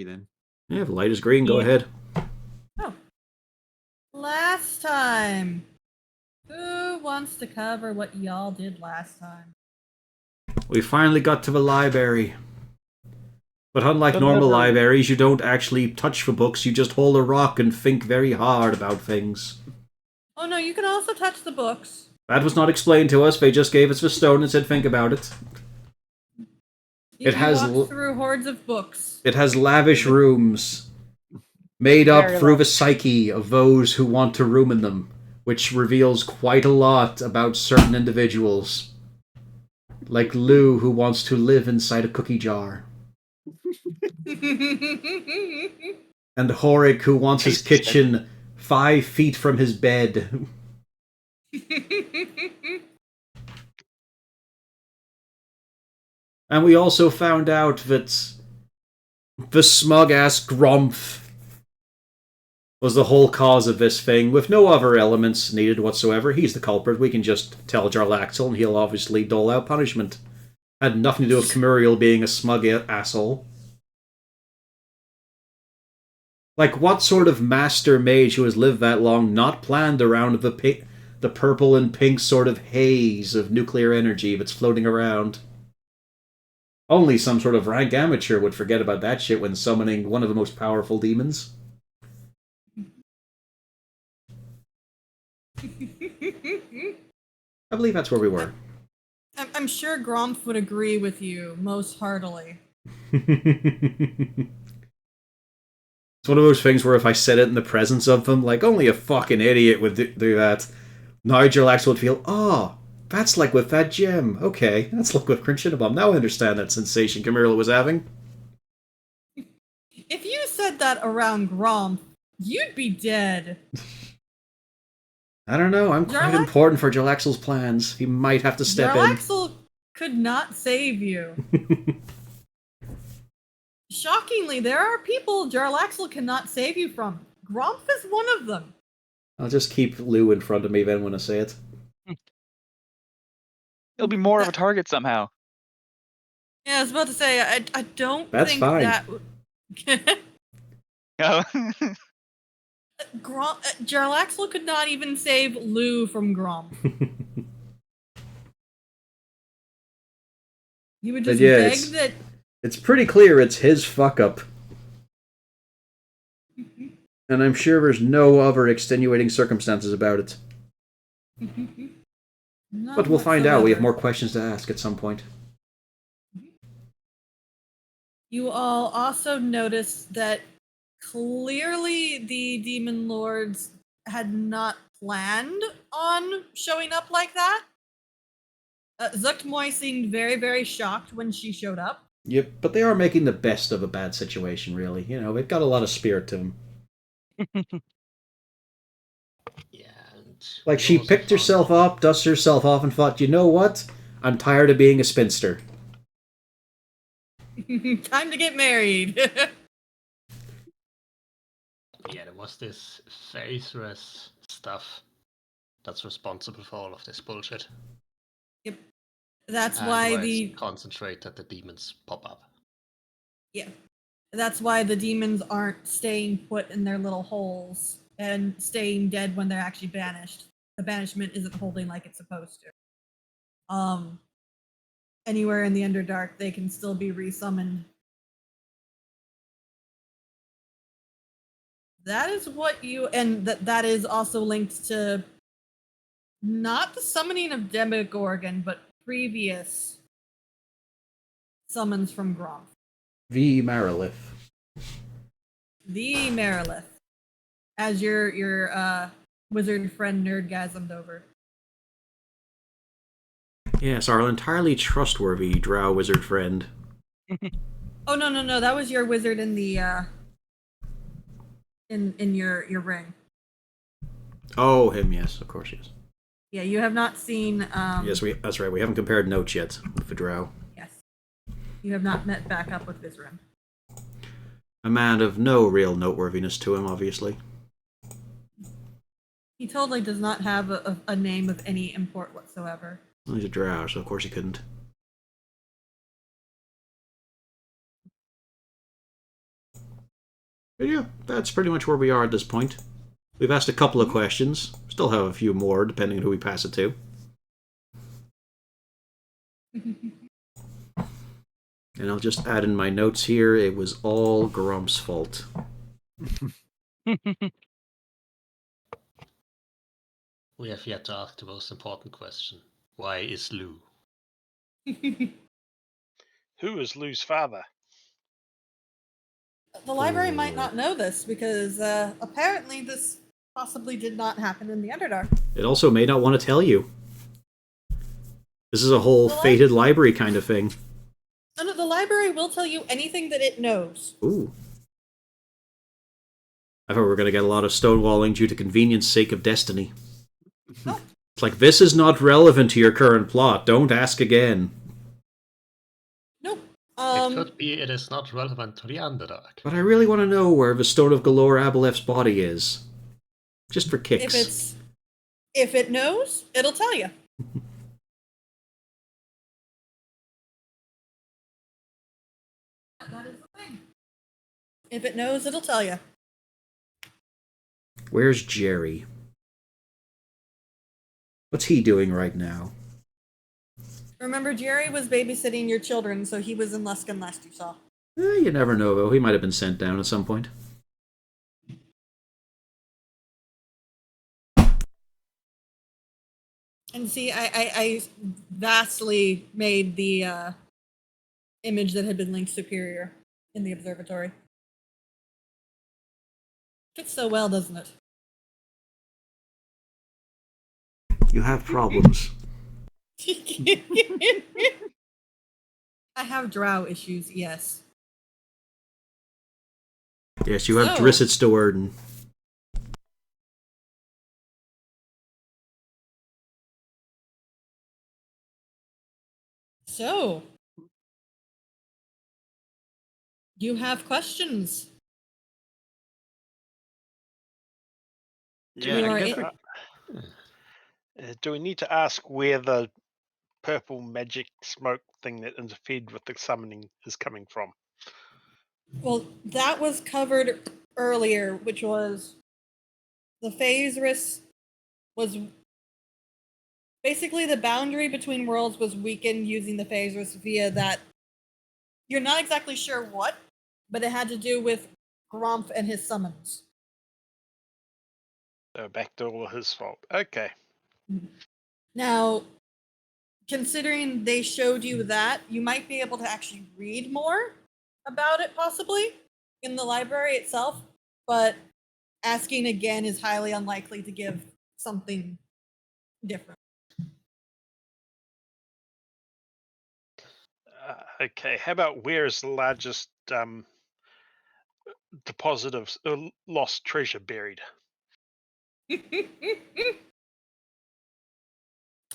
ready then. Yeah, if light is green, go Yeah. ahead. Oh. Last time. Who wants to cover what y'all did last time? We finally got to the library. But unlike normal libraries, you don't actually touch the books, you just hold a rock and think very hard about things. Oh no, you can also touch the books. That was not explained to us, they just gave us the stone and said think about it. You It has walk through hordes of books. It has lavish rooms, made up through the psyche of those who want to room in them, which reveals quite a lot about certain individuals. Like Lou, who wants to live inside a cookie jar. And Horik, who wants his kitchen 5 feet from his bed. And we also found out that the smug-ass Grumph was the whole cause of this thing, with no other elements needed whatsoever. He's the culprit. We can just tell Jarlaxle, and he'll obviously dole out punishment. Had nothing to do with Camuriel being a smug asshole. Like, what sort of master mage who has lived that long not planned around the purple and pink sort of haze of nuclear energy that's floating around? Only some sort of rank amateur would forget about that shit when summoning one of the most powerful demons. I believe that's where we were. I'm sure Gromf would agree with you most heartily. It's one of those things where if I said it in the presence of them, like, only a fucking idiot would do that. Jarlaxle would feel, oh, that's like with that gem. Okay, that's like with Crinchittabum. Now I understand that sensation Camilla was having. If you said that around Gromf, you'd be dead. I don't know, I'm quite important for Jarlaxle's plans. He might have to step in. Jarlaxle could not save you. Shockingly, there are people Jarlaxle cannot save you from. Gromf is one of them. I'll just keep Lou in front of me then when I say it. He'll be more of a target somehow. Yeah, I was about to say, I don't That's think fine. that... Oh. Jarlaxle could not even save Lou from Gromf. He would just beg that... It's pretty clear it's his fuck-up. And I'm sure there's no other extenuating circumstances about it. But we'll find out. We have more questions to ask at some point. You all also noticed that clearly the Demon Lords had not planned on showing up like that. Zuktmoy seemed very, very shocked when she showed up. Yep, but they are making the best of a bad situation, really. You know, they've got a lot of spirit to them. Yeah. Like, she picked herself up, dusted herself off, and thought, you know what? I'm tired of being a spinster. Time to get married. Yeah, there was this Faceless stuff that's responsible for all of this bullshit. Yep. That's why the... concentrate that the demons pop up. Yeah. That's why the demons aren't staying put in their little holes and staying dead when they're actually banished. The banishment isn't holding like it's supposed to. Anywhere in the Underdark, they can still be resummoned. That is what you... And that is also linked to not the summoning of Demogorgon, but previous summons from Gromf. The Marilith. The Marilith. As your wizard friend nerdgasmed over. Yes, our entirely trustworthy drow wizard friend. Oh no, that was your wizard in the in your ring. Oh, him, yes, of course, yes. Yeah, you have not seen Yes, that's right, we haven't compared notes yet with the drow. Yes. You have not met back up with Vizrim. A man of no real noteworthiness to him, obviously. He totally does not have a name of any import whatsoever. Well, he's a drow, so of course he couldn't. But yeah, that's pretty much where we are at this point. We've asked a couple of questions. Still have a few more, depending on who we pass it to. And I'll just add in my notes here, it was all Grump's fault. We have yet to ask the most important question. Why is Lou? Who is Lou's father? The library might not know this because apparently this possibly did not happen in the Underdark. It also may not want to tell you. This is a whole Well, fated library kind of thing. No, the library will tell you anything that it knows. Ooh. I thought we were going to get a lot of stonewalling due to convenience sake of destiny. No. It's like, this is not relevant to your current plot. Don't ask again. Nope. It could be it is not relevant to the Underdark. But I really want to know where the Stone of Galore Aboleth's body is. Just for kicks. If it knows, it'll tell you. That is the thing. If it knows, it'll tell you. Where's Jerry? What's he doing right now? Remember, Jerry was babysitting your children, so he was in Luskan last you saw. You never know, though. He might have been sent down at some point. And see, I vastly made the image that had been linked superior in the observatory. Fits so well, doesn't it? You have problems. I have drow issues, yes. Yes, you have So- Drissit's to Erden. So, you have questions? Yeah, You are I guess in- do we need to ask where the purple magic smoke thing that interfered with the summoning is coming from? Well, that was covered earlier, which was the Phaserus was basically the boundary between worlds was weakened using the Phaserus via that. You're not exactly sure what, but it had to do with Grumph and his summons. So back to all his fault. Okay. Now, considering they showed you that, you might be able to actually read more about it possibly in the library itself, but asking again is highly unlikely to give something different. Okay. How about where is the largest deposit of lost treasure buried?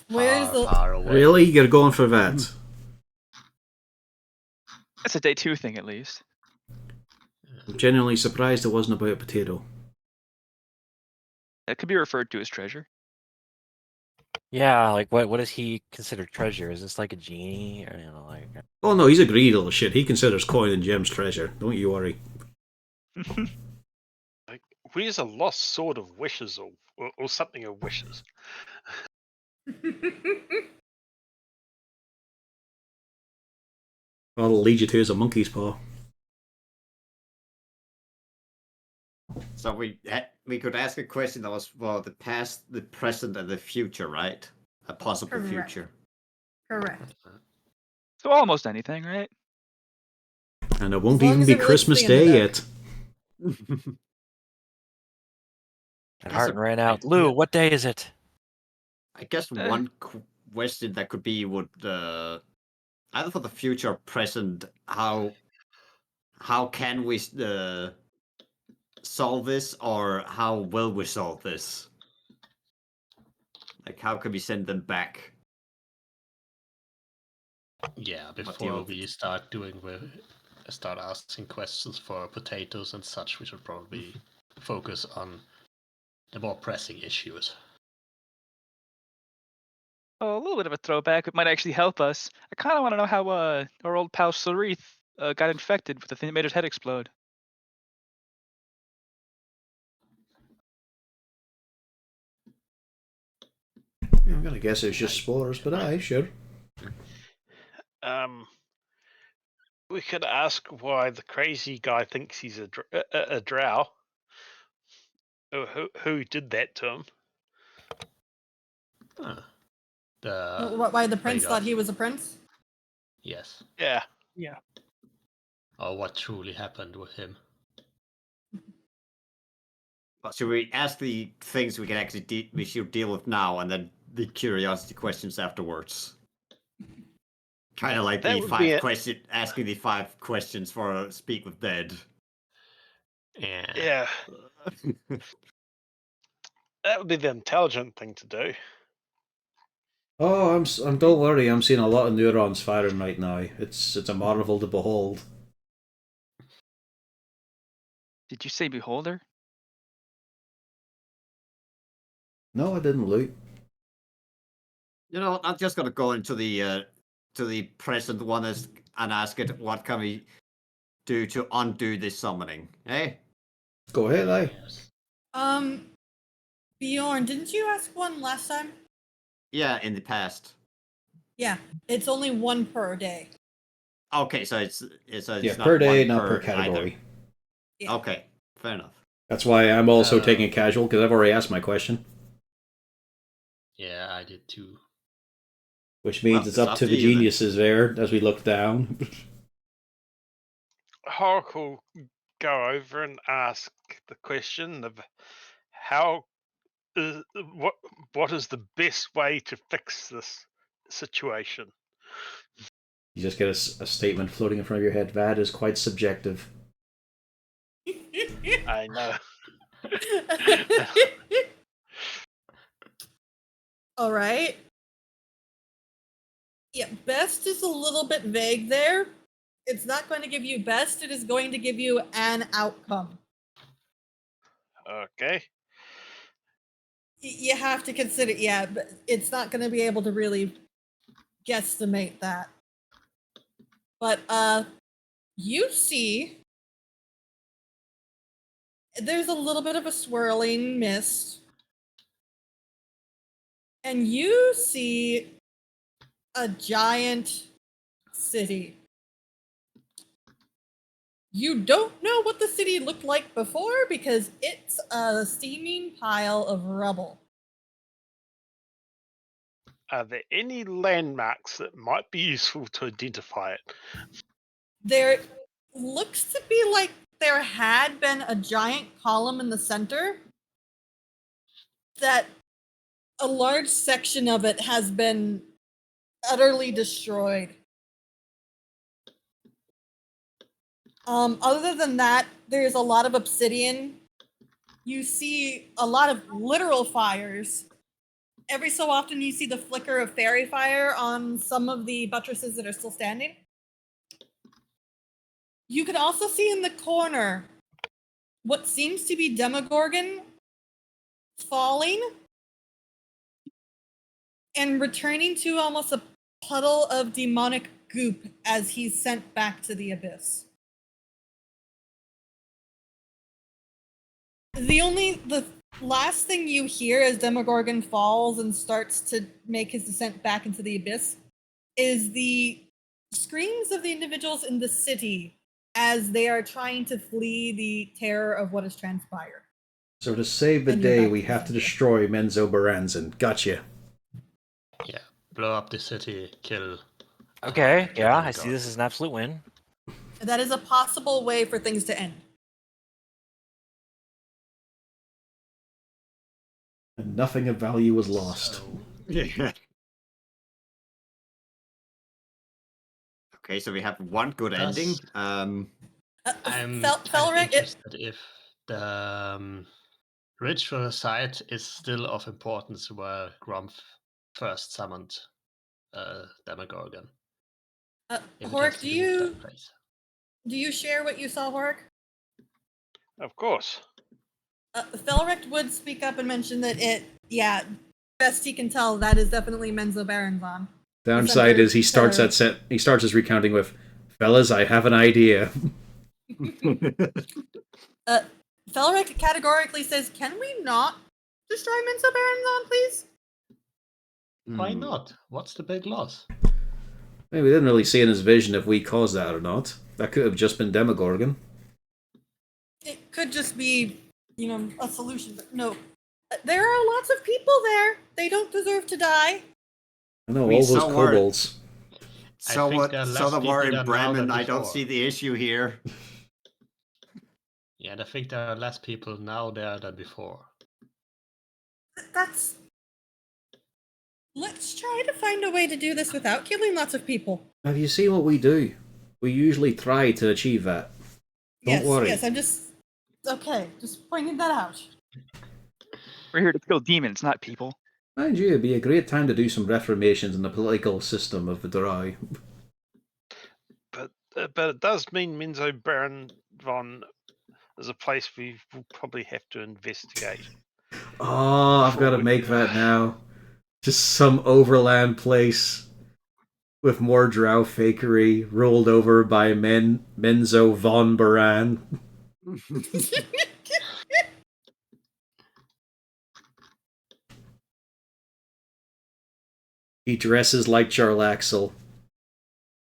Where's the Far away. Really? You gotta go on for that? That's a day 2 thing, at least. I'm genuinely surprised it wasn't about a potato. That could be referred to as treasure. Yeah, like what does he consider treasure? Is this like a genie? Or, like Oh no, he's a greedy little shit. He considers coin and gems treasure. Don't you worry. Like, where's a lost sword of wishes or something of wishes? All it'll lead you to is a monkey's paw. So we could ask a question that was for the past, the present, and the future, right? A possible Correct. future. Correct. So almost anything, right? And it won't long even as be it relates to Christmas the Day Underdark. yet. and That's Harton a- ran out. I- Lou, what day is it? I guess one question that could be would either for the future or present, how can we solve this, or how will we solve this? Like, how can we send them back? Yeah, the before old- we start asking questions for potatoes and such, we should probably focus on the more pressing issues. Oh, a little bit of a throwback. It might actually help us. I kind of want to know how our old pal Sarith got infected with the thing that made his head explode. I'm gonna guess it's just spores, but aye, sure. We could ask why the crazy guy thinks he's a drow. Who did that to him? Huh. Why the prince Radar. thought he was a prince? Yes. Yeah. Or what truly happened with him. But should we ask the things we can actually we should deal with now, and then the curiosity questions afterwards? Kind of like That the would be asking the 5 questions for Speak with Dead. Yeah. Yeah. That would be the intelligent thing to do. Oh, I'm. Don't worry. I'm seeing a lot of neurons firing right now. It's a marvel to behold. Did you say beholder? No, I didn't loot. You know, I'm just gonna go into the present one and ask it, what can we do to undo this summoning? Eh? Go ahead, aye. Yes. Bjorn, didn't you ask one last time? Yeah, in the past. Yeah, it's only 1 per day. Okay, so it's Yeah, not per day, one not per either. category. Yeah. Okay, fair enough. That's why I'm also taking it casual, because I've already asked my question. Yeah, I did too. Which means Well, it's up to the you then. geniuses there as we look down. Hork will go over and ask the question of how what is the best way to fix this situation? You just get a statement floating in front of your head. That is quite subjective. I know. All right. Yeah, best is a little bit vague there. It's not going to give you best, it is going to give you an outcome. Okay. You have to consider, yeah, but it's not going to be able to really guesstimate that. But you see there's a little bit of a swirling mist, and you see a giant city. You don't know what the city looked like before because it's a steaming pile of rubble. Are there any landmarks that might be useful to identify it? There looks to be like there had been a giant column in the center that a large section of it has been utterly destroyed. Other than that, there's a lot of obsidian. You see a lot of literal fires. Every so often you see the flicker of fairy fire on some of the buttresses that are still standing. You can also see in the corner what seems to be Demogorgon falling and returning to almost a puddle of demonic goop as he's sent back to the abyss. The last thing you hear as Demogorgon falls and starts to make his descent back into the abyss is the screams of the individuals in the city as they are trying to flee the terror of what has transpired. So to save the And you're day, back we to have to center. destroy Menzo Baranzan. Gotcha. Yeah. Blow up the city, kill. Okay, kill yeah, the I see god. this as an absolute win. That is a possible way for things to end. And nothing of value was lost. So, Yeah. Okay, so we have one good Does- ending. I'm kind of Felric, interested if the ritual site is still of importance where Grumph first summoned Demogorgon. If it has Horik, to do do with you that place. share what you saw, Horik? Of course. Felric would speak up and mention that best he can tell, that is definitely Menzo Baranzan. Downside Center is he starts pillar. that set. He starts his recounting with, "Fellas, I have an idea." Felric categorically says, "Can we not destroy Menzo Baranzan, please?" Why Hmm. not? What's the big loss? I mean, we didn't really see in his vision if we caused that or not. That could have just been Demogorgon. It could just be, a solution, but no. There are lots of people there. They don't deserve to die. I know, We all those saw where- kobolds. So think what? there are So less the war people in there now than Bremen, I don't before. see the issue here. Yeah, and I think there are less people now there than before. That's. Let's try to find a way to do this without killing lots of people. Have you seen what we do? We usually try to achieve that. Don't Yes, worry. yes, I'm just. Okay, just pointing that out. We're here to kill demons, not people. Mind you, it'd be a great time to do some reformations in the political system of the Drow. But it does mean Menzo Baron Von is a place we will probably have to investigate. Oh, I've got to make that now. Just some overland place with more drow fakery ruled over by Menzo von Baran. He dresses like Jarlaxle,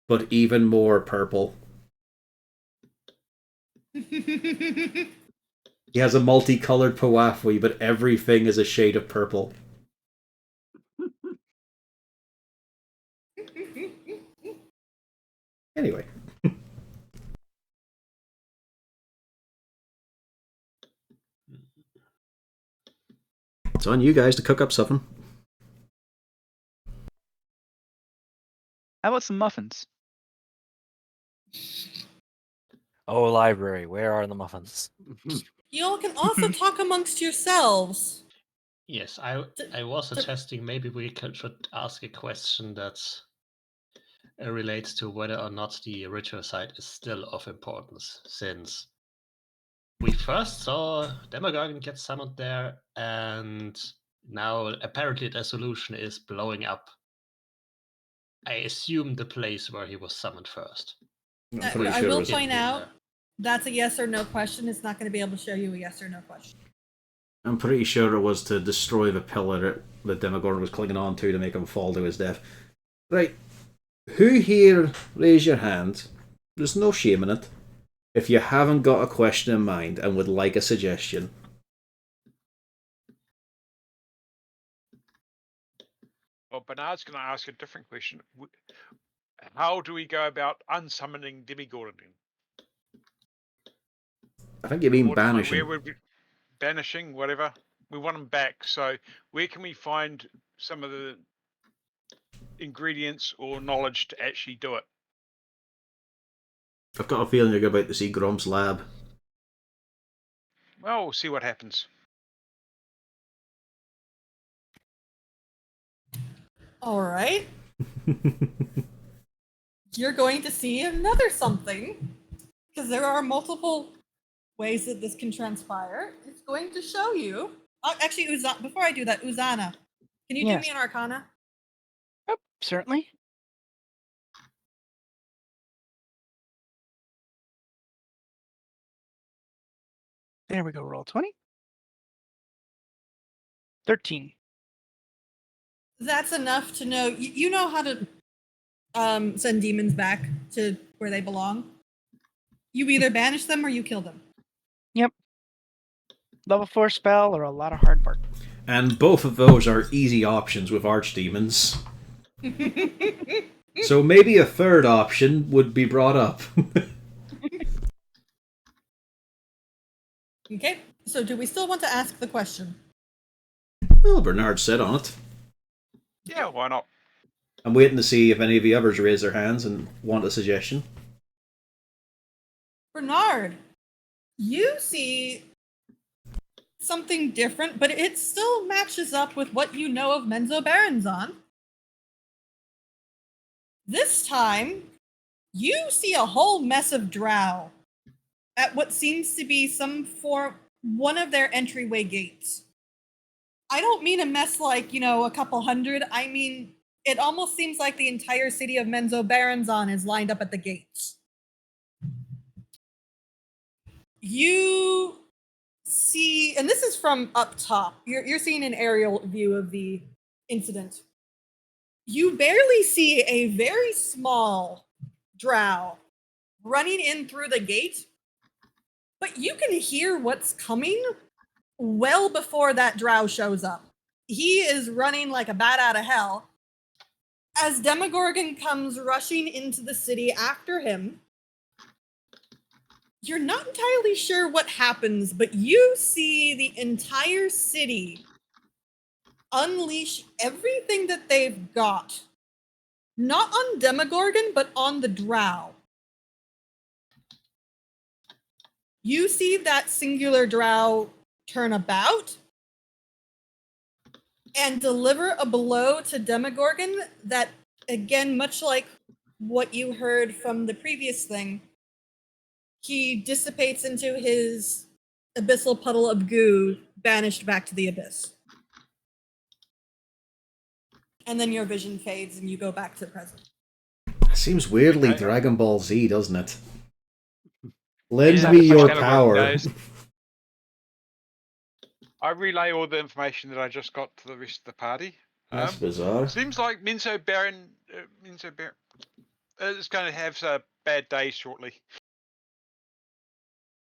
but even more purple. He has a multicolored Pawafwi, but everything is a shade of purple. Anyway. It's on you guys to cook up something. How about some muffins? Oh, library, where are the muffins? You all can also talk amongst yourselves. Yes, I was suggesting maybe we should ask a question that relates to whether or not the ritual site is still of importance, since we first saw Demogorgon get summoned there, and now apparently the solution is blowing up. I assume the place where he was summoned first. I'm pretty I sure it will was. point out that's a yes or no question. It's not going to be able to show you a yes or no question. I'm pretty sure it was to destroy the pillar that Demogorgon was clinging on to make him fall to his death. Right. Who here, raise your hand. There's no shame in it. If you haven't got a question in mind and would like a suggestion. Well, Bernard's going to ask a different question. How do we go about unsummoning Demogorgon? I think you mean Or banishing. where would we banishing, whatever? We want him back. So where can we find some of the ingredients or knowledge to actually do it? I've got a feeling you're about to see Grom's lab. Well, we'll see what happens. All right. You're going to see another something, because there are multiple ways that this can transpire. It's going to show you. Actually, before I do that, Uzana, can you do Yes. me an Arcana? Yep, certainly. There we go, roll 20. 13. That's enough to know. You know how to send demons back to where they belong. You either banish them or you kill them. Yep. Level 4 spell or a lot of hard work. And both of those are easy options with archdemons. So maybe a third option would be brought up. Okay, so do we still want to ask the question? Well, Bernard said on it. Yeah, why not? I'm waiting to see if any of the others raise their hands and want a suggestion. Bernard, you see something different, but it still matches up with what you know of Menzo Baranzan. This time, you see a whole mess of drow at what seems to be one of their entryway gates. I don't mean a mess like, a couple hundred. I mean, it almost seems like the entire city of Menzo Baranzan is lined up at the gates. You see, and this is from up top. You're seeing an aerial view of the incident. You barely see a very small drow running in through the gate, but you can hear what's coming well before that drow shows up. He is running like a bat out of hell. As Demogorgon comes rushing into the city after him, you're not entirely sure what happens, but you see the entire city unleash everything that they've got. Not on Demogorgon, but on the drow. You see that singular drow turn about and deliver a blow to Demogorgon that, again, much like what you heard from the previous thing, he dissipates into his abyssal puddle of goo, banished back to the abyss. And then your vision fades and you go back to the present. Seems weirdly Okay. Dragon Ball Z, doesn't it? You Lend just have me to punch your Demogorgon, power. guys. I relay all the information that I just got to the rest of the party. That's bizarre. Seems like Minzo Baron is going to have a bad day shortly.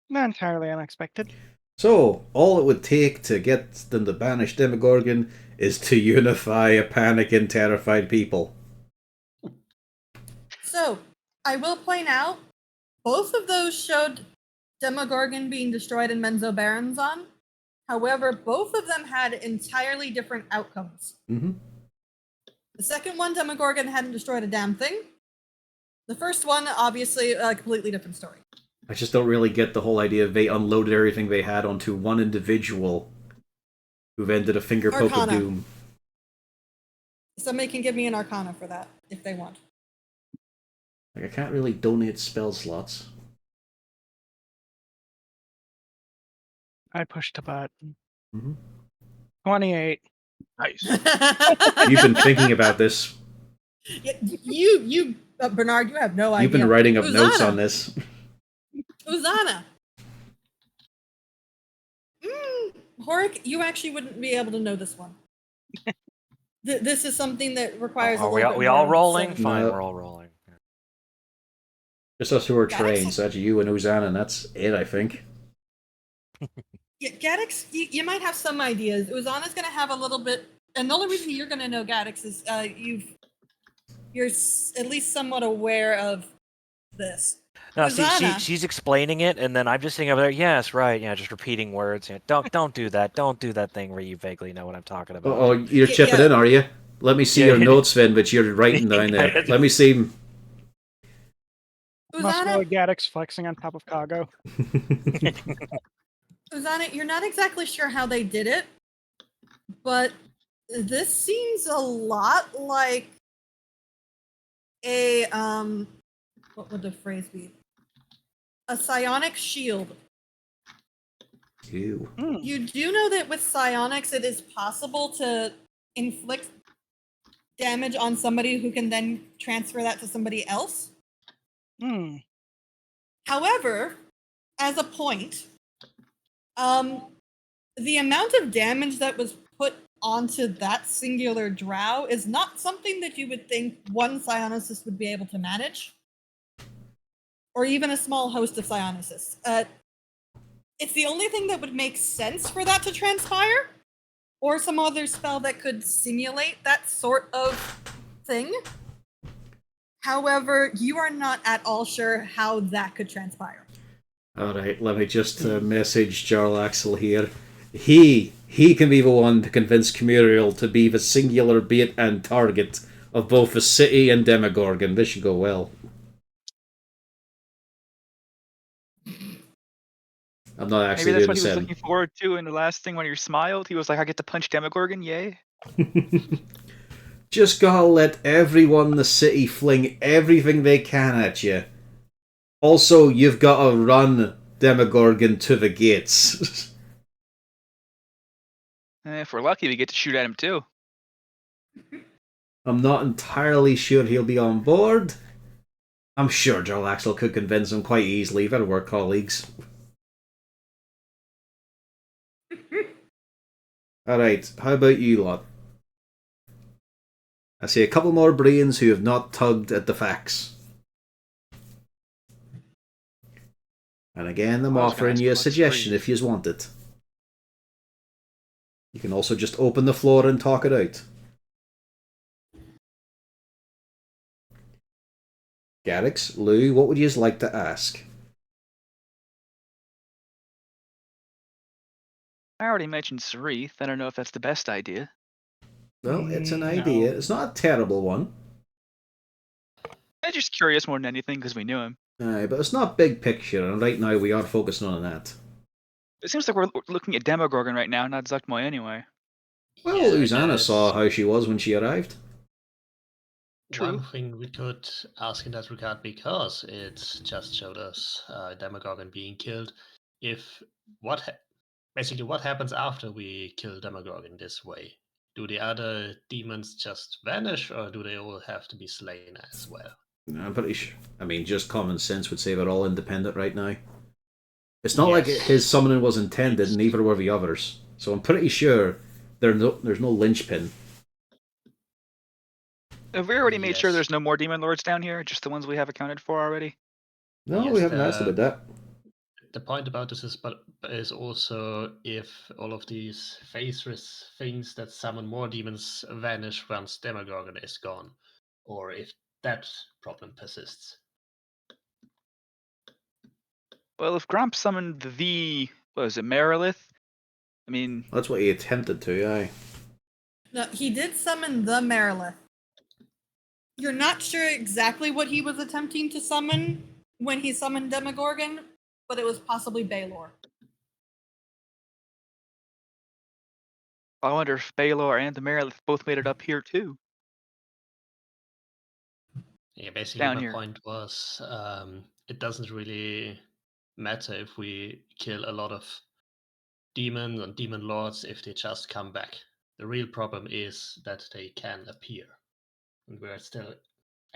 Not entirely unexpected. So, all it would take to get them to banish Demogorgon is to unify a panic and terrified people. So, I will point out, both of those showed Demogorgon being destroyed in Menzo Baronzon. However, both of them had entirely different outcomes. Mm-hmm. The second one, Demogorgon hadn't destroyed a damn thing. The first one, obviously, a completely different story. I just don't really get the whole idea of they unloaded everything they had onto one individual who've ended a finger poke of Arcana. doom. Somebody can give me an Arcana for that, if they want. Like, I can't really donate spell slots. I pushed a button. Mm-hmm. 28. Nice. You've been thinking about this. Yeah, you, Bernard, you have no idea. You've been writing up notes Uzana. on this. Uzana. Horik, you actually wouldn't be able to know this one. This is something that requires a Are little bit we more all of a rolling? study. Fine, No. we're all rolling. Just us who are Gaddix? trained, so that's you and Uzan, and that's it, I think. Yeah, Gaddix, you might have some ideas. Uzana's going to have a little bit, and the only reason you're going to know Gaddix is you're at least somewhat aware of this. No, see, Uzana. she's explaining it, and then I'm just sitting over there. Yes, right. Yeah, just repeating words. Yeah, don't do that. Don't do that thing where you vaguely know what I'm talking about. Oh, you're Yeah, chipping yeah. in, are you? Let me see Yeah. your notes, Vin, but you're writing down there. Let me see 'em. Must Uzana, really Gaddix flexing on top of Kago. Uzana, you're not exactly sure how they did it, but this seems a lot like a what would the phrase be? A psionic shield. Ew. You do know that with psionics, it is possible to inflict damage on somebody who can then transfer that to somebody else. Hmm. However, as a point, the amount of damage that was put onto that singular drow is not something that you would think one psionicist would be able to manage, or even a small host of psionicists. It's the only thing that would make sense for that to transpire, or some other spell that could simulate that sort of thing. However, you are not at all sure how that could transpire. Alright, let me just message Jarlaxle here. He can be the one to convince Camuriel to be the singular bait and target of both the city and Demogorgon. This should go well. I'm not Maybe actually that's doing what he was seven. looking forward to in the last thing when he smiled. He was like, I get to punch Demogorgon, yay. Just gotta let everyone in the city fling everything they can at you. Also, you've gotta run Demogorgon to the gates. If we're lucky, we get to shoot at him too. I'm not entirely sure he'll be on board. I'm sure Jarlaxle could convince him quite easily. Better work, colleagues. Alright, how about you lot? I see a couple more brains who have not tugged at the facts. And again, I'm I was gonna offering ask you a about suggestion Spree. if you want it. You can also just open the floor and talk it out. Garrix, Lou, what would you like to ask? I already mentioned Sarith. I don't know if that's the best idea. Well, it's an No. idea. It's not a terrible one. I'm just curious more than anything because we knew him. But it's not big picture, and right now we are focusing on that. It seems like we're looking at Demogorgon right now, not Zuckmoy anyway. Well, Yeah, Uzana there's saw how she was when she arrived. True. one thing we could ask in that regard, because it just showed us Demogorgon being killed. Basically what happens after we kill Demogorgon this way? Do the other demons just vanish, or do they all have to be slain as well? I'm pretty sure. I mean, just common sense would say they're all independent right now. It's not like Yes. his summoning was intended, and neither were the others. So I'm pretty sure there's no linchpin. Have we already made sure Yes. there's no more Demon Lords down here? Just the ones we have accounted for already? No, Yes, we haven't asked about that. The point about this is also if all of these faceless things that summon more demons vanish once Demogorgon is gone, or if that problem persists. Well, if Gromp summoned what was it, Merilith? I mean, That's what he attempted to, aye. No, he did summon the Merilith. You're not sure exactly what he was attempting to summon when he summoned Demogorgon, but it was possibly Baelor. I wonder if Baelor and the Merilith both made it up here too. Yeah, basically Down my here. point was it doesn't really matter if we kill a lot of demons and demon lords if they just come back. The real problem is that they can appear. And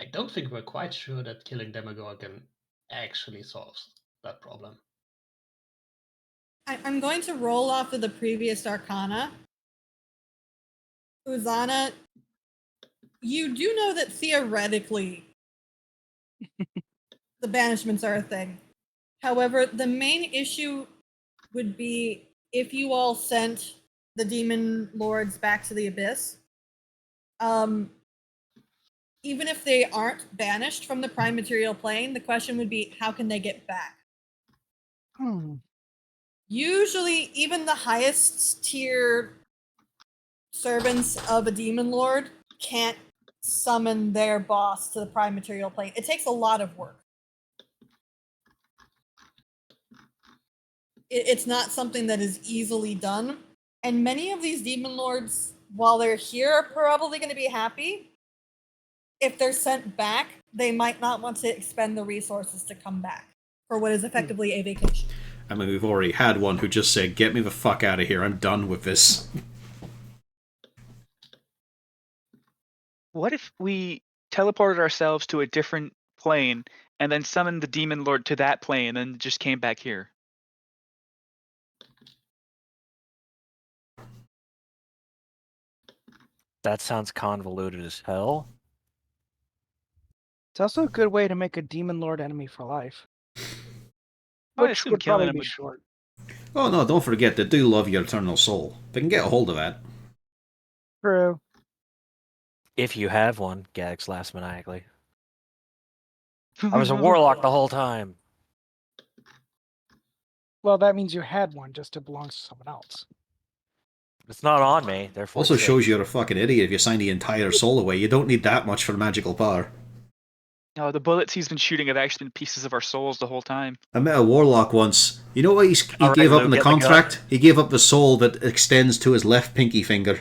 I don't think we're quite sure that killing Demogorgon actually solves that problem. I'm going to roll off of the previous Arcana. Uzana, you do know that theoretically the banishments are a thing. However, the main issue would be if you all sent the demon lords back to the abyss. Even if they aren't banished from the prime material plane, the question would be how can they get back? Usually, even the highest tier servants of a demon lord can't summon their boss to the prime material plane. It takes a lot of work. It's not something that is easily done. And many of these demon lords, while they're here, are probably going to be happy. If they're sent back, they might not want to expend the resources to come back for what is effectively a vacation. I mean, we've already had one who just said, "Get me the fuck out of here, I'm done with this." What if we teleported ourselves to a different plane and then summoned the Demon Lord to that plane and then just came back here? That sounds convoluted as hell. It's also a good way to make a demon lord enemy for life. I Which assume would killing probably him be would- short. Oh no, don't forget, they do love your eternal soul. They can get a hold of that. True. If you have one, Gax laughs maniacally. I was a warlock the whole time. Well, that means you had one, just it belongs to someone else. It's not on me, therefore. Also it's shows safe. you're a fucking idiot if you sign the entire soul away. You don't need that much for magical power. No, the bullets he's been shooting have actually been pieces of our souls the whole time. I met a warlock once. You know what he All right, gave up Lou, in the get the gun. contract? He gave up the soul that extends to his left pinky finger.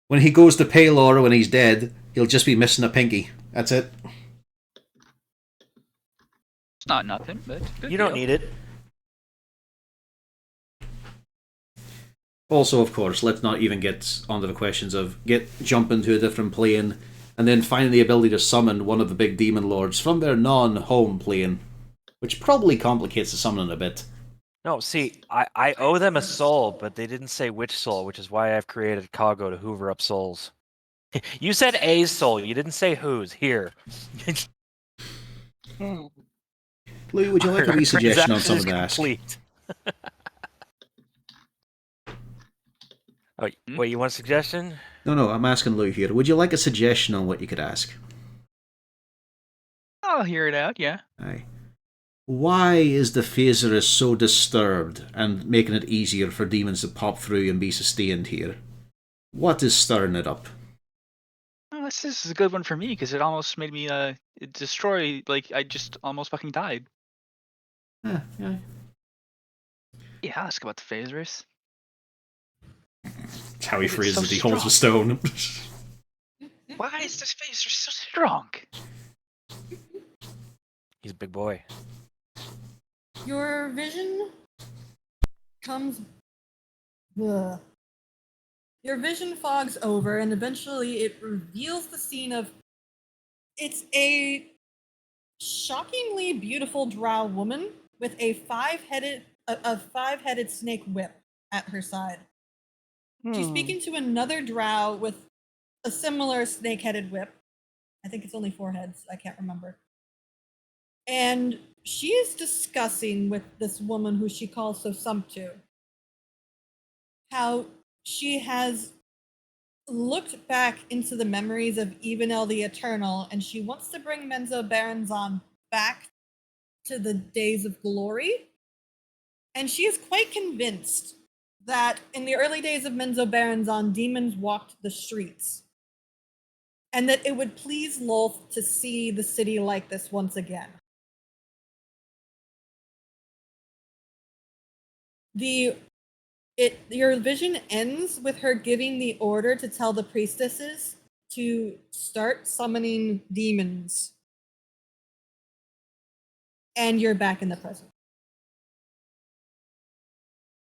When he goes to Paylor when he's dead, he'll just be missing a pinky. That's it. It's not nothing, but good You don't deal. need it. Also, of course, let's not even get onto the questions of jump into a different plane and then find the ability to summon one of the big demon lords from their non-home plane, which probably complicates the summoning a bit. No, see, I owe them a soul, but they didn't say which soul, which is why I've created Kago to hoover up souls. You said A's soul, you didn't say whose. Here. Hmm. Louis, would you like a Our wee suggestion on transaction is something to ask? complete. Oh, wait, you want a suggestion? No, I'm asking Louis here. Would you like a suggestion on what you could ask? I'll hear it out. Yeah. Aye. Why is the Phaserus so disturbed and making it easier for demons to pop through and be sustained here? What is stirring it up? Oh, this is a good one for me because it almost made me destroy. Like I just almost fucking died. Yeah. Yeah, I'll ask about the Phaserus. That's how he It's phrases so it. He holds the strong. stone. Why is this Phaserus so strong? He's a big boy. Your vision comes. Ugh. Your vision fogs over, and eventually it reveals the scene of. It's a shockingly beautiful drow woman with a five-headed snake whip at her side. She's speaking to another drow with a similar snake-headed whip. I think it's only 4 heads. I can't remember. And she is discussing with this woman who she calls Sosumptu how she has looked back into the memories of Evenel the Eternal, and she wants to bring Menzo Baranzan back to the days of glory. And she is quite convinced that in the early days of Menzo Baranzan, demons walked the streets, and that it would please Lolth to see the city like this once again. Your vision ends with her giving the order to tell the priestesses to start summoning demons. And you're back in the present.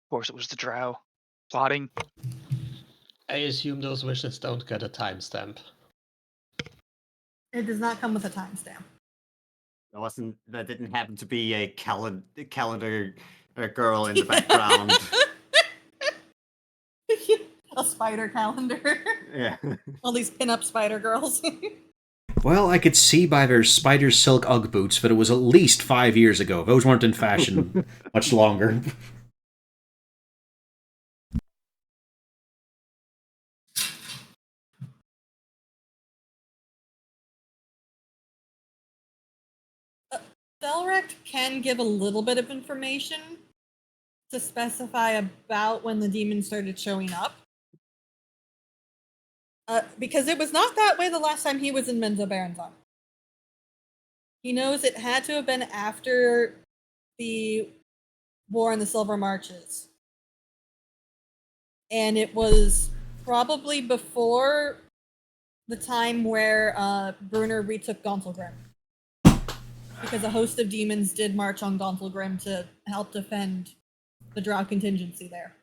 Of course, it was the Drow plotting. I assume those wishes don't get a timestamp. It does not come with a timestamp. That didn't happen to be a calendar girl in the background. A spider calendar. Yeah. All these pin-up spider girls. Well, I could see by their spider silk Ugg boots that it was at least 5 years ago. Those weren't in fashion much longer. Thelrect can give a little bit of information to specify about when the demons started showing up. Because it was not that way the last time he was in Menzo Baranzan. He knows it had to have been after the War in the Silver Marches. And it was probably before the time where Brunner retook Gauntlgrim. Because a host of demons did march on Gauntlgrim to help defend the Drow contingency there.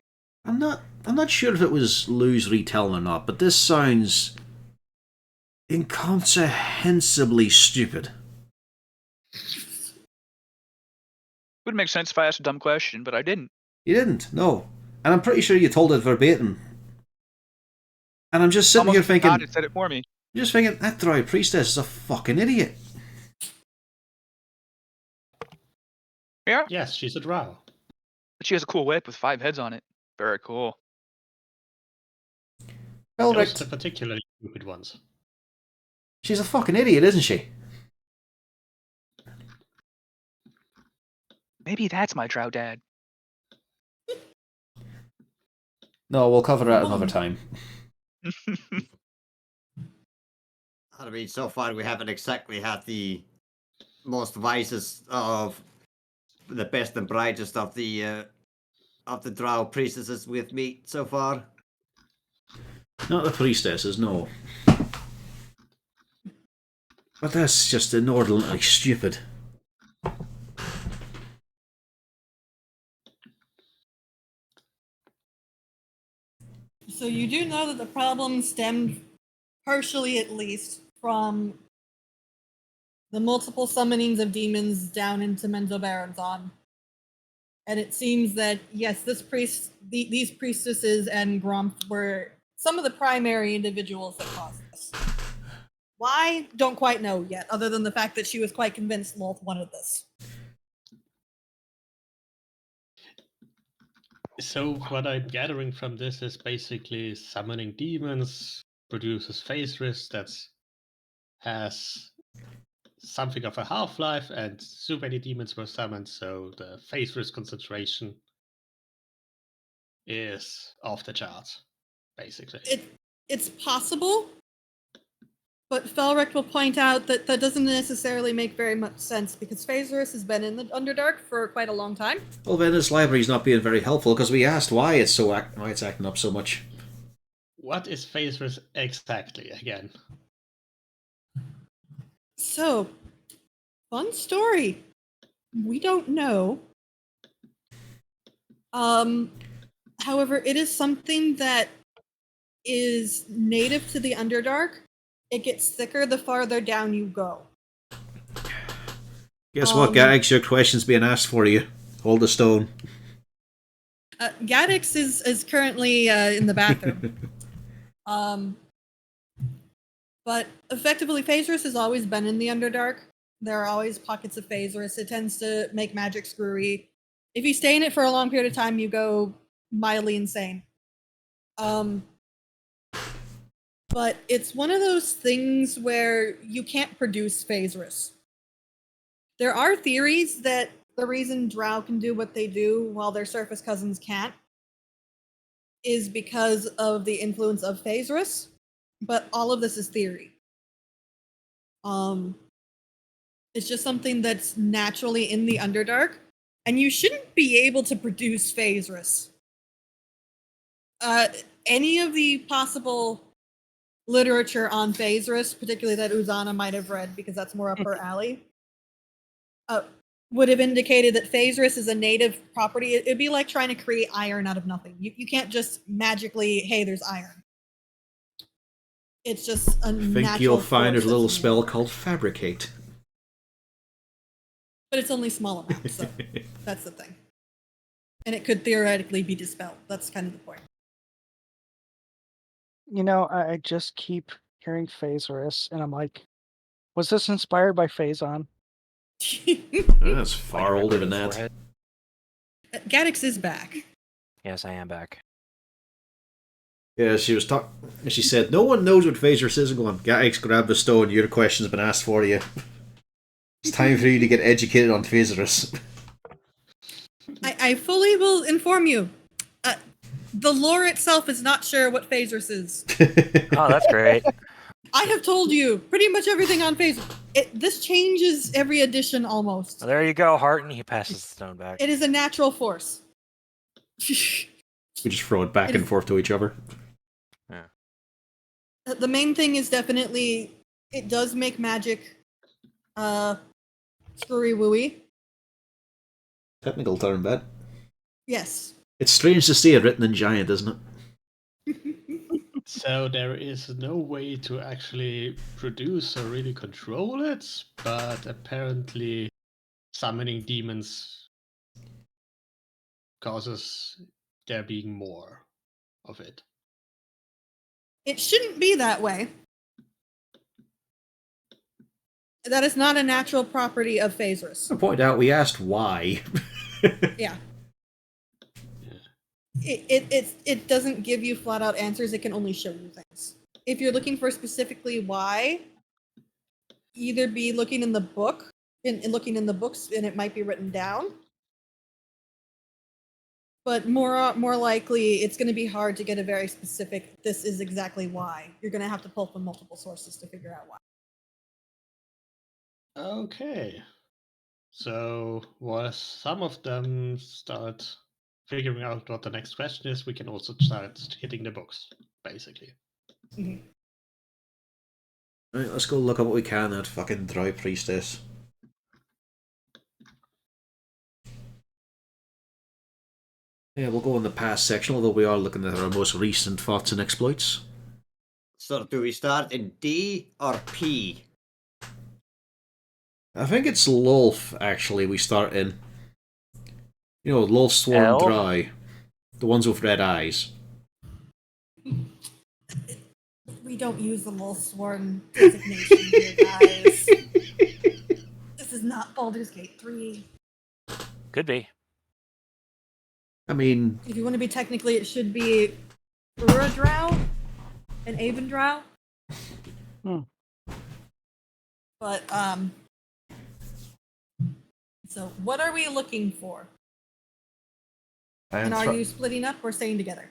I'm not sure if it was Lou's retelling or not, but this sounds incomprehensibly stupid. Would make sense if I asked a dumb question, but I didn't. You didn't, no. And I'm pretty sure you told it verbatim. And I'm just sitting Almost here thinking... God had said it for me. Just thinking, that Drow priestess is a fucking idiot. Yeah. Yes, she's a drow. But she has a cool whip with 5 heads on it. Very cool. Well, Those right. the particularly stupid ones. She's a fucking idiot, isn't she? Maybe that's my Drow dad. No, we'll cover that another time. I mean, so far we haven't exactly had the most wisest of the best and brightest of the Drow priestesses with me so far. Not the priestesses, no. But that's just inordinately stupid. So you do know that the problem stemmed, partially at least, from the multiple summonings of demons down into Menzo Baranzan. And it seems that, yes, these priestesses and Gromp were some of the primary individuals that caused this. Why? Don't quite know yet, other than the fact that she was quite convinced Lolth wanted this. So what I'm gathering from this is basically summoning demons produces phase risk that has something of a half-life, and so many demons were summoned, so the phase risk concentration is off the charts, basically. It's possible, but Felric will point out that that doesn't necessarily make very much sense because Phasers has been in the Underdark for quite a long time. Well, then this library's not being very helpful because we asked why it's acting up so much. What is phase risk exactly, again? So, fun story. We don't know. However, it is something that is native to the Underdark. It gets thicker the farther down you go. Guess what, Gaddix? Your question's being asked for you. Hold the stone. Gaddix is currently in the bathroom. But effectively, Phasers has always been in the Underdark. There are always pockets of Phasers. It tends to make magic screwy. If you stay in it for a long period of time, you go mildly insane. But it's one of those things where you can't produce Phasers. There are theories that the reason Drow can do what they do while their surface cousins can't is because of the influence of Phasers, but all of this is theory. It's just something that's naturally in the Underdark, and you shouldn't be able to produce Phasers. Any of the possible literature on Phasers, particularly that Uzana might have read because that's more up her alley, would have indicated that Phasers is a native property. It'd be like trying to create iron out of nothing. You can't just magically, hey, there's iron. It's just a natural. I think you'll find there's a little force that's spell in there. called Fabricate. But it's only small amounts, so that's the thing. And it could theoretically be dispelled. That's kind of the point. You know, I just keep hearing Phasers, and I'm like, was this inspired by Phazon? That's far older than that. Forehead. Gaddix is back. Yes, I am back. Yeah, she was talking. She said, "No one knows what Phasers is." And going, Gaddix, grab the stone. Your question's been asked for you. It's time for you to get educated on Phasers. I fully will inform you. The lore itself is not sure what Phasers is. Oh, that's great. I have told you pretty much everything on Phasers. This changes every edition almost. Well, there you go, Harton. He passes the stone back. It is a natural force. We just throw it back and forth to each other. The main thing is definitely it does make magic screwy wooey. Technical term, bet. Yes. It's strange to see it written in giant, isn't it? So there is no way to actually produce or really control it, but apparently summoning demons causes there being more of it. It shouldn't be that way. That is not a natural property of Phasers. I point out we asked why. Yeah. It doesn't give you flat out answers. It can only show you things. If you're looking for specifically why, either be looking in the book, and looking in the books, and it might be written down. But more likely, it's going to be hard to get a very specific. This is exactly why. You're going to have to pull from multiple sources to figure out why. Okay. So, while some of them start figuring out what the next question is, we can also start hitting the books, basically. Mhm. Right, let's go look at what we can at fucking Drow Priestess. Yeah, we'll go in the past section, although we are looking at our most recent thoughts and exploits. So do we start in D or P? I think it's Lolth, actually, we start in. You know, Lol Sworn L? Dry. The ones with red eyes. We don't use the Lol Sworn designation here, guys. This is not Baldur's Gate 3. Could be. I mean, If you want to be technically, it should be Uradrow and Avendrow. Hmm. But, so what are we looking for? And are you splitting up or staying together?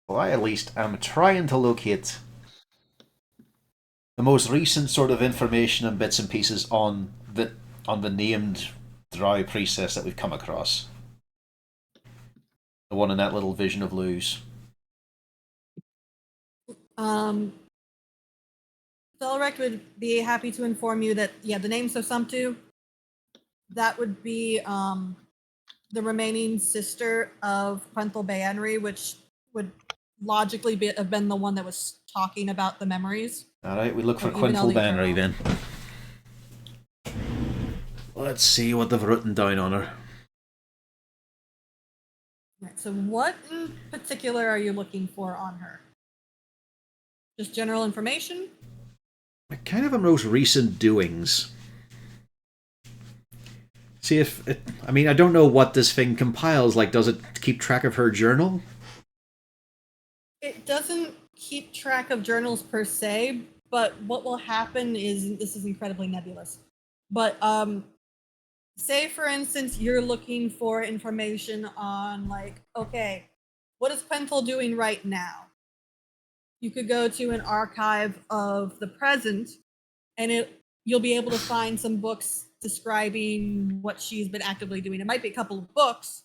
Well, I at least am trying to locate the most recent sort of information and bits and pieces on the named Drow priestess that we've come across. The one in that little vision of Luz. Thelrek would be happy to inform you that, yeah, the name Sosumtu, that would be the remaining sister of Quenthel Bayanri, which would logically have been the one that was talking about the memories. Alright, we look for Or even Quintal Ellie Banry Eternal. then. Let's see what they've written down on her. Right, so what in particular are you looking for on her? Just general information? Kind of her most recent doings. See if it, I mean, I don't know what this thing compiles. Like, does it keep track of her journal? It doesn't keep track of journals per se, but what will happen is, this is incredibly nebulous, but say for instance you're looking for information on, like, okay, what is Quenthel doing right now? You could go to an archive of the present and you'll be able to find some books describing what she's been actively doing. It might be a couple of books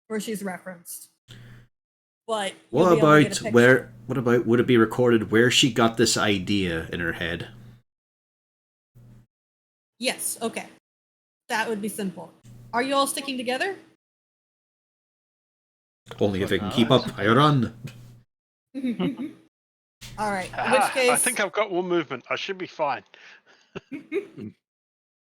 where she's referenced. But What you'll be able to get a about picture. where? What about would it be recorded where she got this idea in her head? Yes, okay. That would be simple. Are you all sticking together? Only if For it can now, keep I up. I run. All right. In Ah, which case, I think I've got more movement. I should be fine.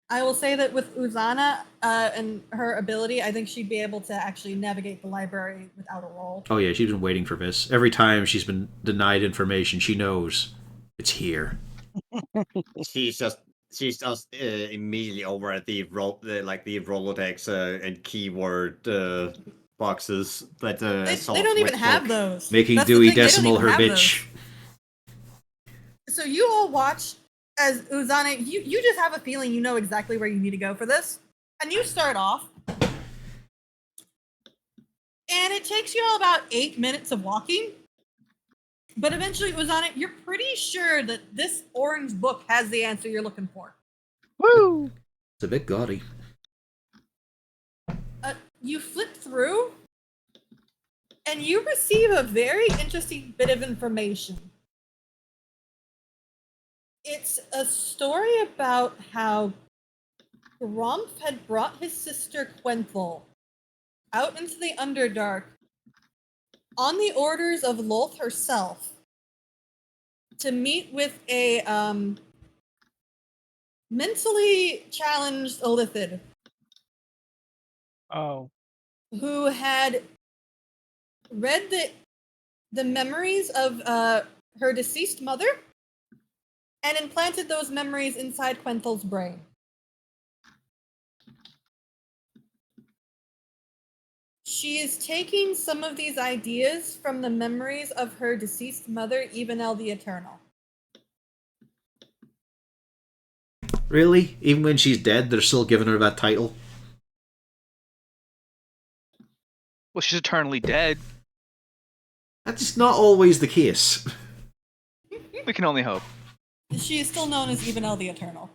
I will say that with Uzana and her ability, I think she'd be able to actually navigate the library without a roll. Oh yeah, she's been waiting for this. Every time she's been denied information, she knows it's here. She's just immediately over at the Rolodex and keyword boxes that They Assault don't even with have Folk. those. Making That's the Dewey thing, they don't Decimal even her have bitch. those. So you all watch as Uzana, you just have a feeling you know exactly where you need to go for this. And you start off. And it takes you all about 8 minutes of walking. But eventually, Uzana, you're pretty sure that this orange book has the answer you're looking for. Woo! It's a bit gaudy. You flip through, and you receive a very interesting bit of information. It's a story about how Grumph had brought his sister Quenthel out into the Underdark on the orders of Lolth herself to meet with a mentally challenged Illithid Oh, who had read the memories of her deceased mother and implanted those memories inside Quenthel's brain. She is taking some of these ideas from the memories of her deceased mother, Evenel the Eternal. Really? Even when she's dead, they're still giving her that title? Well, she's eternally dead. That's not always the case. We can only hope. She is still known as Evenel the Eternal.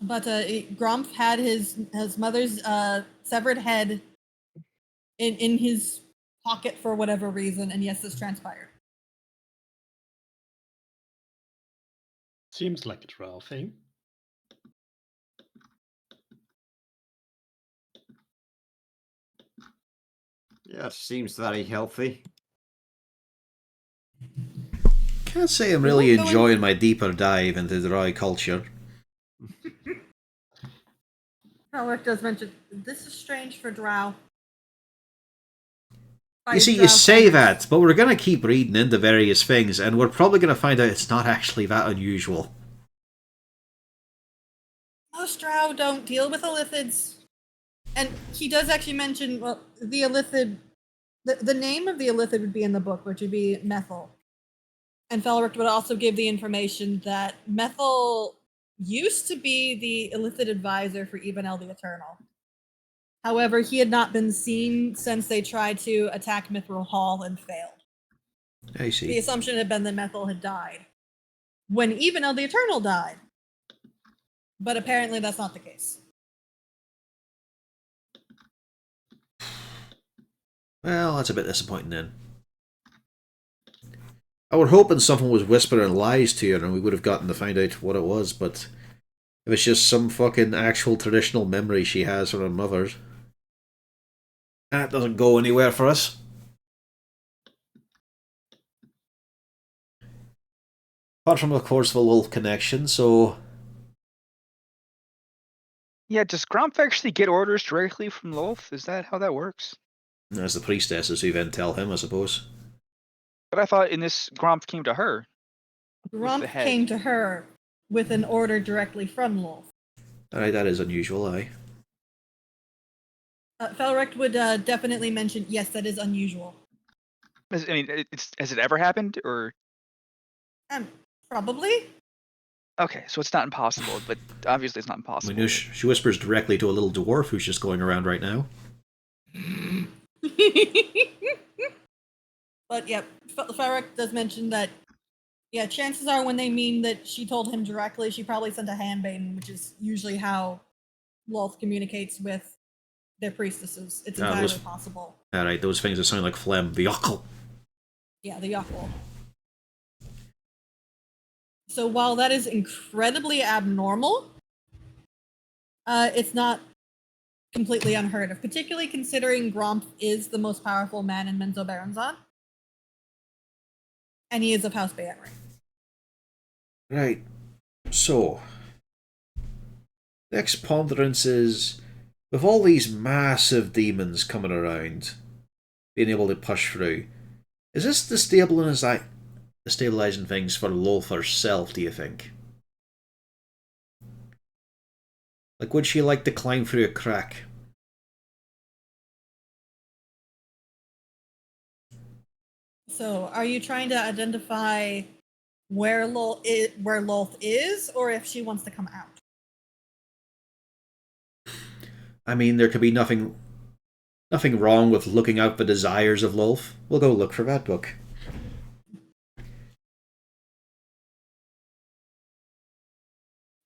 But Grumph had his mother's severed head in his pocket for whatever reason, and yes, this transpired. Seems like a drow thing. Yeah, seems very healthy. can't say I'm really enjoying my deeper dive into Drow culture. Felric does mention this is strange for Drow. You see, you say that, but we're going to keep reading into various things, and we're probably going to find out it's not actually that unusual. Most Drow don't deal with Illithids. And he does actually mention, well, the Illithid, the name of the Illithid would be in the book, which would be Methil. And Felric would also give the information that Methil used to be the Illithid advisor for Evenel the Eternal. However, he had not been seen since they tried to attack Mithril Hall and failed. I see. The assumption had been that Methil had died when Evenel the Eternal died. But apparently that's not the case. Well, that's a bit disappointing then. I were hoping someone was whispering lies to her and we would have gotten to find out what it was, but if it's just some fucking actual traditional memory she has from her mother's, that doesn't go anywhere for us. Apart from, of course, the Lolth connection, so... Yeah, does Gromp actually get orders directly from Lolth? Is that how that works? As the priestesses who then tell him, I suppose. But I thought in this, Gromp came to her. Gromp came to her with an order directly from Lolth. Aye, that is unusual, aye. Felric would definitely mention, yes, that is unusual. Has it ever happened, or? Probably. Okay, so it's not impossible, but obviously it's not impossible. Minouche, she whispers directly to a little dwarf who's just going around right now. But yeah, Felric does mention that, yeah, chances are when they mean that she told him directly, she probably sent a handmaiden, which is usually how Lolth communicates with their priestesses. It's entirely possible. Alright, those things that sound like phlegm. The Yockle. Yeah, the Yockle. So while that is incredibly abnormal, it's not completely unheard of, particularly considering Gromp is the most powerful man in Menzoberranzan. And he is of House Be'eri. Right. So, next ponderance is, with all these massive demons coming around, being able to push through, is this destabilizing things for Lolth herself, do you think? Like, would she like to climb through a crack? So, are you trying to identify where Lolth is, or if she wants to come out? I mean, there could be nothing wrong with looking out the desires of Lolth. We'll go look for that book.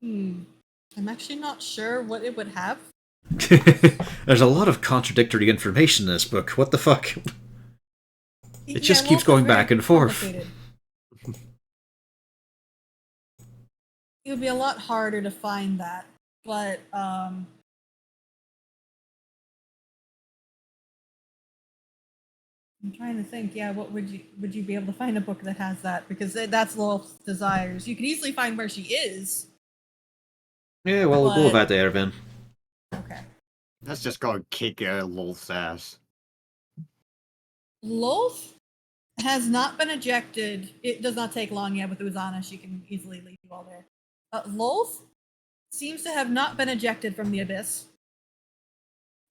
I'm actually not sure what it would have. There's a lot of contradictory information in this book. What the fuck? It just keeps going back and forth. It would be a lot harder to find that, but I'm trying to think. Yeah, what would you be able to find a book that has that? Because that's Lolth's desires. You could easily find where she is. Yeah, well, we'll go with that there, then. Okay. Let's just go and kick Lolth's ass. Lolth has not been ejected. It does not take long yet with Uzana. She can easily leave you all there. Lolth seems to have not been ejected from the Abyss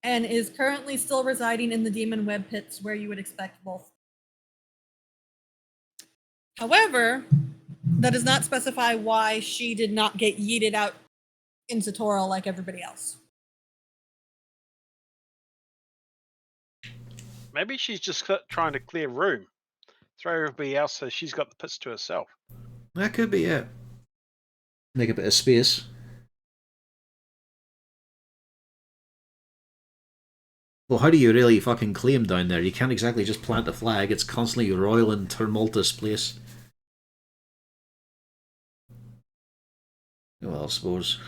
and is currently still residing in the Demon Web Pits where you would expect Lolth. However, that does not specify why she did not get yeeted out into Toril like everybody else. Maybe she's just trying to clear room. Throw everybody else so she's got the pits to herself. That could be it. Make a bit of space. Well, how do you really fucking claim down there? You can't exactly just plant a flag. It's constantly a royal and tumultuous place. Well, I suppose.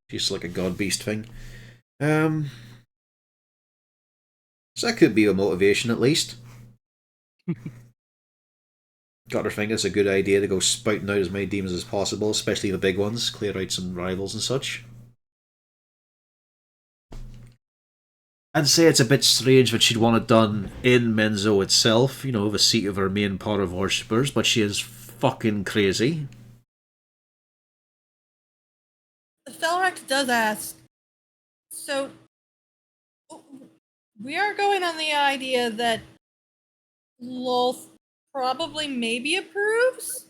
Just like a god beast thing. So that could be a motivation at least. Got her think it's a good idea to go spouting out as many demons as possible, especially the big ones, clear out some rivals and such. I'd say it's a bit strange that she'd want it done in Menzo itself, you know, the seat of her main pot of worshippers, but she is fucking crazy. Felrex does ask, so we are going on the idea that Lolth probably maybe approves?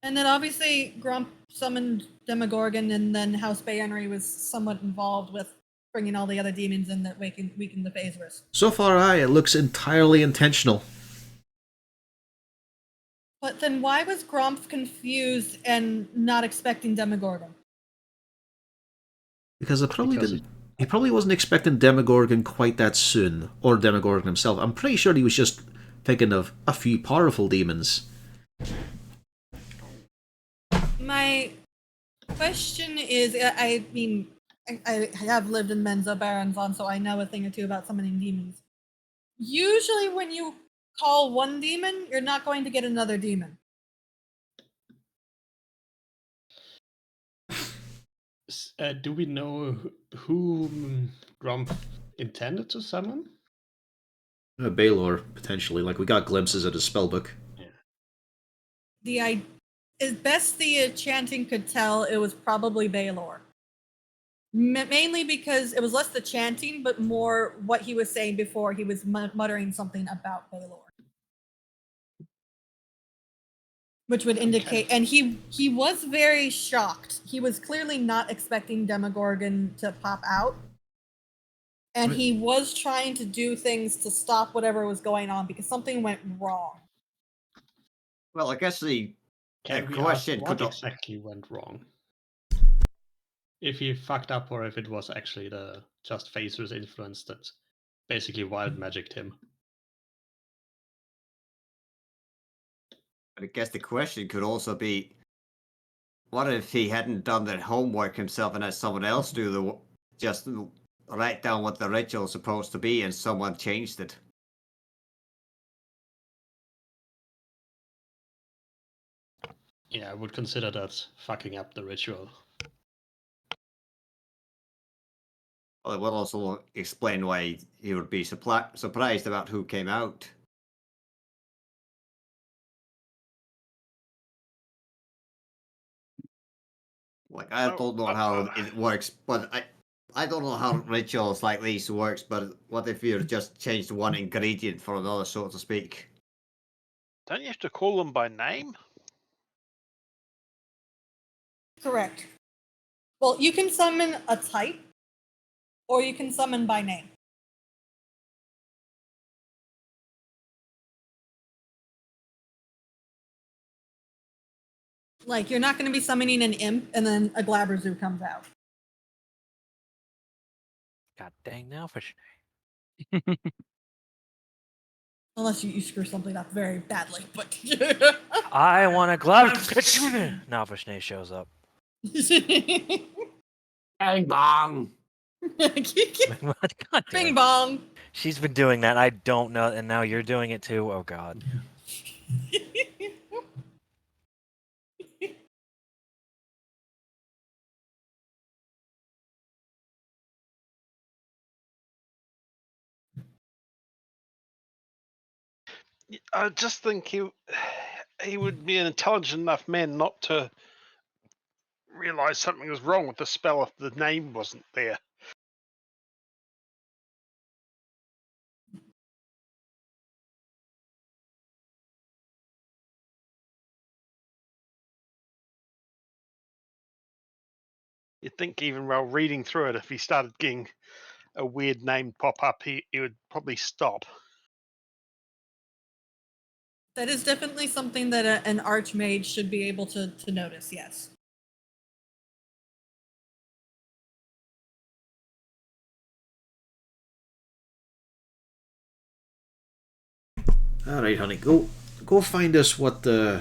And then obviously Grump summoned Demogorgon, and then House Bayonry was somewhat involved with bringing all the other demons in that weaken the Phasers. So far, it looks entirely intentional. But then why was Grump confused and not expecting Demogorgon? Because he probably wasn't expecting Demogorgon quite that soon, or Demogorgon himself. I'm pretty sure he was just thinking of a few powerful demons. My question is, I mean, I have lived in Menzo Baronzon, so I know a thing or two about summoning demons. Usually when you call one demon, you're not going to get another demon. Do we know who Grump intended to summon? Baelor, potentially. Like, we got glimpses of his spellbook. As best the chanting could tell, it was probably Baelor. Mainly because it was less the chanting, but more what he was saying before. He was muttering something about Baelor. Which would indicate, and he was very shocked. He was clearly not expecting Demogorgon to pop out. And he was trying to do things to stop whatever was going on because something went wrong. Well, I guess the question what exactly went wrong? If he fucked up, or if it was actually the just Phaser's influence that basically wild magicked him. I guess the question could also be, what if he hadn't done their homework himself and had someone else do just write down what the ritual is supposed to be and someone changed it? Yeah, I would consider that fucking up the ritual. Well, it will also explain why he would be surprised about who came out. Like, I don't know how it works, but I don't know how rituals like these works, but what if you just changed one ingredient for another, so to speak? Don't you have to call them by name? Correct. Well, you can summon a type, or you can summon by name. Like, you're not going to be summoning an imp and then a Glabrezu comes out. God dang now, fish. Unless you screw something up very badly, but... I want a glove. Now Vishne shows up. Bang bong! God damn Bing it. bong! She's been doing that. I don't know, and now you're doing it too. Oh God. I just think he would be an intelligent enough man not to realize something was wrong with the spell if the name wasn't there. You'd think even while reading through it, if he started getting a weird name pop up, he would probably stop. That is definitely something that an archmage should be able to notice, yes. Alright, honey, go find us what the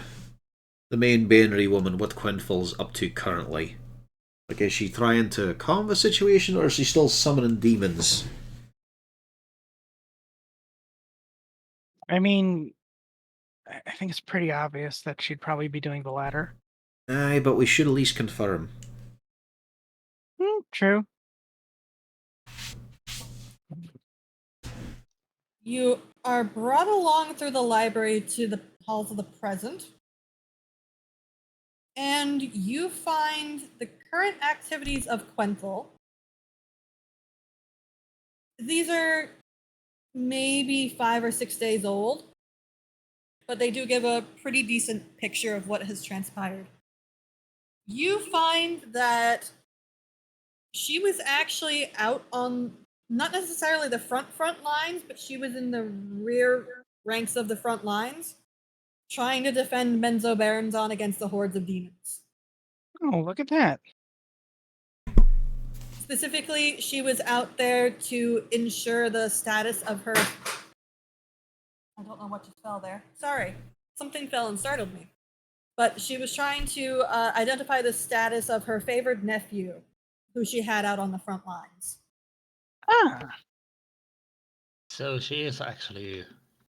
main Banery woman, what Quinfall's up to currently. Like, is she trying to calm the situation, or is she still summoning demons? I mean, I think it's pretty obvious that she'd probably be doing the latter. Aye, but we should at least confirm. True. You are brought along through the library to the halls of the present, and you find the current activities of Quenthel. These are maybe 5 or 6 days old, but they do give a pretty decent picture of what has transpired. You find that she was actually out on not necessarily the front lines, but she was in the rear ranks of the front lines, trying to defend Menzo Baronzon against the hordes of demons. Oh, look at that. Specifically, she was out there to ensure the status of her... I don't know what just fell there. Sorry. Something fell and startled me. But she was trying to identify the status of her favored nephew, who she had out on the front lines. Ah, So she is actually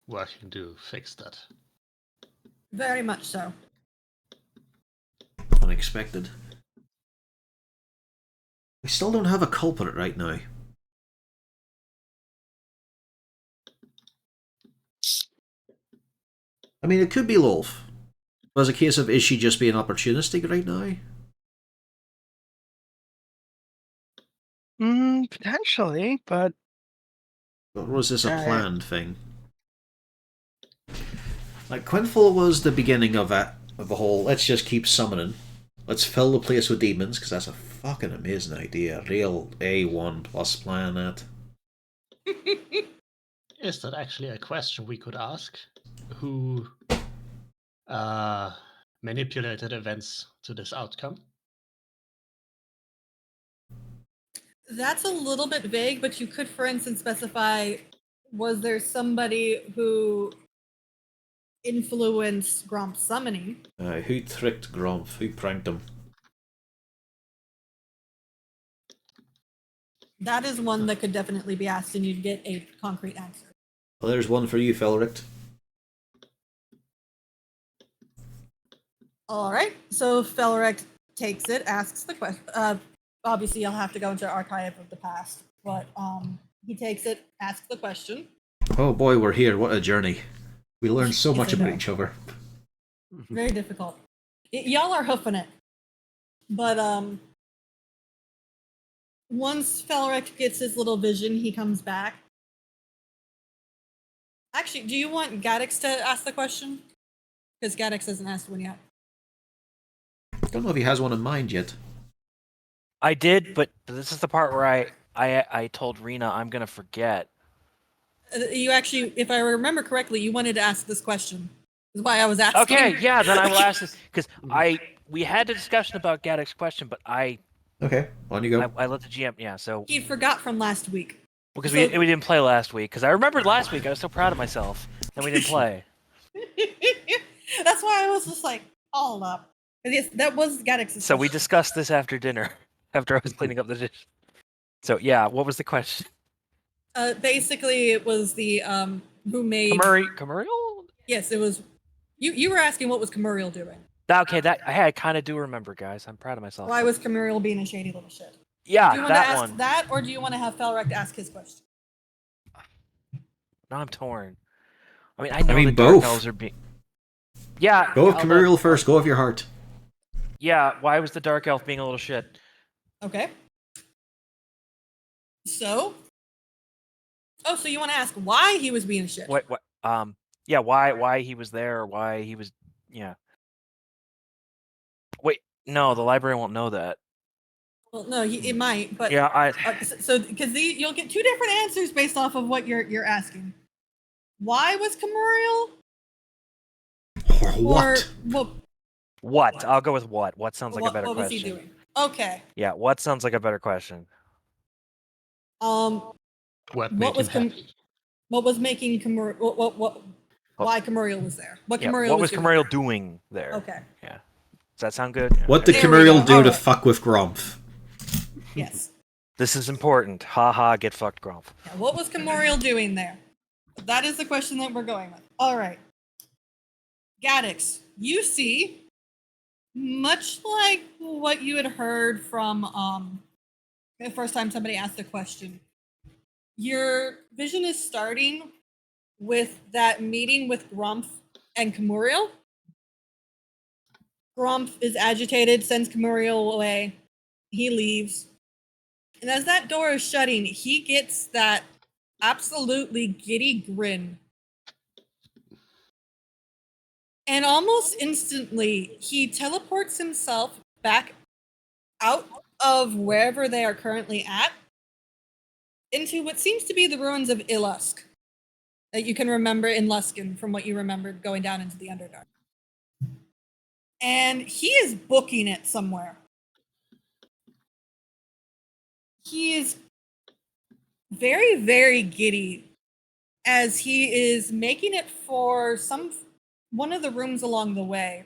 working to fix that. Very much so. Unexpected. We still don't have a culprit right now. I mean, it could be Lolf. Was a case of, is she just being opportunistic right now? potentially, but Or was this a Alright. planned thing? Like, Quinful was the beginning of a whole, let's just keep summoning. Let's fill the place with demons, because that's a fucking amazing idea. Real A1 plus plan that. Is that actually a question we could ask? Who manipulated events to this outcome? That's a little bit vague, but you could, for instance, specify, was there somebody who influenced Gromp's summoning? Who tricked Gromf? Who pranked him? That is one that could definitely be asked, and you'd get a concrete answer. Well, there's one for you, Felric. All right, so Felrect takes it, asks the question. Obviously, you'll have to go into Archive of the Past, but he takes it, asks the question. Oh boy, we're here. What a journey. We learned so Yes, much I about know. each other. Very difficult. Y'all are hoofing it. But once Felrect gets his little vision, he comes back. Actually, do you want Gaddix to ask the question? Because Gaddix hasn't asked one yet. Don't know if he has one in mind yet. I did, but this is the part where I told Rena I'm gonna forget. You actually, if I remember correctly, you wanted to ask this question. That's why I was asking. Okay, yeah, then I will ask this because we had a discussion about Gaddix's question, but Okay, on you go. I let the GM. Yeah, so He forgot from last week. because So- we didn't play last week because I remembered last week I was so proud of myself and we didn't play. That's why I was just like, all up. 'Cause yes, that was Gaddix's So we question. discussed this after dinner, after I was cleaning up the dish. So yeah, what was the question? Basically, it was the who made. Camuriel? Yes, it was. You were asking what was Camuriel doing? Okay, I kind of do remember, guys. I'm proud of myself. Why was Camuriel being a shady little shit? Yeah, Do you want to that ask one. that, or do you want to have Felrect ask his question? Now I'm torn. I mean, I know mean, the Dark both. Elves are being. Yeah. Go with I'll Camuriel let- first. Go with your heart. Yeah, why was the Dark Elf being a little shit? Okay. So. Oh, so you want to ask why he was being shit? What? Yeah, why he was there, or why he was. Yeah. Wait, no, the library won't know that. Well, no, it might, but Yeah, so because you'll get two different answers based off of what you're asking. Why was Camuriel? What? Or What? I'll go with what. What sounds like a better what was question. he doing? Okay. Yeah, what sounds like a better question. What What made was him happy? what was making Camuriel? Why Camuriel was there? What Yeah, Camuriel what was was doing? Camuriel doing there? Okay. Yeah. Does that sound good? What did There we Camuriel go, do to alright. fuck with Gromf? Yes. This is important. Ha ha, get fucked, Gromp. Yeah, what was Camuriel doing there? That is the question that we're going with. All right. Gaddix, you see, much like what you had heard from the first time somebody asked a question, your vision is starting with that meeting with Grumph and Camuriel. Grumph is agitated, sends Camuriel away. He leaves. And as that door is shutting, he gets that absolutely giddy grin. And almost instantly, he teleports himself back out of wherever they are currently at into what seems to be the ruins of Ilusk that you can remember in Luskan from what you remembered going down into the Underdark. And he is booking it somewhere. He is very, very giddy as he is making it for one of the rooms along the way.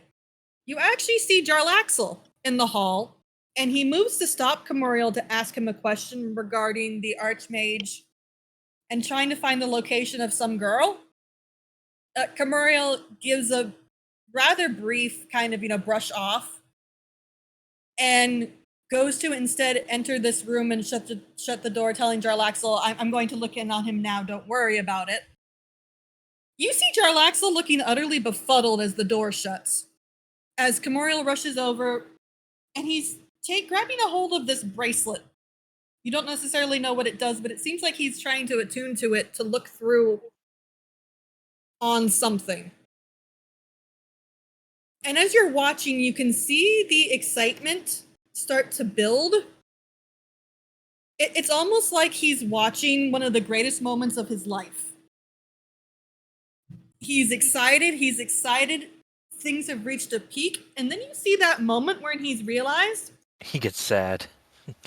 You actually see Jarlaxle in the hall, and he moves to stop Camuriel to ask him a question regarding the Archmage and trying to find the location of some girl. Camuriel gives a rather brief kind of, brush off and goes to instead enter this room and shut the door, telling Jarlaxle, I'm going to look in on him now, don't worry about it. You see Jarlaxle looking utterly befuddled as the door shuts. As Camuriel rushes over, and he's grabbing a hold of this bracelet. You don't necessarily know what it does, but it seems like he's trying to attune to it to look through on something. And as you're watching, you can see the excitement start to build. It's almost like he's watching one of the greatest moments of his life. He's excited. Things have reached a peak. And then you see that moment when he's realized. He gets sad.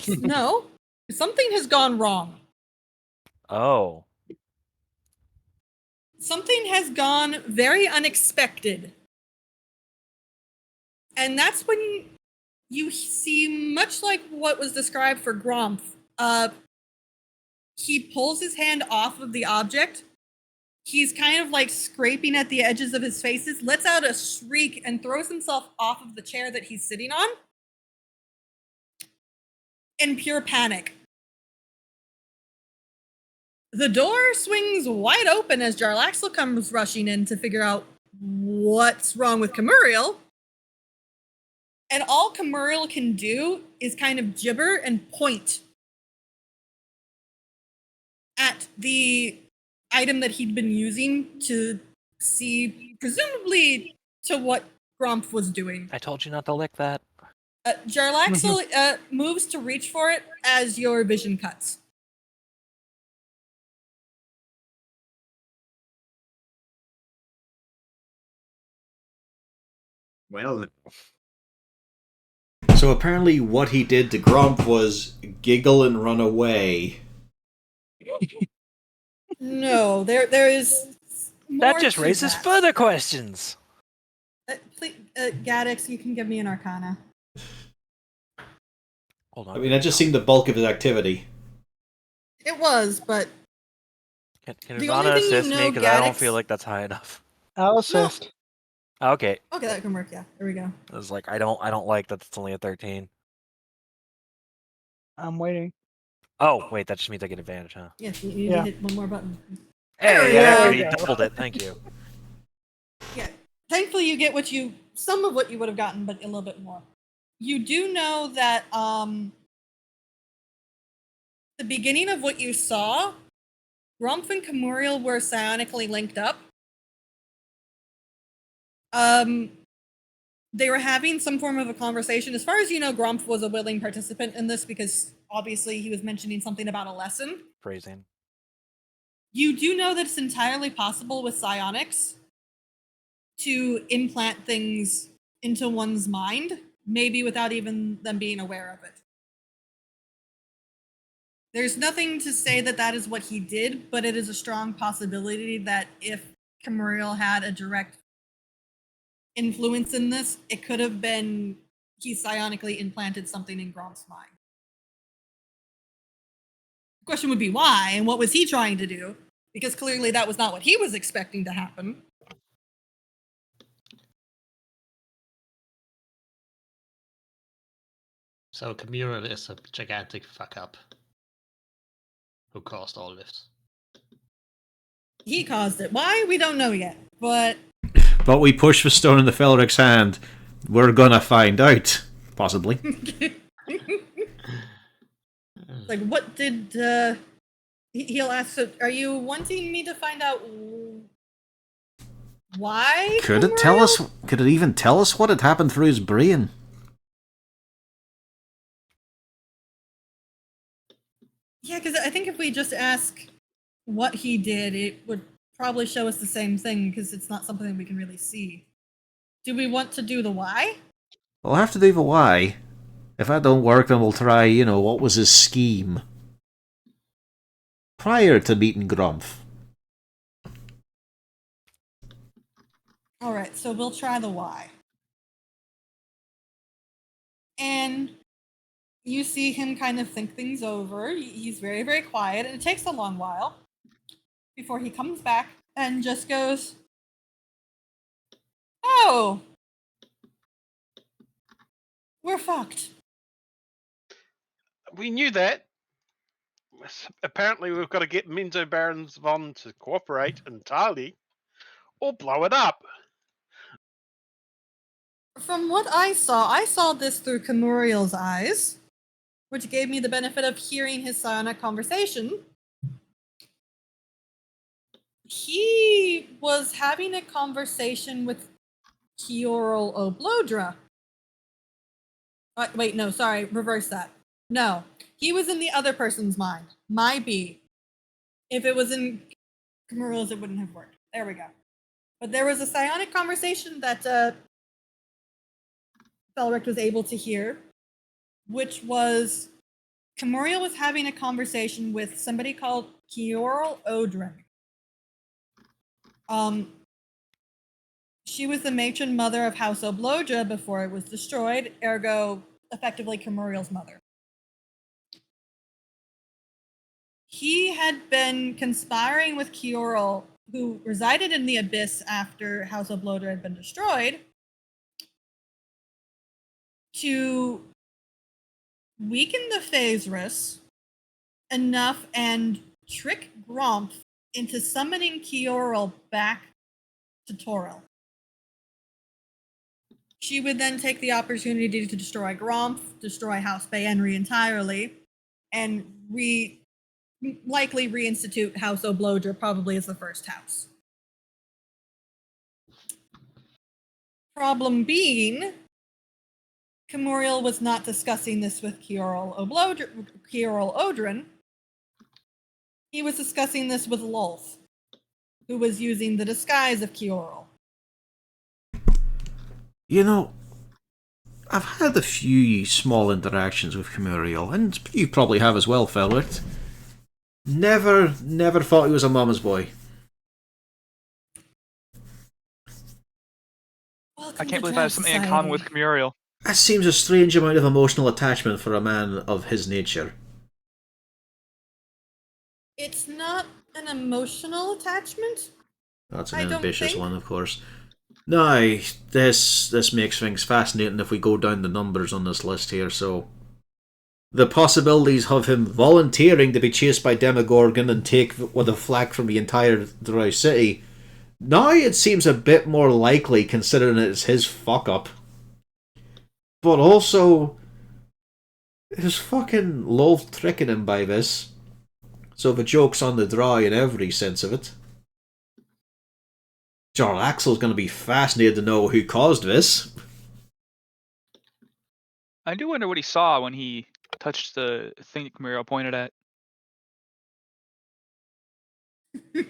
No, something has gone wrong. Oh. Something has gone very unexpected. And that's when you see, much like what was described for Grumph, he pulls his hand off of the object. He's kind of like scraping at the edges of his faces, lets out a shriek, and throws himself off of the chair that he's sitting on in pure panic. The door swings wide open as Jarlaxle comes rushing in to figure out what's wrong with Camuriel. And all Camuriel can do is kind of gibber and point at the item that he'd been using to see, presumably, to what Grumph was doing. I told you not to lick that. Jarlaxle moves to reach for it as your vision cuts. Well, So apparently what he did to Grump was giggle and run away. No, there is more That just to raises that. further questions. Please, Gaddix, you can give me an Arcana. Hold on. I mean, that just seemed the bulk of his activity. It was, but Can the Ivana only thing you assist me? know, Because I don't Gaddix- feel like that's high enough. I'll assist. Okay. okay, that can work. Yeah, there we go. I was like, I don't like that it's only a 13. I'm waiting. Oh, wait, that just means I get advantage, huh? Yeah, you need Yeah. to hit one more button. Hey, There we you go. doubled it. Thank you. Yeah, thankfully you get some of what you would have gotten, but a little bit more. You do know that the beginning of what you saw, Grumph and Camuriel were psionically linked up. They were having some form of a conversation. As far as you know, Grumph was a willing participant in this because obviously he was mentioning something about a lesson. Phrasing. You do know that it's entirely possible with psionics to implant things into one's mind, maybe without even them being aware of it. There's nothing to say that that is what he did, but it is a strong possibility that if Camuriel had a direct influence in this, it could have been he psionically implanted something in Gromph's mind. The question would be why, and what was he trying to do? Because clearly that was not what he was expecting to happen. So Camuriel is a gigantic fuck up who caused all this. He caused it. Why? We don't know yet. But we push the stone in the Felric's hand. We're gonna find out. Possibly. like, what did he'll ask? So, are you wanting me to find out why? Could it tell us? Could it even tell us what had happened through his brain? Yeah, because I think if we just ask what he did, it would probably show us the same thing because it's not something that we can really see. Do we want to do the why? We'll have to do the why. If that don't work, then we'll try, what was his scheme? Prior to meeting Grumpf. Alright, so we'll try the why. And you see him kind of think things over. He's very, very quiet, and it takes a long while before he comes back and just goes, "Oh, we're fucked." We knew that. Apparently, we've got to get Menzo Barons Von to cooperate entirely, or blow it up. From what I saw this through Camuriel's eyes, which gave me the benefit of hearing his psionic conversation. He was having a conversation with Kiorl Oblodra. Wait, no, sorry, reverse that. No, he was in the other person's mind. My B. If it was in Camuriel's, it wouldn't have worked. There we go. But there was a psionic conversation that Felric was able to hear, which was Camuriel was having a conversation with somebody called Kiorl Odrin. She was the matron mother of House Oblodra before it was destroyed, ergo, effectively Camuriel's mother. He had been conspiring with Kiorl, who resided in the Abyss after House Oblodra had been destroyed, to weaken the Phasris enough and trick Grumpf into summoning Kiorl back to Toril. She would then take the opportunity to destroy Grumpf, destroy House Bayenri entirely, and likely reinstitute House Oblodra probably as the first house. Problem being, Camuriel was not discussing this with Kiorl Odrin. He was discussing this with Lolth, who was using the disguise of Kiorl. I've had a few small interactions with Camuriel, and you probably have as well, Felric. Never thought he was a mama's boy. Welcome I can't to believe I have Drow something in common with Society. Camuriel. That seems a strange amount of emotional attachment for a man of his nature. It's not an emotional attachment. That's I an don't ambitious think- one, of course. No, this makes things fascinating if we go down the numbers on this list here, so... The possibilities of him volunteering to be chased by Demogorgon and take with a flak from the entire Drow city, now it seems a bit more likely considering it's his fuck-up. But also, his fucking Lolth tricking him by this. So the joke's on the Drow in every sense of it. Jarl Axel's going to be fascinated to know who caused this. I do wonder what he saw when he touched the thing that Camuriel pointed at. Do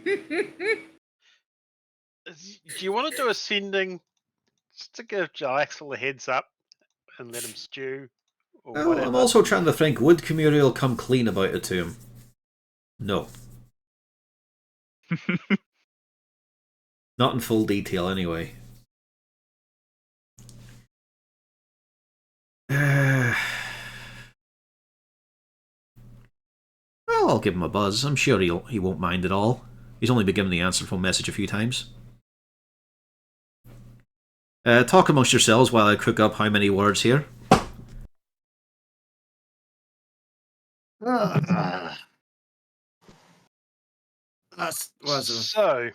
you want to do ascending just to give Jalaxel a heads up and let him stew? Or Well, whatever? I'm also trying to think, would Camuriel come clean about it to him? No. Not in full detail, anyway. Well, I'll give him a buzz. I'm sure he won't mind at all. He's only been given the answer phone message a few times. Talk amongst yourselves while I cook up how many words here. That was a So,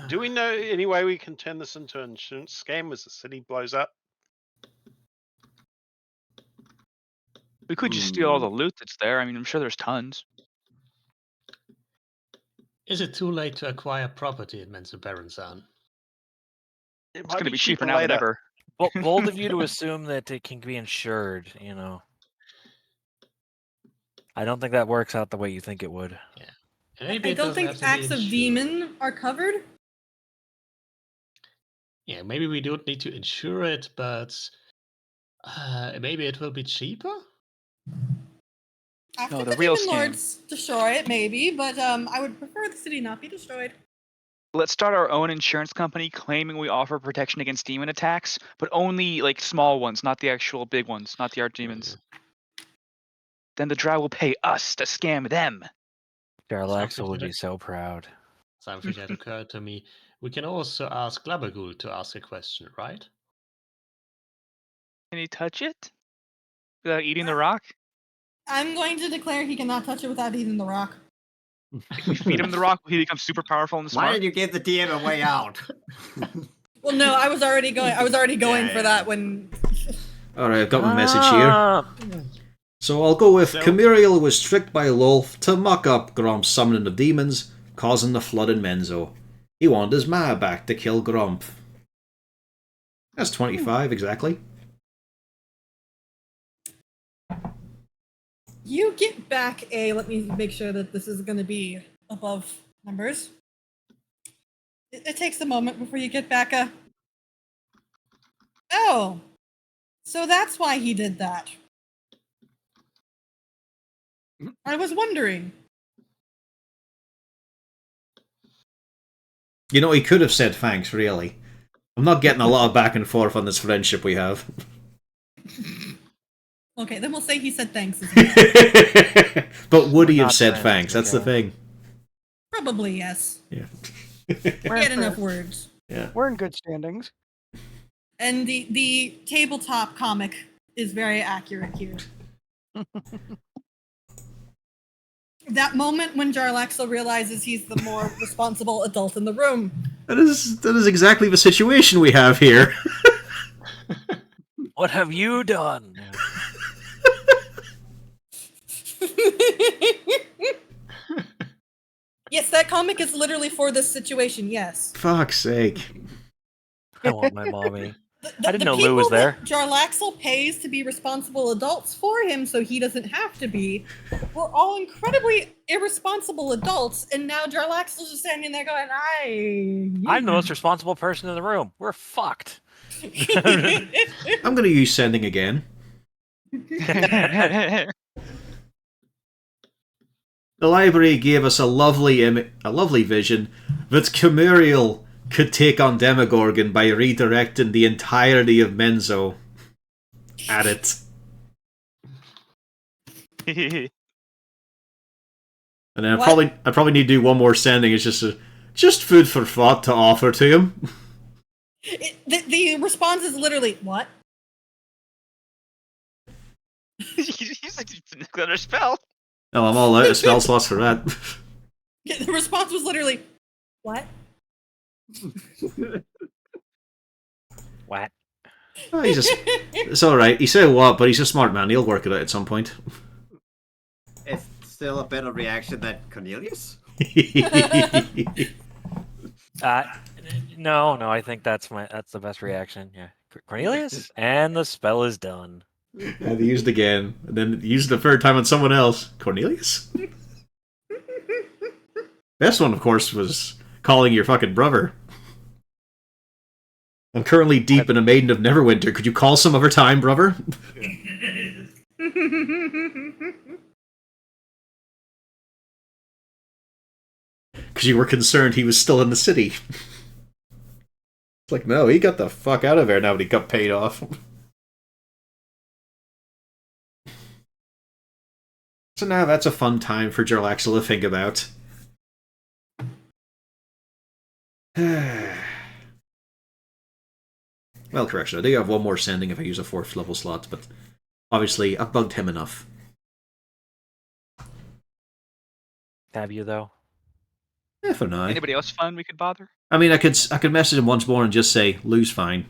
do we know any way we can turn this into an insurance scam as the city blows up? We could just steal all the loot that's there. I mean, I'm sure there's tons. Is it too late to acquire property in Mensa Baranzan? It It's might going to be be cheaper now than later. ever. Bold of you to assume that it can be insured, you know. I don't think that works out the way you think it would. Maybe I it don't doesn't think have to be acts of insured. demon are covered. Yeah, maybe we don't need to insure it, but maybe it will be cheaper. After No, the the real demon scam. lords destroy it, maybe, but I would prefer the city not be destroyed. Let's start our own insurance company claiming we offer protection against demon attacks, but only like small ones, not the actual big ones, not the archdemons. Then the Drow will pay us to scam them. Jarlaxle would be so proud. Something that occurred to me. We can also ask Glabagul to ask a question, right? Can he touch it without eating the rock? I'm going to declare he cannot touch it without eating the rock. If we feed him the rock, will he become super powerful and Why smart? did you give the DM a way out? Well, no, I was already going. I was already going Yeah, for yeah. that when. Alright, I've got my message here. Ah, So I'll go with So- Camuriel was tricked by Lolth to muck up Gromp's summoning of demons, causing the flood in Menzo. He wanted his Ma back to kill Gromp. That's 25 exactly. You get back a. Let me make sure that this is going to be above numbers. It takes a moment before you get back a. Oh, so that's why he did that. I was wondering. You know, he could have said thanks, really. I'm not getting a lot of back and forth on this friendship we have. Okay, then we'll say he said thanks. But would he We're have not said friends, thanks? That's the okay. thing. Probably yes. Yeah. He had in enough for- words. We're in good standings. And the tabletop comic is very accurate here. That moment when Jarlaxle realizes he's the more responsible adult in the room. That is exactly the situation we have here. what have you done? Yes, that comic is literally for this situation, yes. Fuck's sake. I want my mommy. The I didn't know Lou was people there. that Jarlaxle pays to be responsible adults for him so he doesn't have to be, were all incredibly irresponsible adults, and now Jarlaxle's just standing there going, I'm the most responsible person in the room. We're fucked. I'm going to use sending again. The library gave us a lovely vision that Camuriel could take on Demogorgon by redirecting the entirety of Menzo at it. And then What? I probably need to do one more sending. It's just food for thought to offer to him. The response is literally, what? He's like another spell. Oh, I'm all out of spell slots for that. The response was literally, what? What? Oh, it's alright. He said what, but he's a smart man. He'll work it out at some point. It's still a better reaction than Cornelius. No, I think that's the best reaction. Yeah, Cornelius, and the spell is done. And he used again, and then used the third time on someone else. Cornelius? Best one, of course, was calling your fucking brother. I'm currently deep in a Maiden of Neverwinter. Could you call some other time, brother? Because you were concerned he was still in the city. It's like, no, he got the fuck out of there now that he got paid off. So now that's a fun time for Jarlaxle to think about. Well, correction, I do have one more sending if I use a 4th level slot, but obviously I've bugged him enough. Have you though? Yeah, for now. Anybody else fun we could bother? I mean, I could message him once more and just say, Lou's fine.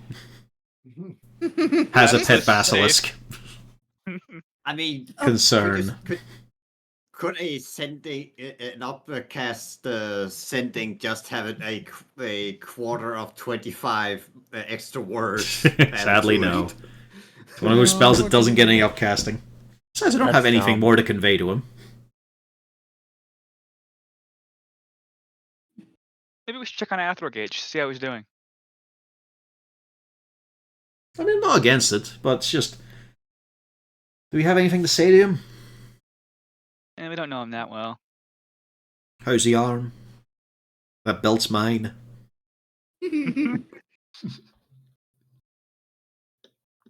Has a That's pet safe. basilisk. I mean, Concern. Could a sending an uppercast sending just have a quarter of 25 extra words? Sadly, added to no. it? It's one of those spells that doesn't get any upcasting. Besides, I don't That's have anything dumb. more to convey to him. Maybe we should check on Athrogate, see how he's doing. I mean, I'm not against it, but it's just... Do we have anything to say to him? And we don't know him that well. How's the arm? That belt's mine.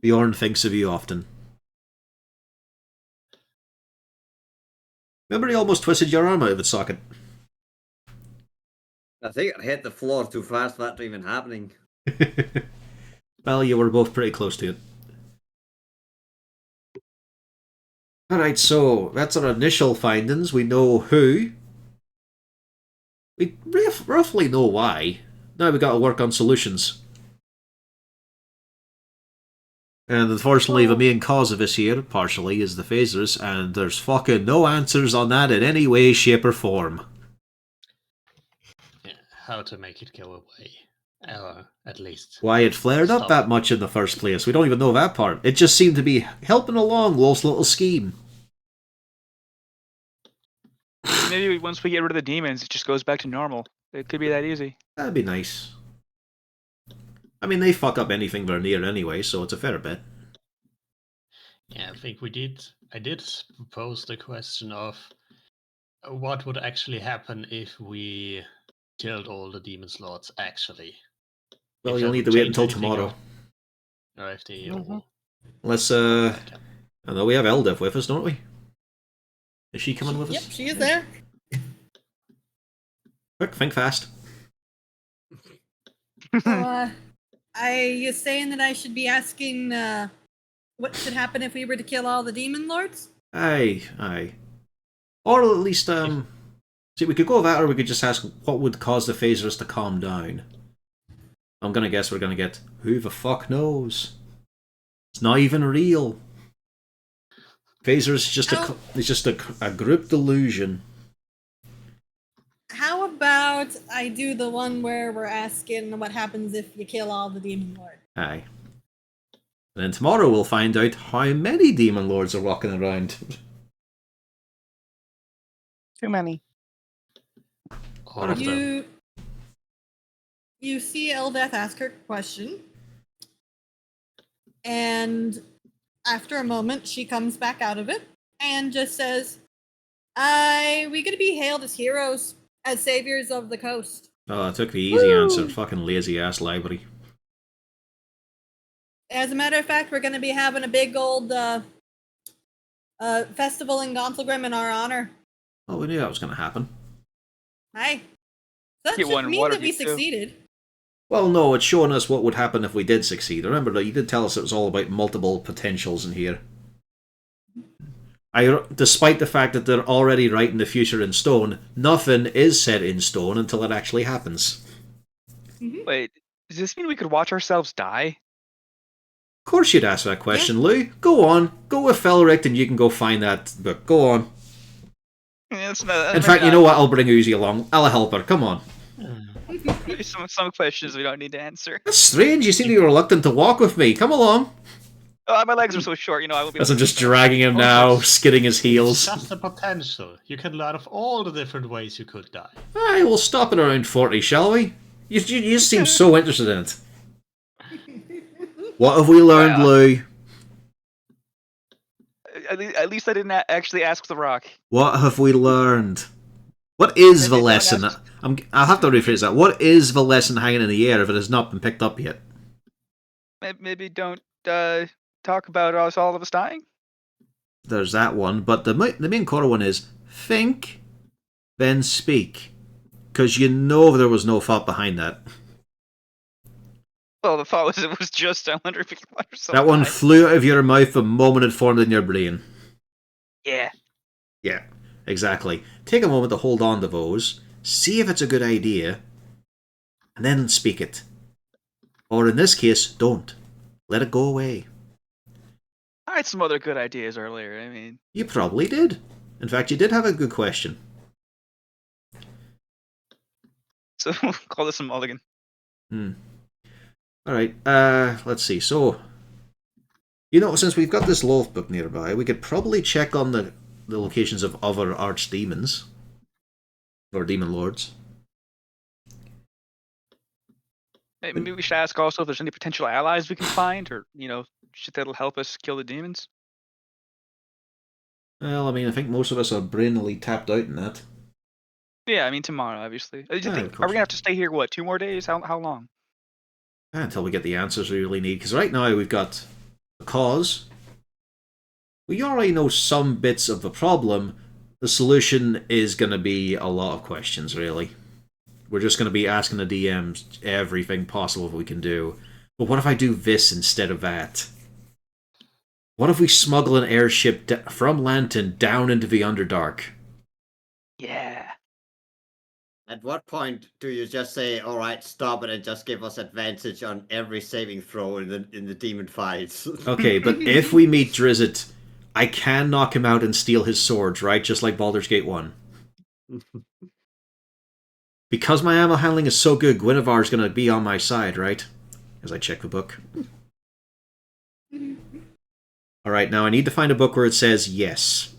Bjorn thinks of you often. Remember he almost twisted your arm out of its socket? I think it hit the floor too fast for that to even happening. Well, you were both pretty close to it. Alright, so that's our initial findings. We know who. We roughly know why. Now we got to work on solutions. And unfortunately, the main cause of this here, partially, is the phasers, and there's fucking no answers on that in any way, shape, or form. Yeah, how to make it go away. Or at least. Why it flared up Stop. that much in the first place, we don't even know that part. It just seemed to be helping along Wolf's little scheme. Maybe once we get rid of the demons, it just goes back to normal. It could be that easy. That'd be nice. I mean, they fuck up anything they're near anyway, so it's a fair bet. Yeah, I think I did propose the question of what would actually happen if we killed all the demons lords actually. Well, If you'll that need to would wait change until anything tomorrow. Or if they Unless, I know we have Eldif with us, don't we? Is she coming with Yep, us? she is there. Quick, think fast. So, are you saying that I should be asking what should happen if we were to kill all the demon lords? Aye. Or at least, see, we could go that, or we could just ask what would cause the phasers to calm down. I'm gonna guess we're gonna get, who the fuck knows? It's not even real. Phasers it's just a group delusion. How about I do the one where we're asking what happens if you kill all the demon lords? Aye. And then tomorrow we'll find out how many demon lords are walking around. Too many. all of them. You see Eldeth ask her question, and after a moment, she comes back out of it and just says, we gonna be hailed as heroes, as saviors of the coast. Oh, I took the easy answer. Fucking lazy ass library. As a matter of fact, we're gonna be having a big old festival in Gauntlegrim in our honor. Oh, we knew that was gonna happen. Hi. That Get should one mean water that we beak, too. succeeded. Well, no, it's showing us what would happen if we did succeed. Remember that you did tell us it was all about multiple potentials in here. Despite the fact that they're already writing the future in stone, nothing is set in stone until it actually happens. Wait, does this mean we could watch ourselves die? Of course you'd ask that question, Lou. Go on. Go with Felric and you can go find that book. Go on. Yeah, it's not, In fact, you know what? I'll bring Uzi along. I'll help her. Come on. some questions we don't need to answer. That's strange. You seem to be reluctant to walk with me. Come along. Oh, my legs are so short, I won't be. As able I'm to just do that. dragging him now, skidding his It's heels. just the potential. You can learn of all the different ways you could die. Aye, we'll stop at around 40, shall we? You just seem so interested in it. What have we learned, Yeah. Lou? At least I didn't actually ask the rock. What have we learned? What is the Maybe don't lesson? ask- I'll have to rephrase that. What is the lesson hanging in the air if it has not been picked up yet? Maybe don't talk about us, all of us dying. There's that one, but the main core one is think, then speak. Because you know there was no thought behind that. Well, the thought was it was just, I wonder if we can watch ourselves That one die. flew out of your mouth the moment it formed in your brain. Yeah. Yeah. exactly. Take a moment to hold on to those, see if it's a good idea, and then speak it. Or in this case, don't. Let it go away. I had some other good ideas earlier. I mean, You probably did. In fact, you did have a good question. so call this a mulligan. Alright, let's see. So, since we've got this Loth book nearby, we could probably check on the locations of other archdemons. Or demon lords. Maybe we should ask also if there's any potential allies we can find, or shit that'll help us kill the demons. Well, I mean, I think most of us are brainily tapped out in that. Yeah, I mean tomorrow, obviously. Do you Yeah, of think, are course. we gonna have to stay here? What, 2 more days? How long? Until we get the answers we really need. Because right now we've got the cause. We already know some bits of the problem. The solution is going to be a lot of questions, really. We're just going to be asking the DMs everything possible we can do. But what if I do this instead of that? What if we smuggle an airship from Lantern down into the Underdark? Yeah. At what point do you just say, "All right, stop it," and just give us advantage on every saving throw in the demon fights? Okay, but if we meet Drizzt, I can knock him out and steal his swords, right? Just like Baldur's Gate 1. Because my ammo handling is so good, Guinevere's going to be on my side, right? As I check the book. Alright, now I need to find a book where it says yes.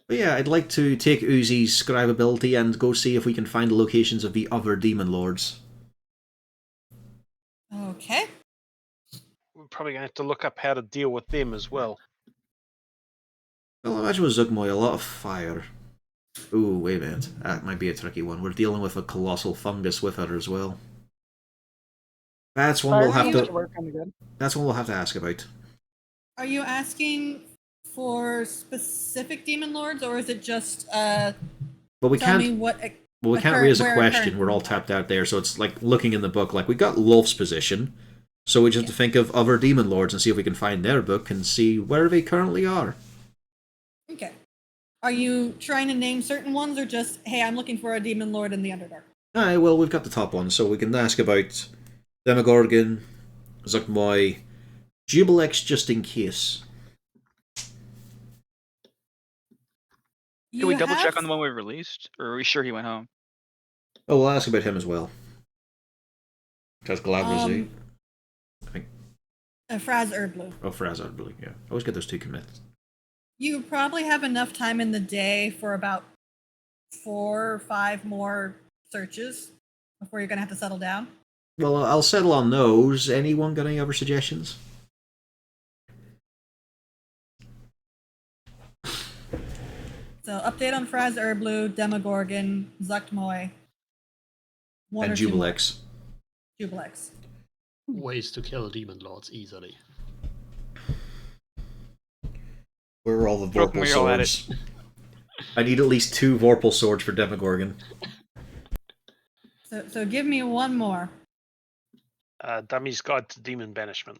But yeah, I'd like to take Uzi's scribe ability and go see if we can find the locations of the other demon lords. Okay. We're probably going to have to look up how to deal with them as well. Well, I imagine with Zugmoy, a lot of fire. Ooh, wait a minute. That might be a tricky one. We're dealing with a colossal fungus with her as well. That's one we'll have to. work on again. That's one we'll have to ask about. Are you asking for specific demon lords, or is it just But we tell me can't. what? Well, we a can't current- raise a where question. current We're all demons are? tapped out there, so it's like looking in the book. Like we got Lolf's position, so we just have to think of other demon lords and see if we can find their book and see where they currently are. Okay. Are you trying to name certain ones, or just, hey, I'm looking for a demon lord in the Underdark? Aye, well, we've got the top one, so we can ask about Demogorgon, Zuckmoy, Jubilex just in case. Can we double check have- on the one we released, or are we sure he went home? Oh, we'll ask about him as well. Because Glabrazzi. Fraz Erblu. Oh, Frazard, really, yeah. I always get those two commits. You probably have enough time in the day for about 4 or 5 more searches before you're going to have to settle down. Well, I'll settle on those. Anyone got any other suggestions? So update on Fraz Erblu, Demogorgon, Zuktmoy, one And or two more. Jubilex. Jubilex. Ways to kill demon lords easily. Where are all the Broke Vorpal me all at it. swords? I need at least 2 Vorpal swords for Demogorgon. So give me one more. Dummy's Guide to Demon Banishment.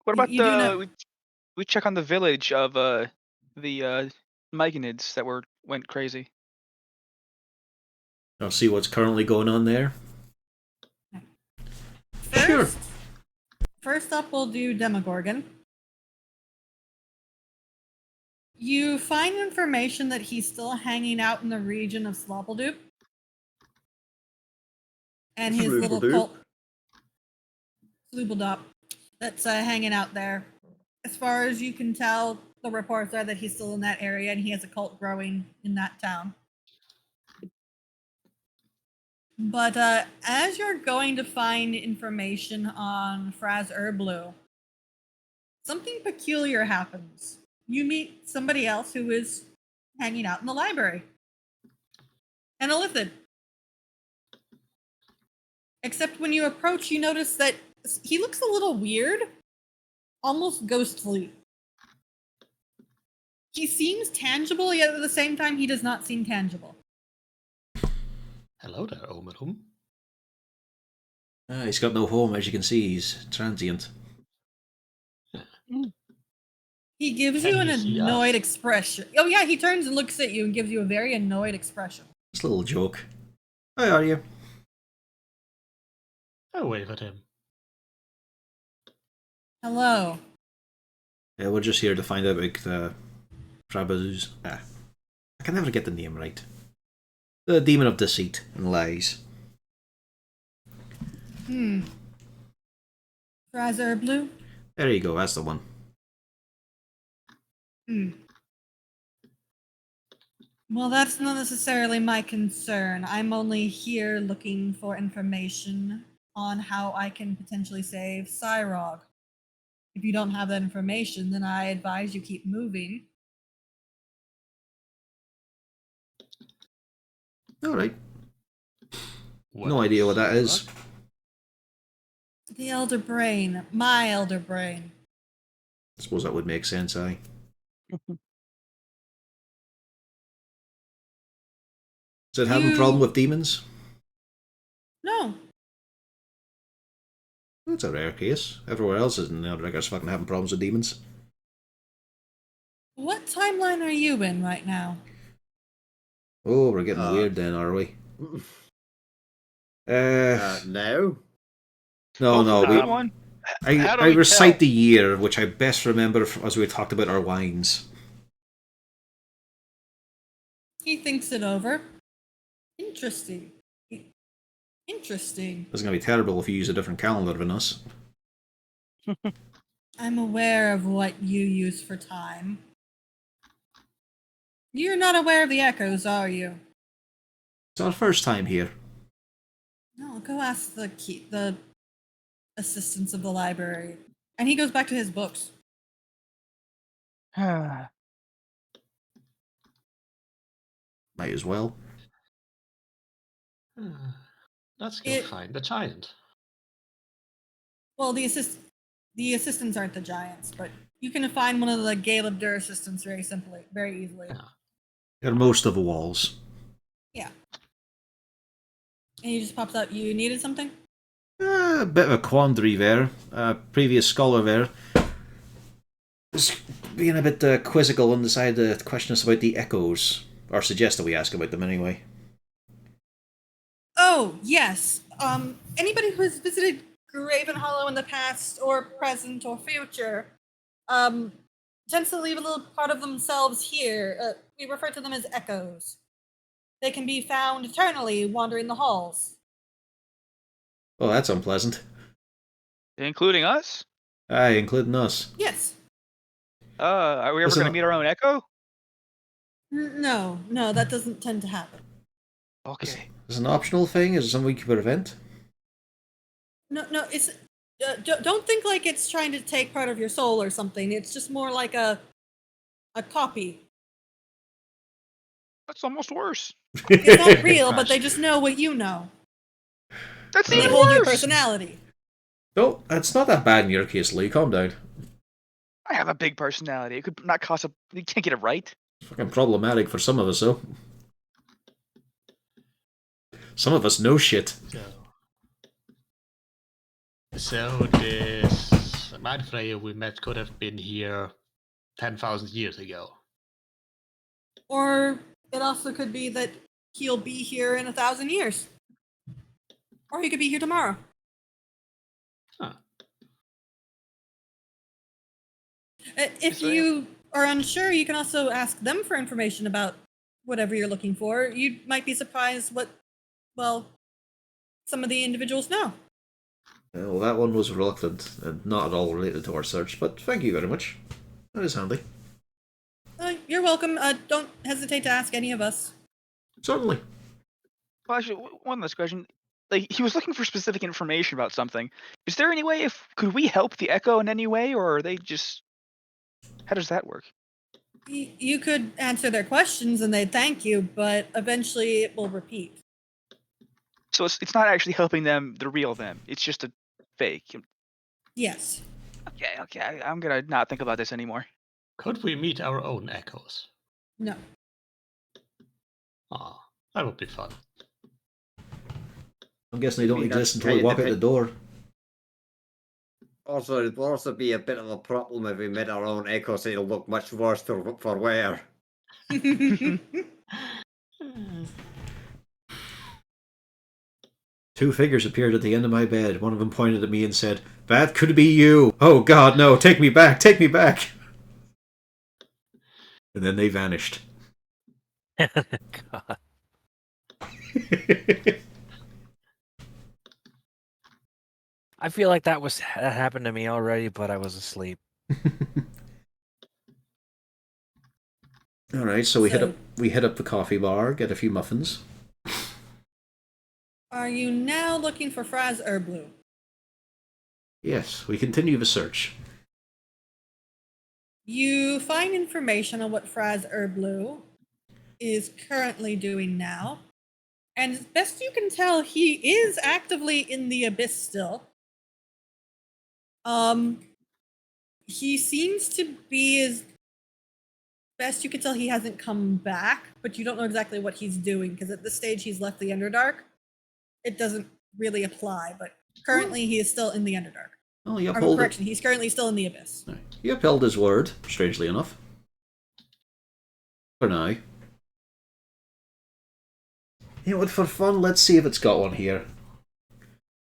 What about you do know- we check on the village of the Mygonids that went crazy. I'll see what's currently going on there. First, Sure. First up, we'll do Demogorgon. You find information that he's still hanging out in the region of Sloppledoop. And his little Sloopledoop? cult. Sloopledop. That's hanging out there. As far as you can tell, the reports are that he's still in that area and he has a cult growing in that town. But as you're going to find information on Fraz Erblu, something peculiar happens. You meet somebody else who is hanging out in the library. An Illithid. Except when you approach, you notice that he looks a little weird, almost ghostly. He seems tangible, yet at the same time, he does not seem tangible. Hello there, Omerum. He's got no home, as you can see. He's transient. He gives Can you an he see annoyed us? expression. Oh yeah, he turns and looks at you and gives you a very annoyed expression. It's a little joke. How are you? I wave at him. Hello. Yeah, we're just here to find out about Trabuz. I can never get the name right. The demon of deceit and lies. Fraser Blue? There you go, that's the one. Well, that's not necessarily my concern. I'm only here looking for information on how I can potentially save Cyrog. If you don't have that information, then I advise you keep moving. Alright. What No idea what that is. Cyrog? The Elder Brain. My Elder Brain. I suppose that would make sense, aye. Is it having a problem with demons? No. That's a rare case. Everywhere else in the Outriggers fucking having problems with demons. What timeline are you in right now? Oh, we're getting weird then, are we? No. No, That one? How do I we recite tell? the year, which I best remember as we talked about our wines. He thinks it over. Interesting. Interesting. It's going to be terrible if you use a different calendar than us. I'm aware of what you use for time. You're not aware of the echoes, are you? It's our first time here. No, go ask the assistants of the library. And he goes back to his books. Might as well. Let's go It- find the giant. Well, the assistants aren't the giants, but you can find one of the Gale of Dur assistants very easily. Yeah. They're most of the walls. Yeah. And he just pops out. You needed something? A bit of a quandary there. Previous scholar there was being a bit quizzical and decided to question us about the echoes. Or suggest that we ask about them anyway. Oh, yes. Anybody who has visited Graven Hollow in the past or present or future tends to leave a little part of themselves here. We refer to them as echoes. They can be found eternally wandering the halls. Oh, that's unpleasant. Including us? Aye, including us. Yes. Are we ever Listen, going to meet our own echo? No, that doesn't tend to happen. Okay. Is it an optional thing? Is it something we can prevent? No, it's. Don't think like it's trying to take part of your soul or something. It's just more like a copy. That's almost worse. It's not real, but they just know what you know. That's And they even hold your worse. personality. No, it's not that bad in your case, Lee. Calm down. I have a big personality. It could not cost a. You can't get it right. Fucking problematic for some of us, though. Some of us know shit. So this Mindflayer we met could have been here 10,000 years ago. Or it also could be that he'll be here in 1,000 years. Or he could be here tomorrow. Huh. If you are unsure, you can also ask them for information about whatever you're looking for. You might be surprised what, well, some of the individuals know. Well, that one was reluctant and not at all related to our search, but thank you very much. That is handy. You're welcome. Don't hesitate to ask any of us. Certainly. Well, actually, one last question. Like, he was looking for specific information about something. Is there any way? Could we help the Echo in any way, or are they just? How does that work? You could answer their questions and they'd thank you, but eventually it will repeat. So it's not actually helping them, the real them. It's just a fake. Yes. Okay. I'm gonna not think about this anymore. Could we meet our own echoes? No. Ah, that would be fun. I'm guessing they don't Maybe exist that's until we kind of walk out the it. door. Also, it will also be a bit of a problem if we met our own echoes. It'll look much worse for wear. Two figures appeared at the end of my bed. One of them pointed at me and said, "That could be you." Oh God, no! Take me back! Take me back! And then they vanished. God. I feel like that happened to me already, but I was asleep. All right, so we So- hit up the coffee bar, get a few muffins. Are you now looking for Fraz Erblu? Yes, we continue the search. You find information on what Fraz Erblu is currently doing now. And as best you can tell, he is actively in the abyss still. He seems to be, as best you can tell, he hasn't come back, but you don't know exactly what he's doing, because at this stage he's left the Underdark. It doesn't really apply, but currently he is still in the Underdark. Well, he Or, upheld correction, he's currently still in the abyss. He upheld his word, strangely enough. For now. You know what, for fun, let's see if it's got one here.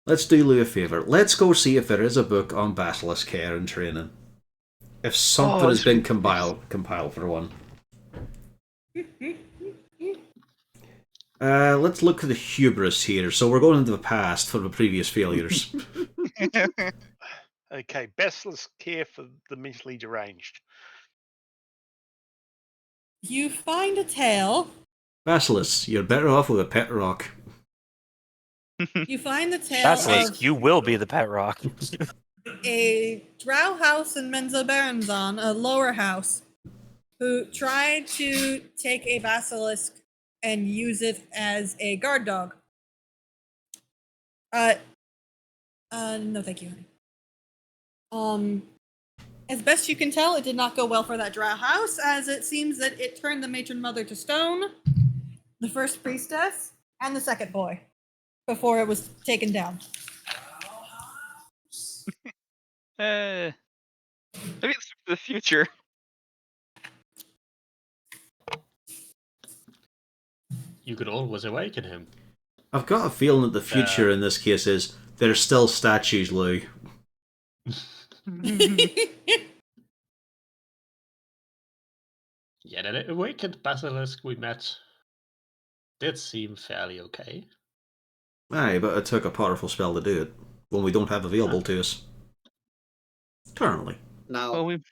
Let's do Lou a favour. Let's go see if there is a book on basilisk care and training. If something has been compiled for one. Let's look at the hubris here. So we're going into the past for the previous failures. Okay, basilisk care for the mentally deranged. You find a tale. Basilisk, you're better off with a pet rock. You find the tale Basilisk, of you will be the pet rock. a drow house in Menzoberranzan, a lower house, who tried to take a basilisk and use it as a guard dog. No, thank you, honey. As best you can tell, it did not go well for that drow house, as it seems that it turned the matron mother to stone, the first priestess, and the second boy, before it was taken down. Maybe it's for the future. You could always awaken him. I've got a feeling that the future in this case is there's still statues, Lou. Yeah, that awakened basilisk we met did seem fairly okay. Aye, but it took a powerful spell to do it. One we don't have available to us. Currently. Now, Well, we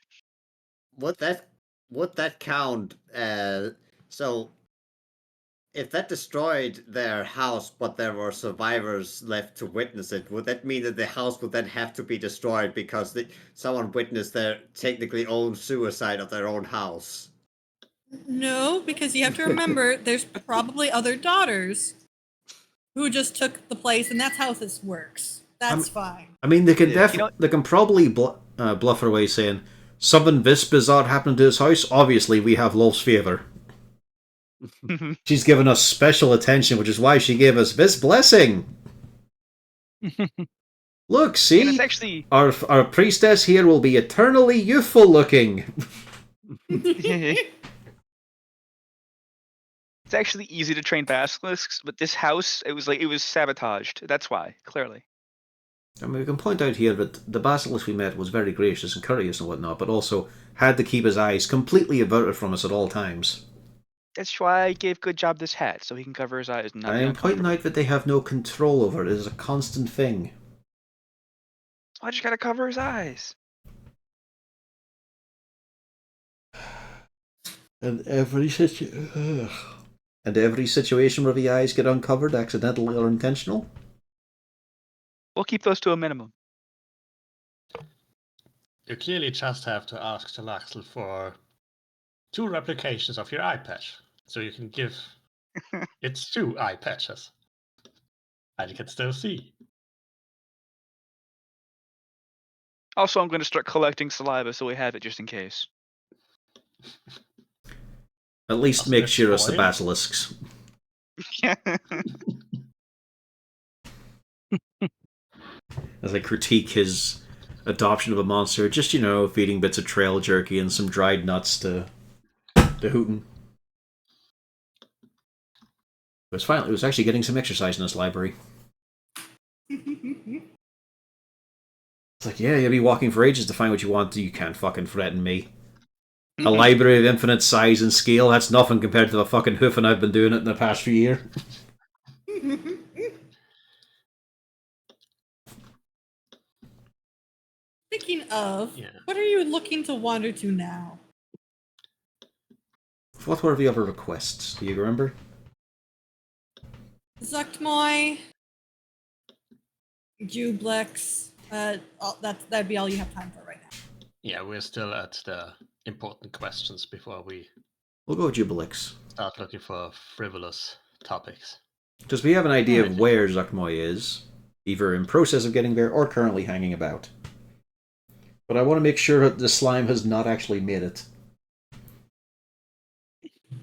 would that count? So, if that destroyed their house, but there were survivors left to witness it, would that mean that the house would then have to be destroyed because someone witnessed their technically own suicide of their own house? No, because you have to remember there's probably other daughters who just took the place, and that's how this works. That's fine. I mean, they can Yeah. they can probably bluff their way saying, something this bizarre happened to his house, obviously we have Lolf's favour. She's given us special attention, which is why she gave us this blessing. Look, and see? it's actually Our priestess here will be eternally youthful looking. it's actually easy to train basilisks, but this house it was sabotaged. That's why, clearly. I mean, we can point out here that the basilisk we met was very gracious and courteous and whatnot, but also had to keep his eyes completely averted from us at all times. That's why I gave good job this hat, so he can cover his eyes and not I be am pointing uncomfortable. out that they have no control over it. It is a constant thing. So I just gotta cover his eyes. And every situation where the eyes get uncovered, accidental or intentional. We'll keep those to a minimum. You clearly just have to ask Talaxel for 2 replications of your eye patch, so you can give it 2 eye patches, and you can still see. Also, I'm going to start collecting saliva so we have it just in case. At least Doesn't make it sure it's the spoil? basilisks. as I critique his adoption of a monster. Just, feeding bits of trail jerky and some dried nuts to Hooten. It was actually getting some exercise in this library. It's like, yeah, you'll be walking for ages to find what you want. You can't fucking threaten me. A library of infinite size and scale, that's nothing compared to the fucking hoofing I've been doing it in the past few years. Speaking of, Yeah. what are you looking to wander to now? What were the other requests? Do you remember? Zuktmoy, Jublex. That'd be all you have time for right now. Yeah, we're still at the important questions before we We'll go with Jubilix. start looking for frivolous topics. Because we have an idea of Alright. where Zuckmoy is, either in process of getting there or currently hanging about. But I want to make sure that the slime has not actually made it.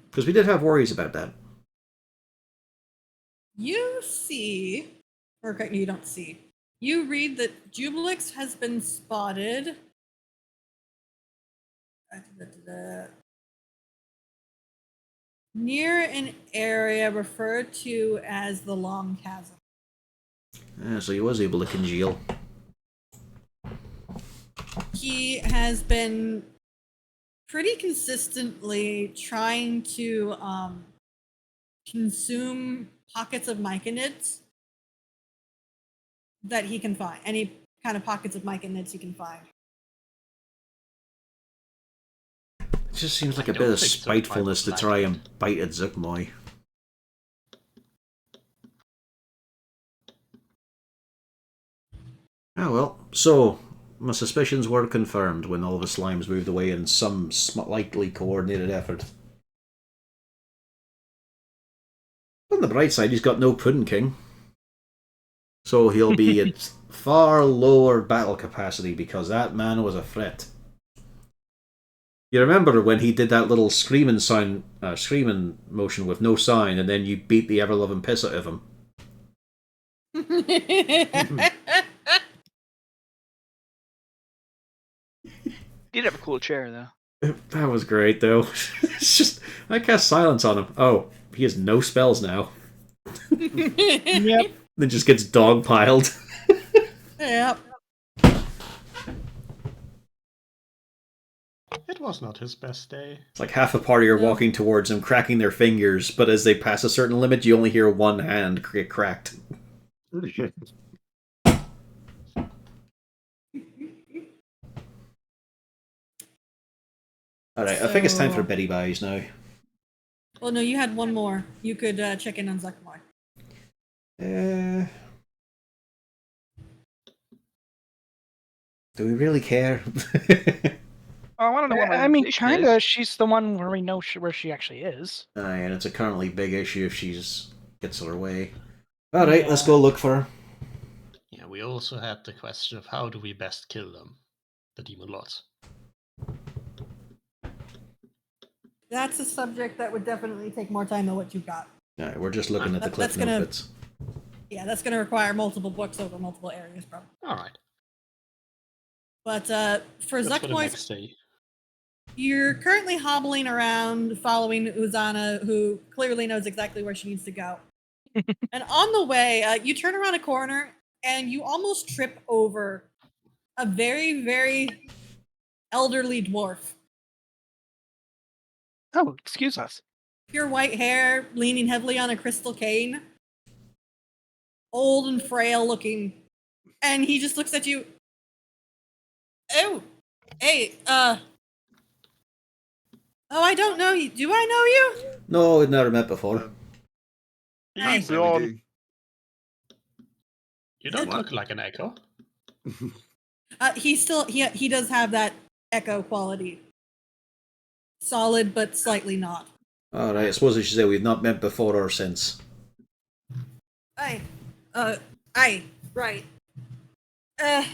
Because we did have worries about that. You see, or you don't see. You read that Jubelix has been spotted. Near an area referred to as the Long Chasm. So he was able to congeal. He has been pretty consistently trying to consume pockets of myconids that he can find. Any kind of pockets of myconids he can find. It just seems like I a bit don't of think Zuckmoy spitefulness to would try like and bite at Zuckmoy. Oh well, so my suspicions were confirmed when all the slimes moved away in some slightly coordinated effort. On the bright side, he's got no Puddin' King. So he'll be at far lower battle capacity because that man was a threat. You remember when he did that little screaming motion with no sound, and then you beat the ever-loving piss out of him? He did have a cool chair, though. That was great, though. It's just, I cast silence on him. Oh, he has no spells now. Yep. Then just gets dogpiled. Yep. It was not his best day. It's like half a party are No. walking towards him, cracking their fingers, but as they pass a certain limit, you only hear one hand get cracked. Alright, I think it's time for So- Betty Buys now. Well, no, you had one more. You could check in on Zuckmoy. Do we really care? Oh, I want to know what my I mean, information kind of. is. She's the one where we know where she actually is. Aye, and it's a currently big issue if she's gets her way. Alright, let's go look for her. Yeah, we also had the question of how do we best kill them, the demon lords. That's a subject that would definitely take more time than what you've got. Alright, we're just looking at the That's cliff note gonna- bits. Yeah, that's going to require multiple books over multiple areas, probably. All right. But for That's for the Zuckmoy's, next day. you're currently hobbling around following Uzana, who clearly knows exactly where she needs to go. And on the way, you turn around a corner and you almost trip over a very, very elderly dwarf. Oh, excuse us. Pure white hair, leaning heavily on a crystal cane. Old and frail looking. And he just looks at you. Oh, hey, oh, I don't know you. Do I know you? No, we've never met before. Nice. Be on. You don't look like an echo. He does have that echo quality. Solid, but slightly not. Alright, I suppose I should say we've not met before or since. Aye. Right. And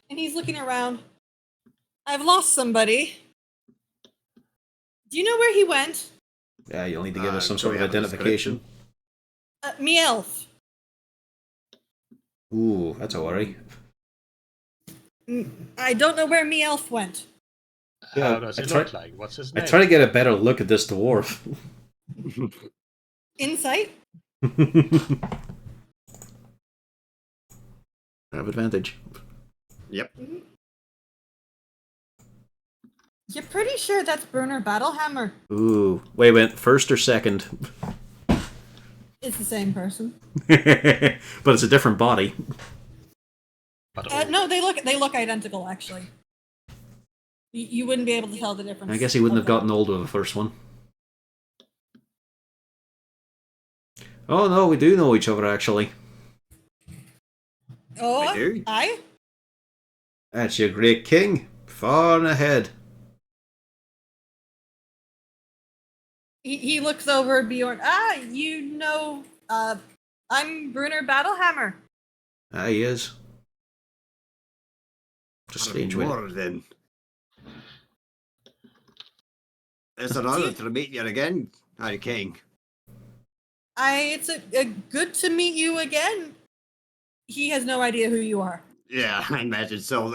he's looking around. I've lost somebody. Do you know where he went? Yeah, you'll need to give us some Do sort we of have a identification. Me elf. Ooh, that's a worry. I don't know where me elf went. Yeah, How does I he try- look like? What's his I name? try to get a better look at this dwarf. Insight? I have advantage. Yep. You're pretty sure that's Bruner Battlehammer. Ooh, wait, first or second? It's the same person. But it's a different body. But No, they look identical actually. You wouldn't be able to tell the difference. I guess he wouldn't have of that. gotten old with the first one. Oh no, we do know each other actually. Oh, We do? I? That's your great king, far and ahead. He looks over at Bjorn. You know, I'm Bruner Battlehammer. Ah, he is. Just strange way. More then. It's an honor to meet you again, Harry King. It's a good to meet you again. He has no idea who you are. Yeah, I imagine so.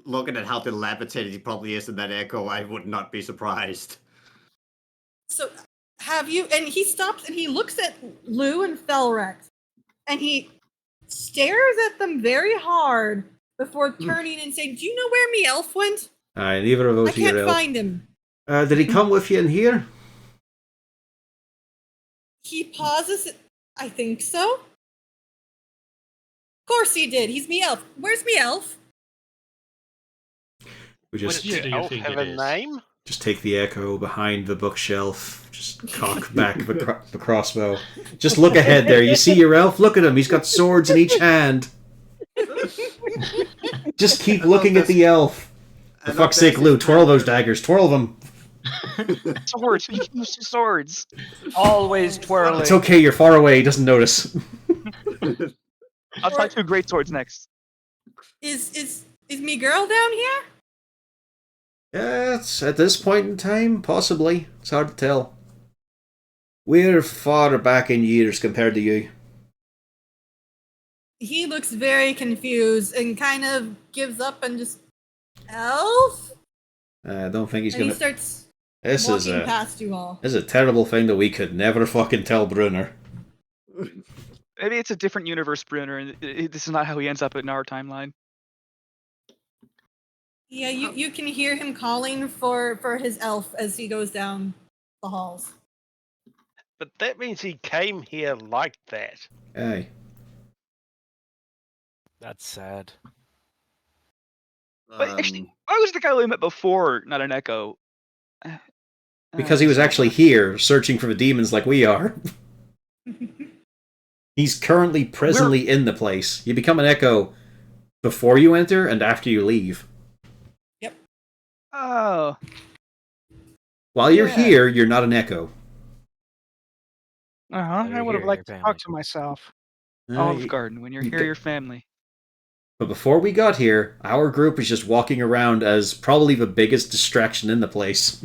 Looking at how dilapidated he probably is in that echo, I would not be surprised. So, have you? And he stops and he looks at Lou and Felrex, and he stares at them very hard before turning and saying, "Do you know where me elf went? Aye, neither of those I are your can't elf. find him." Did he come with you in here? He pauses. I think so. Of course he did. He's me elf. Where's me elf? We Does just Who do you elf think have it a is? name? just take the echo behind the bookshelf. Just cock back the crossbow. Just look ahead there. You see your elf? Look at him. He's got swords in each hand. Just keep looking at the elf. For fuck's sake, Lou, twirl those daggers. Twirl them. Swords. You can use swords. Always twirling. It's okay. You're far away. He doesn't notice. I'll try two great swords next. Is me girl down here? Yeah, it's at this point in time, possibly. It's hard to tell. We're far back in years compared to you. He looks very confused and kind of gives up and just elf. I don't think he's And he gonna. starts This is walking a past you all. this is a terrible thing that we could never fucking tell Brunner. Maybe it's a different universe, Bruner, and this is not how he ends up in our timeline. Yeah, you can hear him calling for his elf as he goes down the halls. But that means he came here like that. Aye. That's sad. But actually, why was the guy we met before not an echo? Because he was actually here, searching for the demons like we are. He's currently presently in the place. You become an echo before you enter and after you leave. Oh. While you're Yeah. here, you're not an echo. I you're would have here, liked your to talk family. to myself. Olive Garden. When you're you here, get- your family. But before we got here, our group is just walking around as probably the biggest distraction in the place.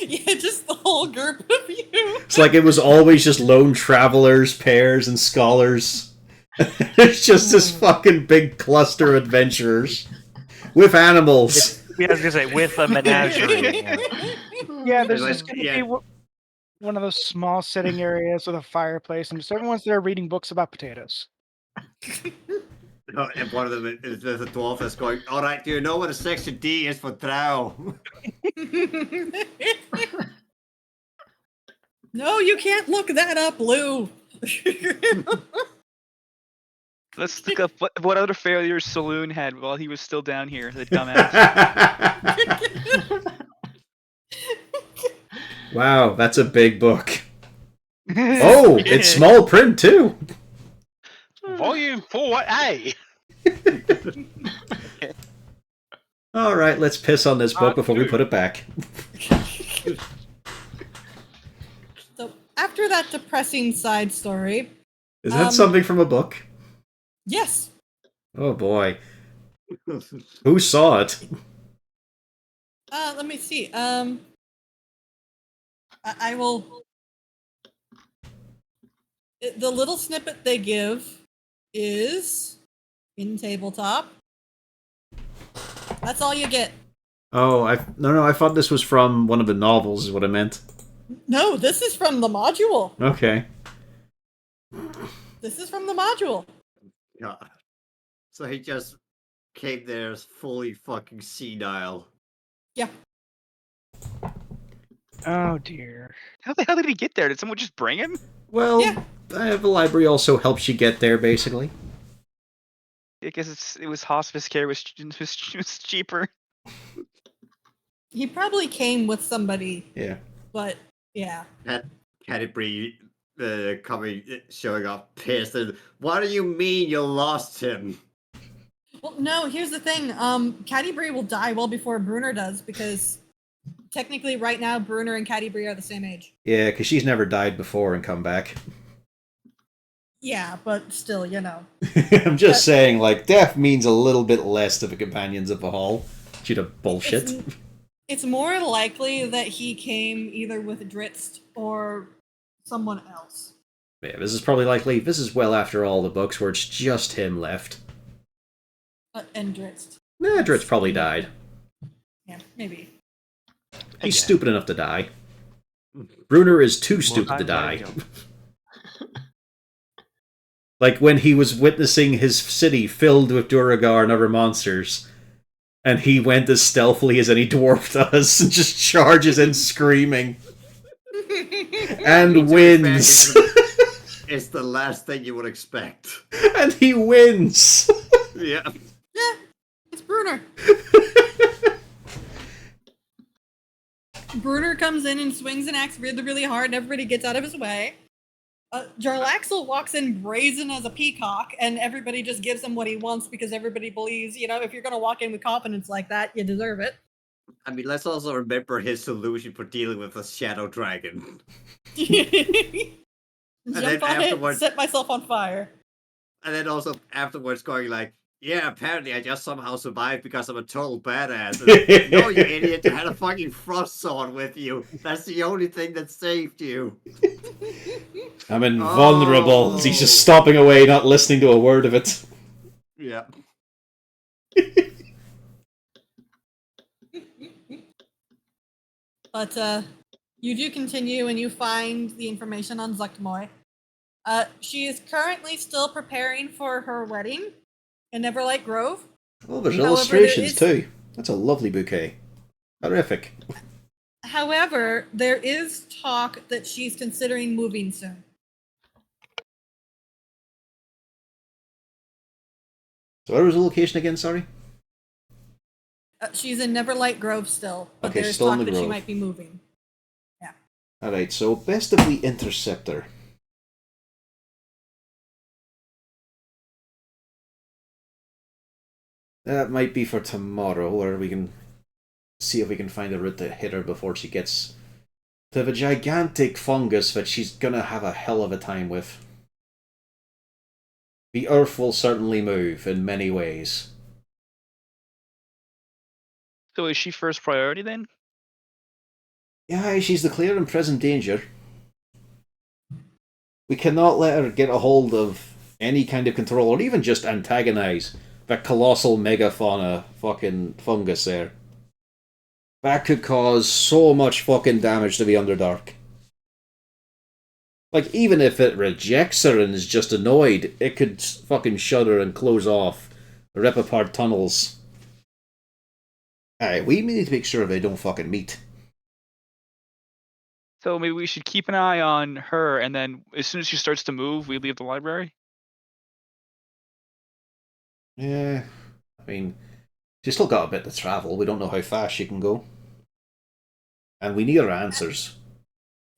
Yeah, just the whole group of you. It's like it was always just lone travelers, pairs, and scholars. It's just this fucking big cluster of adventurers with animals. Yeah, I was gonna say with a menagerie. Yeah. Yeah, there's Like, just gonna yeah. be one of those small sitting areas with a fireplace, and just everyone's there reading books about potatoes. And one of them is there's a dwarf that's going, all right, do you know what a section D is for drow? No, you can't look that up, Lou. Let's look up what other failures Saloon had while he was still down here. The dumbass. Wow, that's a big book. Oh, it's small print too. Volume 4A. All right, let's piss on this book before we put it back. So after that depressing side story, Is that something from a book? yes, Oh boy. Who saw it? let me see. I will. The little snippet they give is in tabletop. That's all you get. Oh, no, I thought this was from one of the novels, is what I meant. No, this is from the module. Okay. This is from the module. Yeah. So he just came there as fully fucking senile. Yeah. Oh dear. How the hell did he get there? Did someone just bring him? Well, Yeah. the library also helps you get there, basically. I guess it was hospice care was cheaper. He probably came with somebody, Yeah. but yeah. Canterbury showing up pissed. And, what do you mean you lost him? Well, no, here's the thing. Caddybree will die well before Bruner does, because technically right now Bruner and Caddybree are the same age. Yeah, because she's never died before and come back. Yeah, but still, you know. I'm just saying, like, death means a little bit less to the companions of the hall due to bullshit. It's more likely that he came either with Dritz or someone else. Yeah, this is probably likely. This is well after all the books where it's just him left. And Dritz. Nah, Dritz probably died. Yeah, maybe. He's stupid enough to die. Bruner is too stupid to die. Like when he was witnessing his city filled with Duragar and other monsters, and he went as stealthily as any dwarf does and just charges in screaming. And wins. It's the last thing you would expect. And he wins. Yeah. Yeah, it's Bruner. Bruner comes in and swings an axe really, really hard, and everybody gets out of his way. Jarlaxle walks in brazen as a peacock, and everybody just gives him what he wants because everybody believes, you know, if you're going to walk in with confidence like that, you deserve it. I mean, let's also remember his solution for dealing with a shadow dragon. Jump on it, set myself on fire. And then also afterwards going like, yeah, apparently I just somehow survived because I'm a total badass. And, no, you idiot, you had a fucking frost sword with you. That's the only thing that saved you. I'm invulnerable. He's just stopping away, not listening to a word of it. Yeah. But you do continue and you find the information on Zuckmoy. She is currently still preparing for her wedding in Neverlight Grove. Oh, there's illustrations too. That's a lovely bouquet. Horrific. However, there is talk that she's considering moving soon. So where was the location again, sorry? She's in Neverlight Grove still, but Okay, there's still in talk the that she grove. might be moving. Yeah. Alright, so best of the Interceptor. That might be for tomorrow, where we can see if we can find a route to hit her before she gets to the gigantic fungus that she's gonna have a hell of a time with. The Earth will certainly move in many ways. So is she first priority then? Yeah, she's the clear and present danger. We cannot let her get a hold of any kind of control, or even just antagonize that colossal megafauna fucking fungus there. That could cause so much fucking damage to the Underdark. Like, even if it rejects her and is just annoyed, it could fucking shudder and close off, rip apart tunnels. Alright, we need to make sure they don't fucking meet. So maybe we should keep an eye on her, and then as soon as she starts to move, we leave the library? Yeah, I mean, she's still got a bit to travel. We don't know how fast she can go. And we need her answers.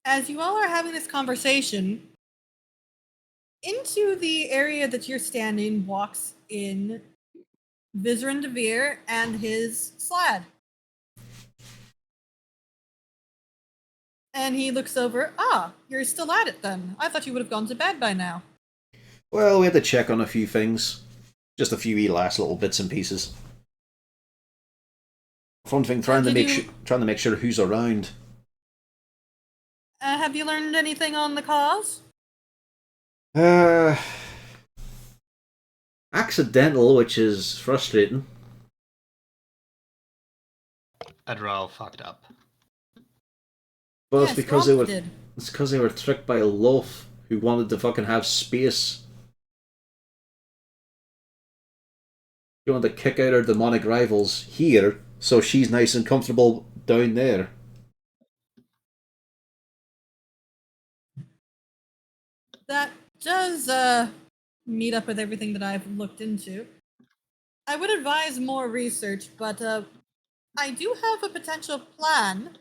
As you all are having this conversation, into the area that you're standing walks in Vizerin Devere and his Slad. And he looks over. Ah, you're still at it then. I thought you would have gone to bed by now. Well, we had to check on a few things. Just a few wee last little bits and pieces. Fun thing, trying to make sure who's around. Have you learned anything on the cause? Accidental, which is frustrating. A drow fucked up. Well, Yes, it's because they Gromp were. did. It's because they were tricked by a loaf who wanted to fucking have space. She wanted to kick out her demonic rivals here, so she's nice and comfortable down there. That does meet up with everything that I've looked into. I would advise more research, but I do have a potential plan.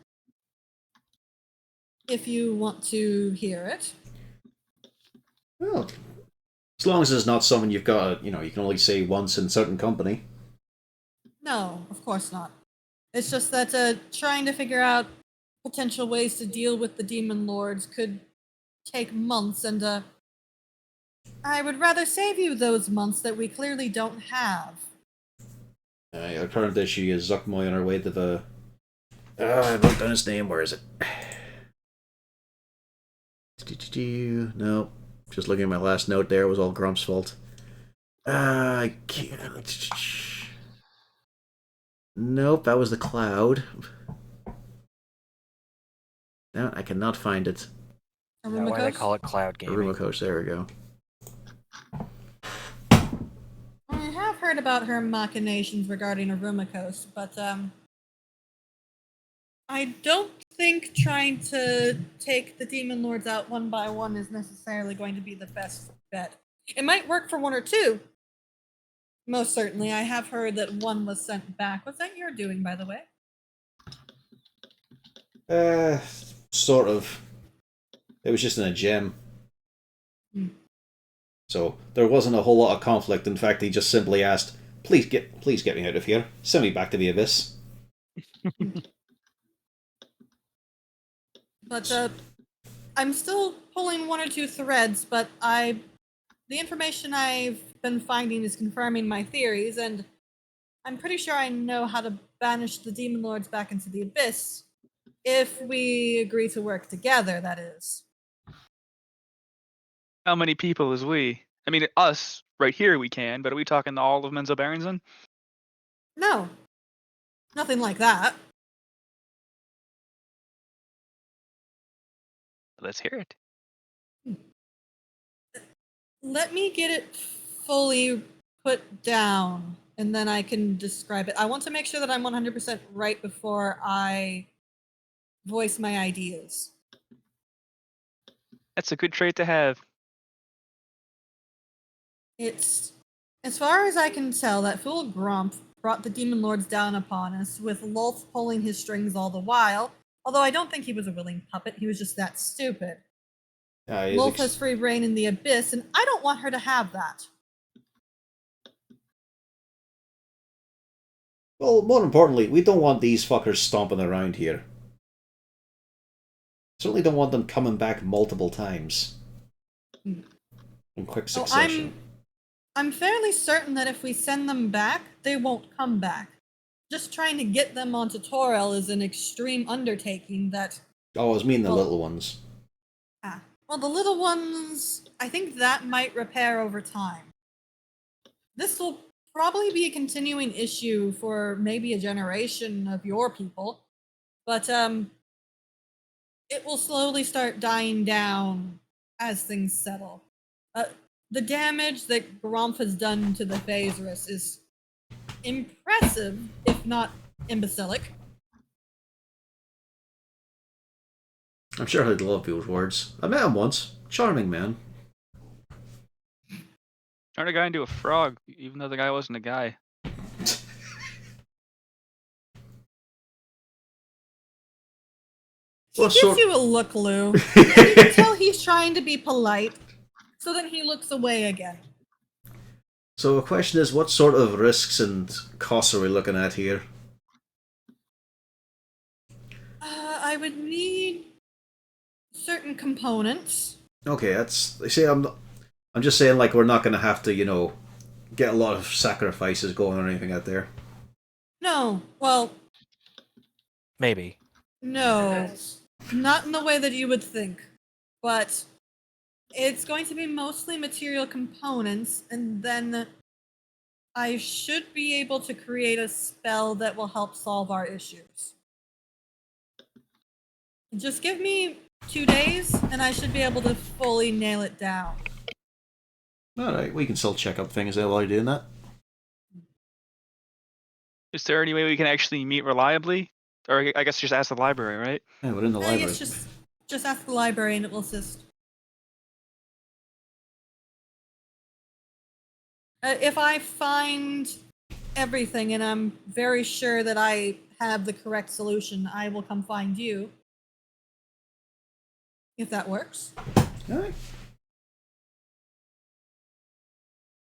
If you want to hear it. Well, as long as it's not something you've got, you can only say once in certain company. No, of course not. It's just that trying to figure out potential ways to deal with the demon lords could take months, and I would rather save you those months that we clearly don't have. Our current issue is Zuckmoy on our way to the. I wrote down his name. Where is it? No, just looking at my last note. There it was all Grump's fault. I can't. Nope, that was the cloud. No, I cannot find it. Is that why they call it cloud gaming? Aruma Coach, there we go. I have heard about her machinations regarding Aruma Coast, but I don't think trying to take the demon lords out one by one is necessarily going to be the best bet. It might work for one or two. Most certainly. I have heard that one was sent back. Was that your doing, by the way? Sort of. It was just in a gem. So there wasn't a whole lot of conflict. In fact, he just simply asked, please get me out of here. Send me back to the abyss. But I'm still pulling one or two threads, but the information I've been finding is confirming my theories, and I'm pretty sure I know how to banish the demon lords back into the abyss. If we agree to work together, that is. How many people is we? I mean, us right here we can, but are we talking all of Menzo Berenson? No. Nothing like that. Let's hear it. Let me get it fully put down, and then I can describe it. I want to make sure that I'm 100% right before I voice my ideas. That's a good trait to have. It's, as far as I can tell, that fool Gromp brought the demon lords down upon us, with Lolth pulling his strings all the while. Although I don't think he was a willing puppet, he was just that stupid. Lolth has free reign in the abyss, and I don't want her to have that. Well, more importantly, we don't want these fuckers stomping around here. Certainly don't want them coming back multiple times. In quick succession. I'm fairly certain that if we send them back, they won't come back. Just trying to get them onto Torel is an extreme undertaking that... Oh, I was meaning the little ones. Well, the little ones, I think that might repair over time. This will probably be a continuing issue for maybe a generation of your people, but it will slowly start dying down as things settle. The damage that Gromp has done to the Phaserus is impressive, if not imbecilic. I'm sure he'd love those words. I met him once. Charming man. Turned a guy into a frog, even though the guy wasn't a guy. He gives you a look, Lou. You can tell he's trying to be polite, so then he looks away again. So the question is, what sort of risks and costs are we looking at here? I would need certain components. Okay, that's... See, I'm just saying, like, we're not going to have to, get a lot of sacrifices going or anything out there. No, well... Maybe. No. Not in the way that you would think. But It's going to be mostly material components, and then I should be able to create a spell that will help solve our issues. Just give me 2 days, and I should be able to fully nail it down. Alright, we can still check up things while you're doing that. Is there any way we can actually meet reliably? Or I guess just ask the library, right? Yeah, we're in the I library. guess just ask the library and it will assist. If I find everything and I'm very sure that I have the correct solution, I will come find you. If that works. Alright.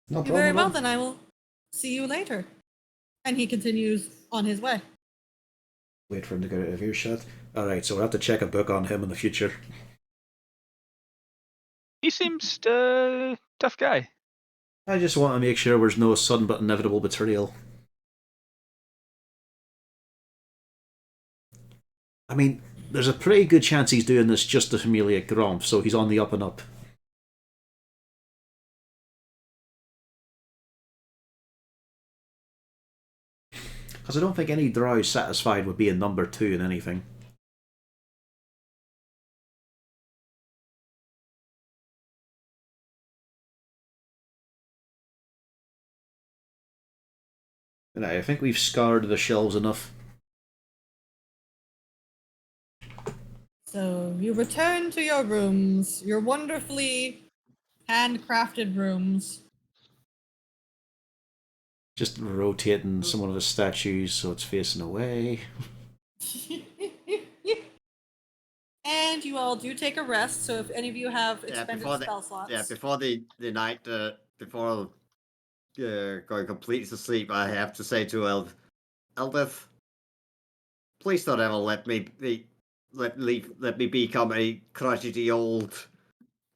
No problem. Very at well, all. then I will see you later. And he continues on his way. Wait for him to get out of earshot. Alright, so we'll have to check a book on him in the future. He seems tough guy. I just want to make sure there's no sudden but inevitable betrayal. I mean, there's a pretty good chance he's doing this just to humiliate Gromp, so he's on the up and up. Because I don't think any drow is satisfied with being number 2 in anything. And I think we've scoured the shelves enough. So you return to your rooms, your wonderfully handcrafted rooms. Just rotating some of the statues so it's facing away. And you all do take a rest, so if any of you have Yeah, expended before the spell slots. yeah before the night before going completely to sleep, I have to say to Eldeth, please don't ever let me become a crotchety old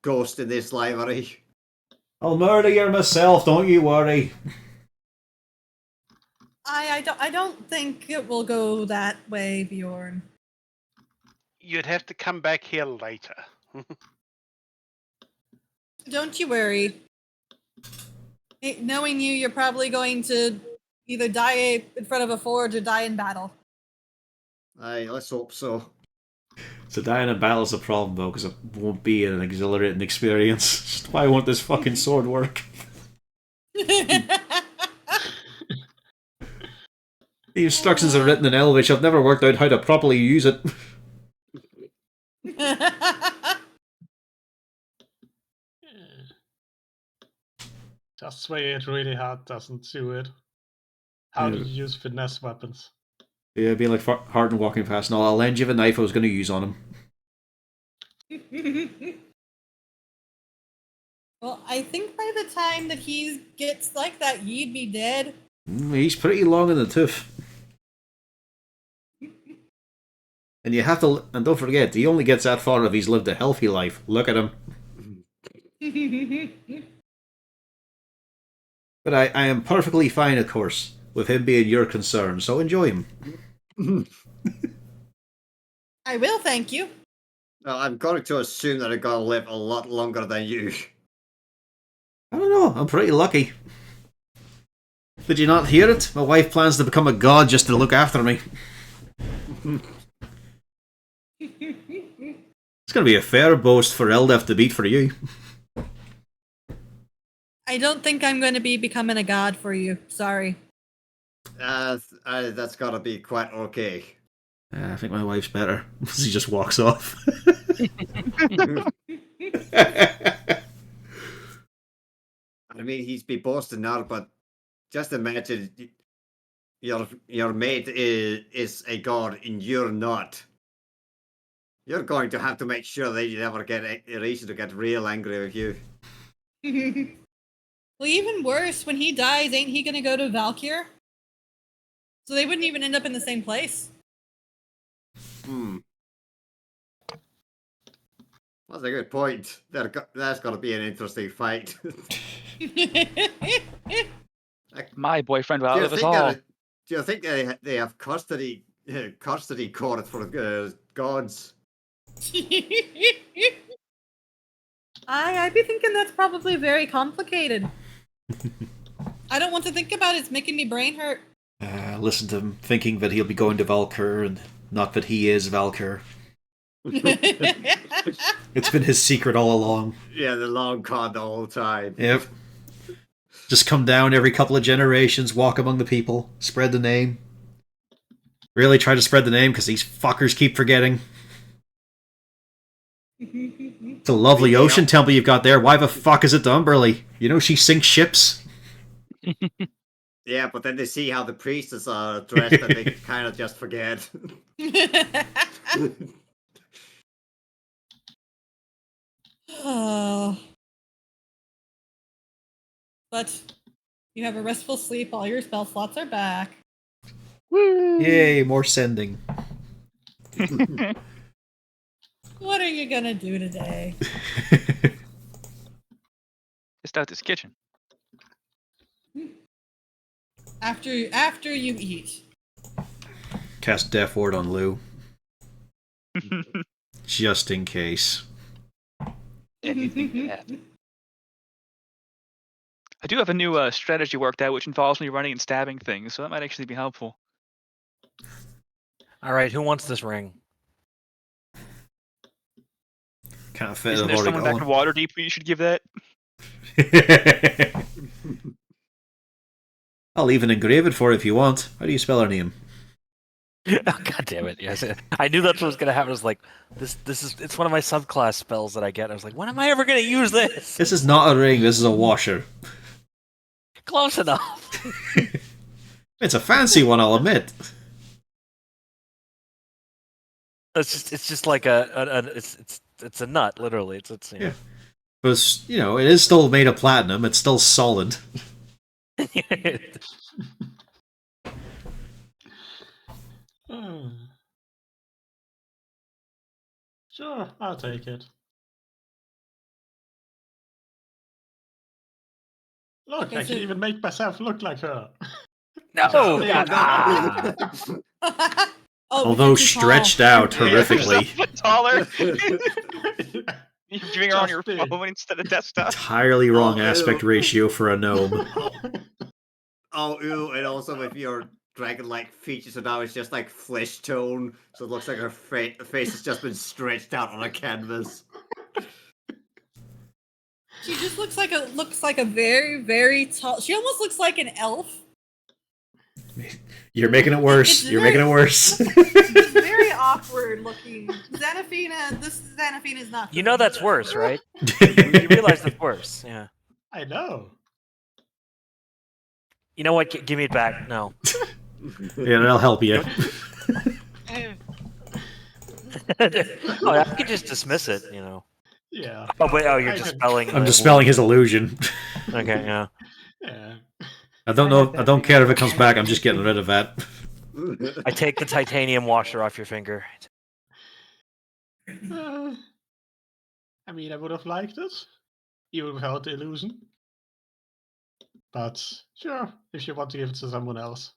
ghost in this library. I'll murder you myself, don't you worry. I don't think it will go that way, Bjorn. You'd have to come back here later. Don't you worry. Knowing you, you're probably going to either die in front of a forge or die in battle. Aye, let's hope so. So dying in battle's a problem though, because it won't be an exhilarating experience. Just why won't this fucking sword work? The instructions are written in Elvish. I've never worked out how to properly use it. Just sway it really hard doesn't do it. How do Yeah. you use finesse weapons? Yeah, it'd be like Harden walking past. No, I'll lend you the knife I was going to use on him. Well, I think by the time that he gets like that, you'd be dead. He's pretty long in the tooth. And you have to, and don't forget, he only gets that far if he's lived a healthy life. Look at him. But I am perfectly fine, of course, with him being your concern, so enjoy him. I will, thank you. No, I'm going to assume that I'm going to live a lot longer than you. I don't know, I'm pretty lucky. Did you not hear it? My wife plans to become a god just to look after me. It's going to be a fair boast for Eldef to beat for you. I don't think I'm going to be becoming a god for you. Sorry. That's got to be quite okay. I think my wife's better. He just walks off. I mean, he's be boasting now, but just imagine your mate is a god and you're not. You're going to have to make sure that you never get a reason to get real angry with you. Well, even worse, when he dies, ain't he going to go to Valkyr? So they wouldn't even end up in the same place. That's a good point. That's going to be an interesting fight. My boyfriend will Do you outlive us think all. do you think they have custody court for gods? I'd be thinking that's probably very complicated. I don't want to think about it. It's making me brain hurt. Listen to him thinking that he'll be going to Valkyr and not that he is Valkyr. It's been his secret all along. Yeah, the long con the whole time. Yep. Just come down every couple of generations, walk among the people, spread the name. Really try to spread the name because these fuckers keep forgetting. It's a lovely ocean temple you've got there. Why the fuck is it Umberly? You know she sinks ships. Yeah, but then they see how the priestess are dressed and they kind of just forget. Oh. But you have a restful sleep. All your spell slots are back. Woo! Yay, more sending. What are you gonna do today? Just out this kitchen. After you eat. Cast Death Ward on Lou. Just in case. Anything could happen. I do have a new strategy worked out, which involves me running and stabbing things, so that might actually be helpful. All right, who wants this ring? Kind of fit. Isn't there someone back in Waterdeep who you should give that? I'll even engrave it for it if you want. How do you spell her name? Oh, God damn it! Yes, I knew that's what was gonna happen. I was like, it's one of my subclass spells that I get. I was like, when am I ever gonna use this? This is not a ring. This is a washer. Close enough. It's a fancy one, I'll admit. It's just like it's a nut, literally. It's Yeah. But you know, it is still made of platinum. It's still solid. Sure, I'll take it. Look, Okay, I can so- even make myself look like her. No. Yeah, Oh, Although because you're stretched out horrifically. Taller. You're doing it on your Just phone instead of desktop. Entirely wrong Oh, aspect ew. ratio for a gnome. Oh, ew, and also with your dragon-like features, so now it's just like flesh tone, so it looks like her face has just been stretched out on a canvas. She just looks like a very, very tall. She almost looks like an elf. You're making it worse. It's You're very- making it worse. It's very awkward looking. Xanathina, this Xanathina is not. You know that's worse, right? You realize that's worse. Yeah. I know. You know what? Give me it back. No. Yeah, that'll help you. Oh, I could just dismiss it. You know. Yeah. Oh wait. Oh, you're I could- dispelling. I'm the- dispelling his illusion. Okay. Yeah. Yeah. I don't know. I don't care if it comes back. I'm just getting rid of that. I take the titanium washer off your finger. I mean, I would have liked it, even without the illusion. But sure, if you want to give it to someone else.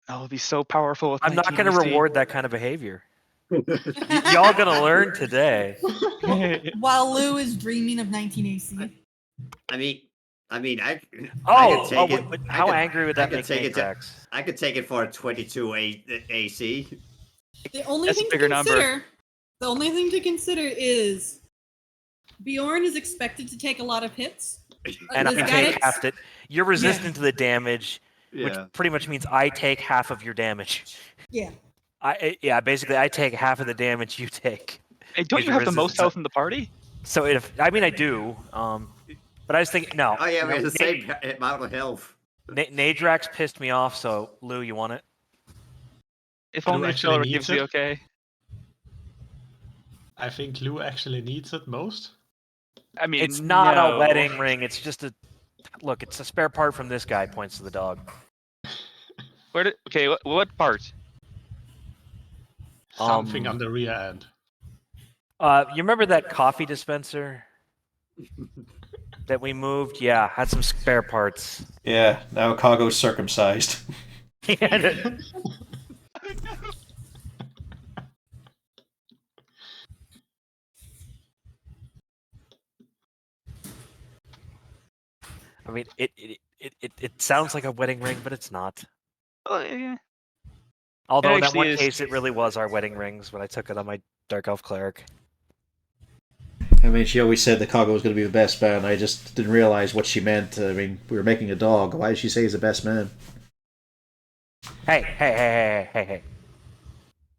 Oh, it'll be so powerful. With I'm not going to 19 reward that kind of behavior. Y'all gonna learn today. While Lou is dreaming of 19 AC. I mean, I Oh, could take it. wait, I how could- angry would I that could make take it to- Matrax? I could take it for a 22 AC. The only That's a thing to bigger number. consider. The only thing to consider is Bjorn is expected to take a lot of hits. And I This take guy- half the. You're resistant to the damage, Yeah. which pretty much means I take half of your damage. Yeah. Yeah, basically I take half of the damage you take. Hey, don't Is you your have the most resistance health in the party? So I do. But I was thinking no. Oh yeah, we no, have the same amount of health. Nadrax pissed me off, so Lou, you want it? If Lou only actually Accelerate needs gives you it. okay. I think Lou actually needs it most. I mean, It's not no. a wedding ring. It's just a look. It's a spare part from this guy. Points to the dog. Where did? Okay, what part? Something on the rear end. You remember that coffee dispenser that we moved? Yeah, had some spare parts. Yeah. Now Kago's circumcised. Yeah. I mean, it sounds like a wedding ring, but it's not. Yeah. Although in that actually one is. case, it really was our wedding rings when I took it on my Dark Elf Cleric. I mean, she always said the Coggo was going to be the best man. I just didn't realize what she meant. I mean, we were making a dog. Why did she say he's the best man? Hey.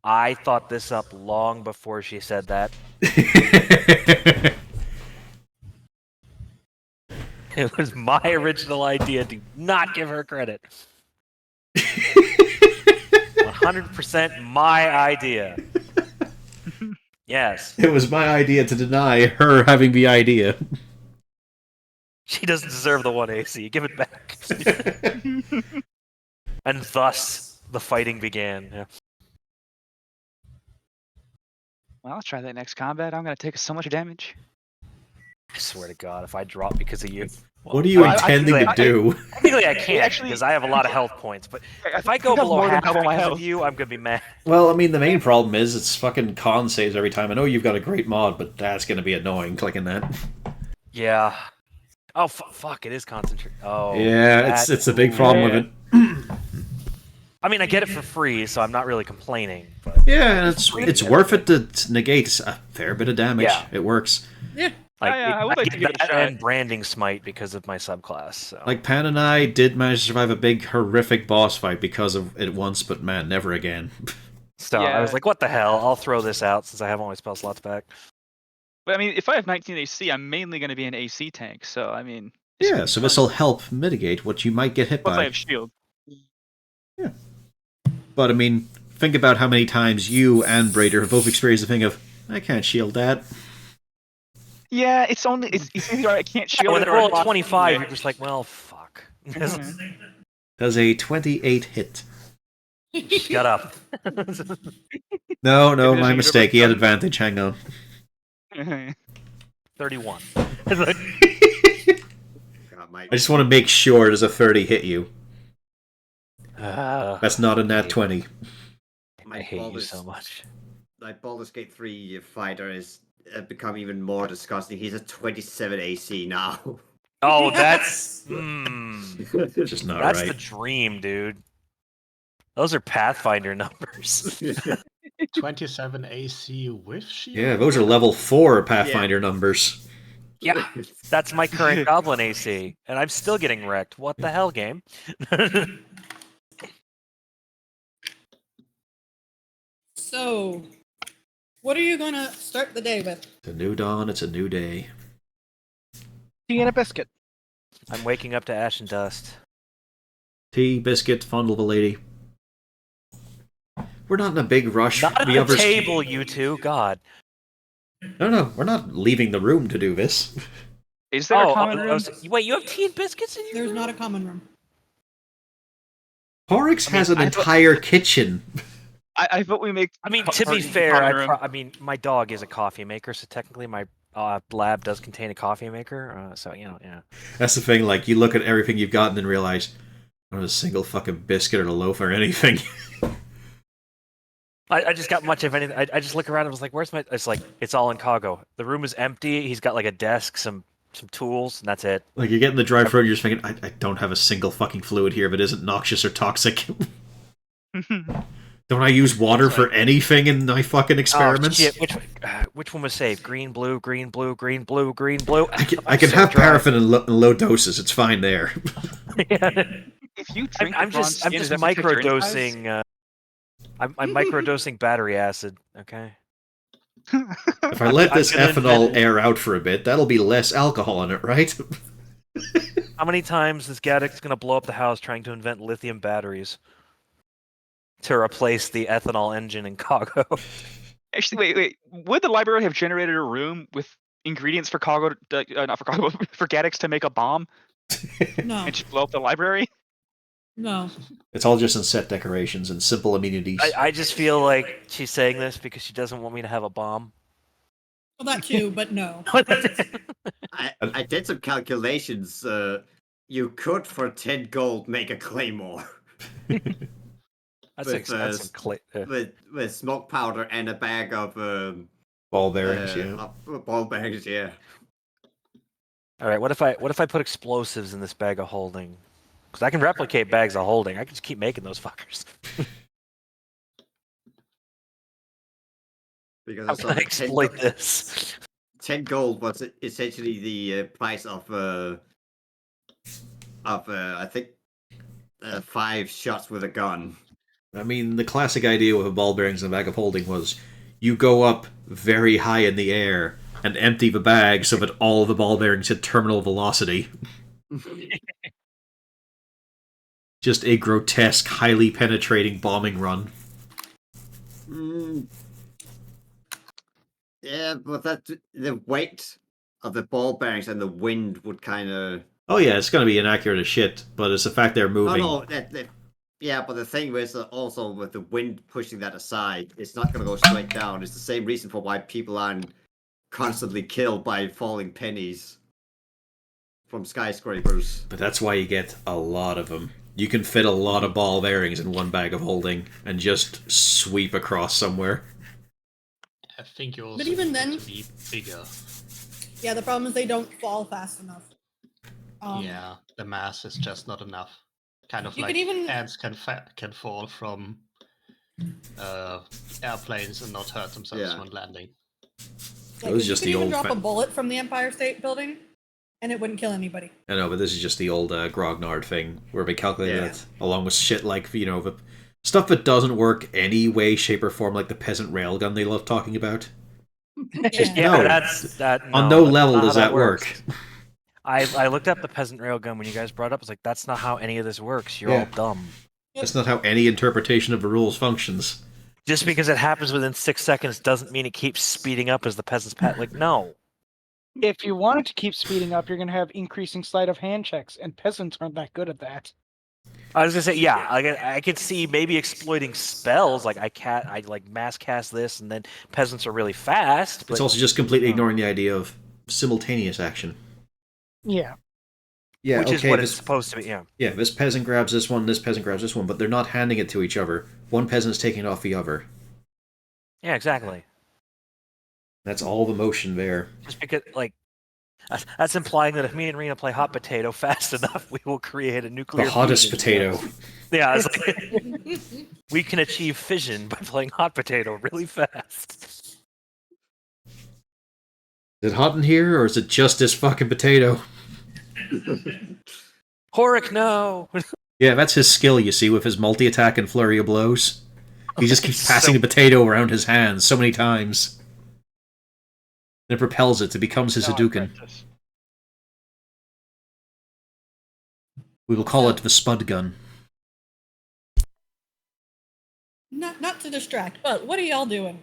I thought this up long before she said that. It was my original idea. Do not give her credit. 100% my idea. Yes. It was my idea to deny her having the idea. She doesn't deserve the 1 AC. Give it back. And thus, the fighting began. Yeah. Well, I'll try that next combat. I'm gonna take so much damage. I swear to God, if I drop because of you. What are you I- intending to do? Technically, I can't Actually- because I have a lot of health points. But I if I think go I have below more than half double my because health. of you, I'm gonna be mad. Well, I mean, the main problem is it's fucking con saves every time. I know you've got a great mod, but that's going to be annoying clicking that. Yeah. Oh fuck! It is concentrate. Oh. Yeah, it's a big problem with it. I mean, I get it for free, so I'm not really complaining. But Yeah, and it's worth it to negate a fair bit of damage. Yeah. It works. like, I would like to get give it a that try. and branding smite because of my subclass. So. Like, Pan and I did manage to survive a big, horrific boss fight because of it once, but man, never again. So I was Yeah. like, what the hell? I'll throw this out since I have all my spell slots back. But I mean, if I have 19 AC, I'm mainly gonna be an AC tank. So I mean. this Yeah, should be so fun. this will help mitigate what you might get hit Plus, I by. have shield. But, I mean, think about how many times you and Brader have both experienced the thing of, I can't shield that. Yeah, it's either I can't shield When it they or I roll lost a 25, it. you're just like, well, fuck. Does a 28 hit. Shut up. No, Maybe my there's mistake. He had a advantage. Hang on. 31. God, my, I just want to make sure does a 30 hit you. Ah, That's not a nat 20. my I hate you Baldur's- so much. My Baldur's Gate 3 fighter is become even more disgusting. He's a 27 AC now. Oh, that's Just not that's right. the dream, dude. Those are Pathfinder numbers. 27 AC with shield. Yeah, those are level 4 Pathfinder numbers. Yeah, that's my current Goblin AC, and I'm still getting wrecked. What the hell, game? So, what are you gonna start the day with? It's a new dawn, it's a new day. Tea and a biscuit. I'm waking up to ash and dust. Tea, biscuit, fondle the lady. We're not in a big rush. Not at The the others- table, you two. God. No, we're not leaving the room to do this. Is there a common I room? wait, you have tea and biscuits in your There's room? not a common room. Horrocks has an I thought- entire kitchen. I thought we make. I mean, to be Horrocks fair, common room. I mean, my dog is a coffee maker, so technically my lab does contain a coffee maker. So yeah. That's the thing, like, you look at everything you've got and then realize, not a single fucking biscuit or a loaf or anything. I just got much of anything. I just look around and was like, "Where's my?" It's like it's all in Kago. The room is empty. He's got like a desk, some tools, and that's it. Like, you get in the drive-thru and you're just thinking, I don't have a single fucking fluid here that isn't noxious or toxic. Don't I use water for anything in my fucking experiments? Oh, shit. Which one was saved? Green, blue, green, blue, green, blue, green, blue. I can have paraffin in low doses. It's fine there. If you drink, I'm just microdosing. I'm microdosing battery acid. Okay. If I let this I'm gonna ethanol invent- air out for a bit, that'll be less alcohol in it, right? How many times is Gaddock's gonna blow up the house trying to invent lithium batteries to replace the ethanol engine in Kago? Actually, wait. Would the library have generated a room with ingredients for Kago, not for Kago, for Gaddix to make a bomb No, and just blow up the library? no. It's all just in set decorations and simple amenities. I just feel like she's saying this because she doesn't want me to have a bomb. Well, that too, but no. I did some calculations. You could, for 10 gold, make a claymore That's With, expensive. with smoke powder and a bag of Ball bearings, yeah. ball bearings. Yeah. All right, what if I put explosives in this bag of holding? Because I can replicate bags of holding. I can just keep making those fuckers. Because How I can saw I the exploit this? 10 gold was essentially the price of I think 5 shots with a gun. I mean, the classic idea with a ball bearings and a bag of holding was you go up very high in the air and empty the bag so that all the ball bearings hit terminal velocity. Just a grotesque, highly penetrating bombing run. Yeah, but the weight of the ball bearings and the wind would kind of. Oh yeah, it's going to be inaccurate as shit, but it's the fact they're moving. Oh no, yeah, but the thing is also with the wind pushing that aside, it's not going to go straight down. It's the same reason for why people aren't constantly killed by falling pennies from skyscrapers. But that's why you get a lot of them. You can fit a lot of ball bearings in one bag of holding and just sweep across somewhere. I think you also But even need then- them to be bigger. Yeah, the problem is they don't fall fast enough. Yeah, the mass is just not enough. Kind of You like could even- ants can fall from airplanes and not hurt themselves Yeah. when landing. Like, was you just could the even old drop fa- a bullet from the Empire State Building, and it wouldn't kill anybody. I know, but this is just the old Grognard thing, where we calculate Yeah. it along with shit like, the stuff that doesn't work any way, shape, or form, like the peasant railgun they love talking about. Yeah, No. that's that. On no, no that's level not how does that work. works. I looked up the peasant railgun when you guys brought it up. I was like, that's not how any of this works. You're all Yeah. dumb. That's not how any interpretation of the rules functions. Just because it happens within 6 seconds doesn't mean it keeps speeding up as the peasants pat. Like, no. If you want it to keep speeding up, you're going to have increasing sleight of hand checks, and peasants aren't that good at that. I was gonna say, yeah, I could see maybe exploiting spells. Like I like mass cast this, and then peasants are really fast. But It's also just completely ignoring the idea of simultaneous action. Yeah. Yeah, which is what it's supposed to be. Yeah. Yeah, this peasant grabs this one, this peasant grabs this one, but they're not handing it to each other. One peasant's taking it off the other. Yeah, exactly. That's all the motion there. Just because, like, that's implying that if me and Rena play hot potato fast enough, we will create a nuclear. The hottest fusion. potato. Yeah, it's like, we can achieve fission by playing hot potato really fast. Is it hot in here, or is it just this fucking potato? Horik, no. Yeah, that's his skill, you see, with his multi-attack and flurry of blows. He just keeps passing So- the potato around his hands so many times. And it propels it, it becomes his Now I Hadouken. practice. We will call it the Spud Gun. Not to distract, but what are y'all doing?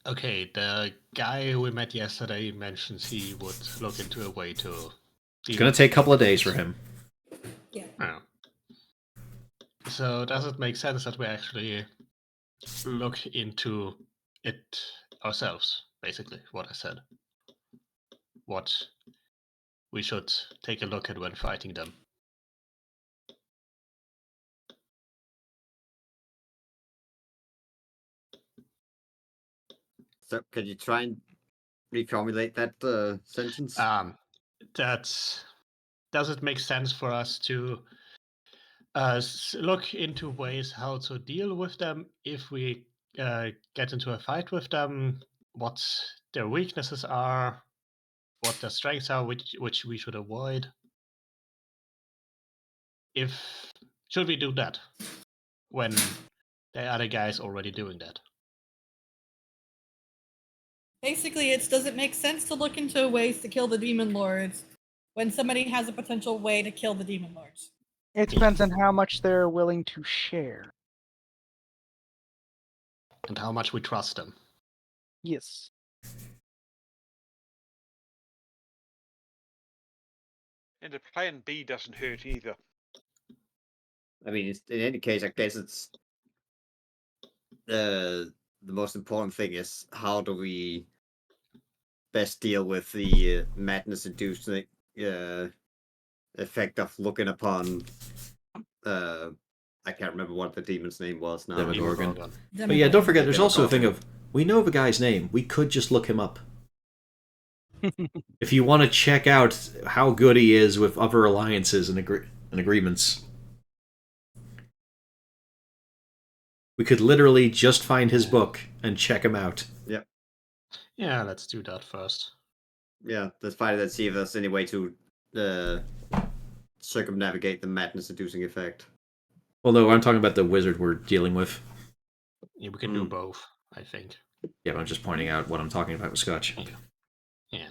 Okay, the guy we met yesterday mentions he would look into a way to. It's gonna take a couple of days for him. Oh. So does it make sense that we actually look into it ourselves? Basically, what I said. What we should take a look at when fighting them. So, can you try and reformulate that sentence? That's. Does it make sense for us to look into ways how to deal with them if we get into a fight with them? What their weaknesses are, what their strengths are, which we should avoid. Should we do that when the other guy's already doing that? Basically, does it make sense to look into ways to kill the demon lords when somebody has a potential way to kill the demon lords? It depends on how much they're willing to share. And how much we trust them. Yes. And a plan B doesn't hurt either. I mean, in any case, I guess it's the most important thing is how do we best deal with the madness-inducing effect of looking upon. I can't remember what the demon's name was now. Demogorgon. But yeah, don't forget, there's also a thing of, we know the guy's name, we could just look him up. if you want to check out how good he is with other alliances and agreements, we could literally just find his book and check him out. Yeah, let's do that first. Yeah, let's find it and see if there's any way to circumnavigate the madness-inducing effect. Well, no, I'm talking about the wizard we're dealing with. Yeah, we can do both, I think. Yeah, but I'm just pointing out what I'm talking about with Scotch. Yeah.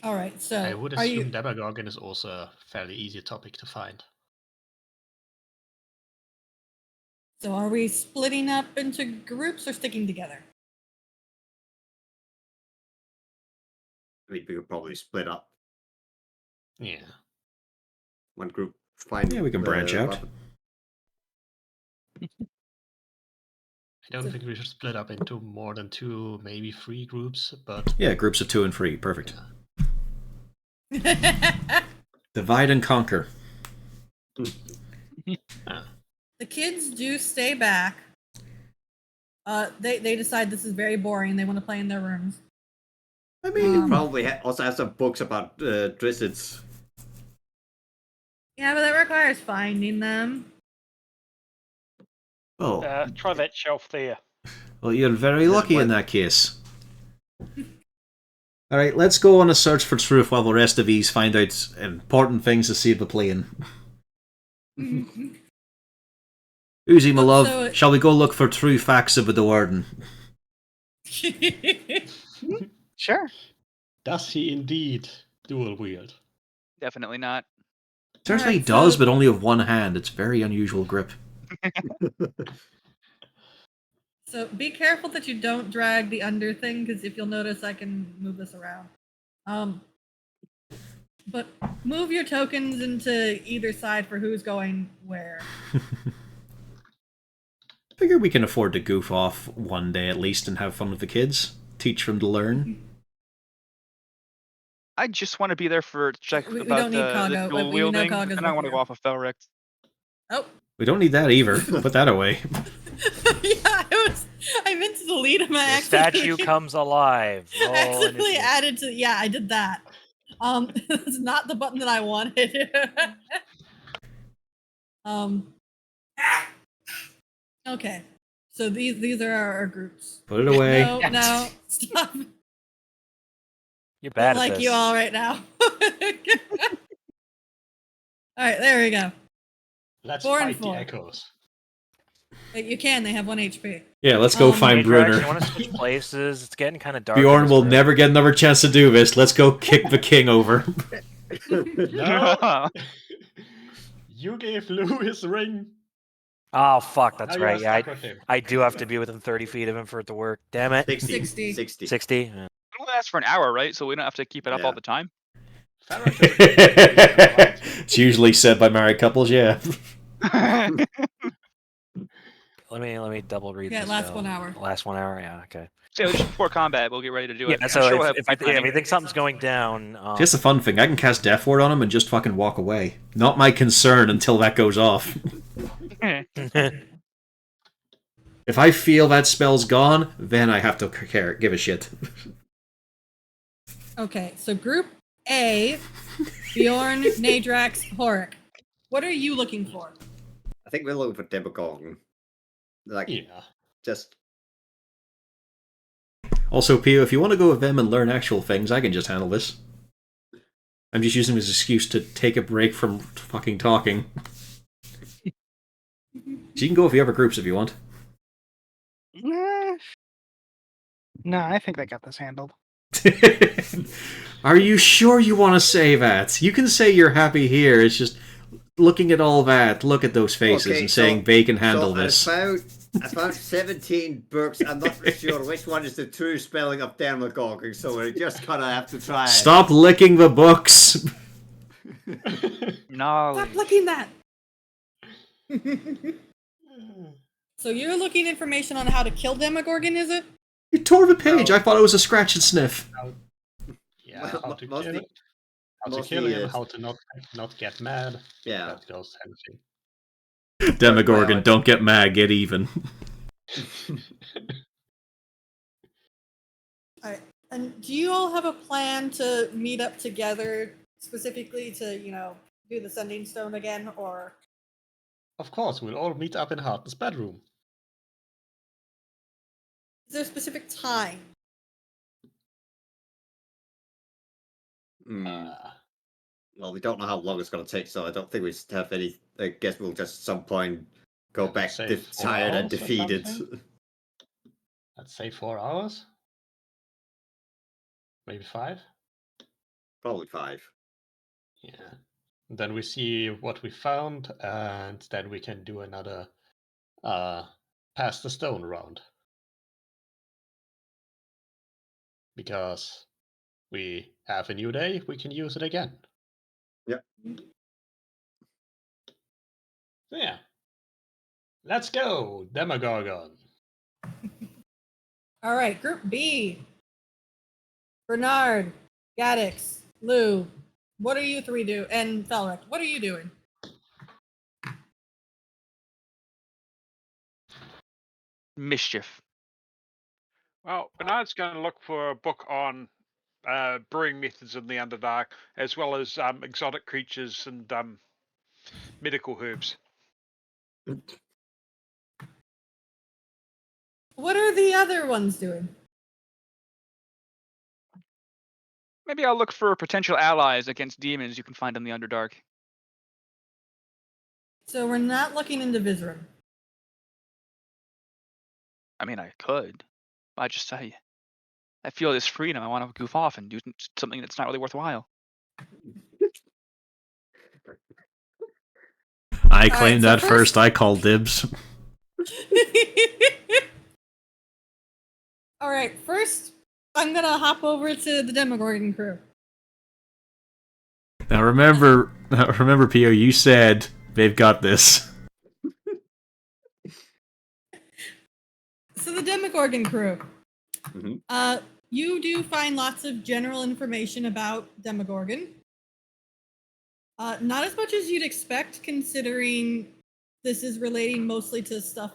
All right, so I would are you? assume Demogorgon is also a fairly easy topic to find. So are we splitting up into groups or sticking together? I mean, we could probably split up. Yeah. One group find. Yeah, we can branch out. weapon. I don't think we should split up into more than 2, maybe 3 groups, but Yeah, groups of 2 and 3. Perfect. Divide and conquer. The kids do stay back. They decide this is very boring. They want to play in their rooms. I mean, Probably also have some books about Drizzt. Yeah, but that requires finding them. well, Try that shelf there. well, you're very lucky in that case. All right, let's go on a search for truth while the rest of these find out important things to see the plane. Uzi, my love, So- shall we go look for true facts of the Doarden? Sure. does he indeed dual wield? Definitely not. Turns out he Alright, does, so- but only with one hand. It's very unusual grip. So be careful that you don't drag the under thing, because if you'll notice, I can move this around. But move your tokens into either side for who's going where. Figure we can afford to goof off one day at least and have fun with the kids. Teach them to learn. I just want to be there for check We about don't need the Kago. dual We know wielding, Kago's and I want to with go you. off of Felric. Oh, We don't need that either. Put that away. yeah, I meant to delete him. I The accidentally, statue comes alive. Roll accidentally initiative. added to. Yeah, I did that. It's not the button that I wanted. Okay, so these are our groups. Put it away. No, no, stop. You're bad I at like this. you all right now. All right, there we go. Let's 4 and fight the 4. echoes. You can. They have 1 HP. Yeah, let's go find Hey, Drax, Brunner. you want to switch places? It's getting kind of dark. Bjorn in will this room. never get another chance to do this. Let's go kick the king over. No! You gave Lou his ring. Oh fuck, that's Now you are right. Yeah, stuck with him. I do have to be within 30 feet of him for it to work. Damn it. 60. 60. 60. Yeah. It only lasts for an hour, right? So we don't have to keep it up Yeah. all the time. Farrakhan is a It's usually said by married couples, yeah. Let me double read Yeah, this. it lasts now. 1 hour. Last 1 hour, yeah, okay. So just before combat, we'll get ready to do it. Yeah, I'm so sure we'll have if I planning. think something's going down, Here's the fun thing. I can cast Death Ward on him and just fucking walk away. Not my concern until that goes off. If I feel that spell's gone, then I have to give a shit. Okay, so group A, Bjorn, Nadrax, Horik. What are you looking for? I think we're looking for Demogorgon. Like, Yeah. just Also, Pio, if you want to go with them and learn actual things, I can just handle this. I'm just using this excuse to take a break from fucking talking. So you can go with the other groups if you want. No, I think they got this handled. Are you sure you want to say that? You can say you're happy here. It's just looking at all that, look at those faces Okay, and so- saying they can handle so this. I found 17 books. I'm not sure which one is the true spelling of Demogorgon, so we just kind of have to try it. Stop licking the books. Knowledge. Stop looking that. So you're looking information on how to kill Demogorgon, is it? You tore the page. No. I thought it was a scratch and sniff. Yeah, Well, how to mostly- kill, how to mostly kill him, is- how to not get mad. Yeah. That goes everything. Demogorgon, Well, I- don't get mad, get even. Alright. And do you all have a plan to meet up together specifically to, do the sending stone again, or Of course, we'll all meet up in Harton's bedroom. is there a specific time? Well, we don't know how long it's going to take, so I don't think we have any. I guess we'll just at some point go Let's back say 4 tired and hours or defeated. something? Let's say 4 hours. Maybe 5. Probably 5. Yeah. Then we see what we found, and then we can do another pass the stone round. Because we have a new day, we can use it again. Yep. So yeah. Let's go, Demogorgon. Alright, Group B. Bernard, Gaddix, Lou, what are you three doing? And Felric, what are you doing? Mischief. Well, Bernard's going to look for a book on brewing methods in the Underdark, as well as exotic creatures and medical herbs. What are the other ones doing? Maybe I'll look for potential allies against demons you can find in the Underdark. So we're not looking into Vizram. I mean, I could. I just I feel this freedom. I want to goof off and do something that's not really worthwhile. I claimed so that first. I called dibs. Alright, first I'm gonna hop over to the Demogorgon crew. Now remember, P.O., you said they've got this. So the Demogorgon crew. Mhm. You do find lots of general information about Demogorgon. Not as much as you'd expect, considering this is relating mostly to stuff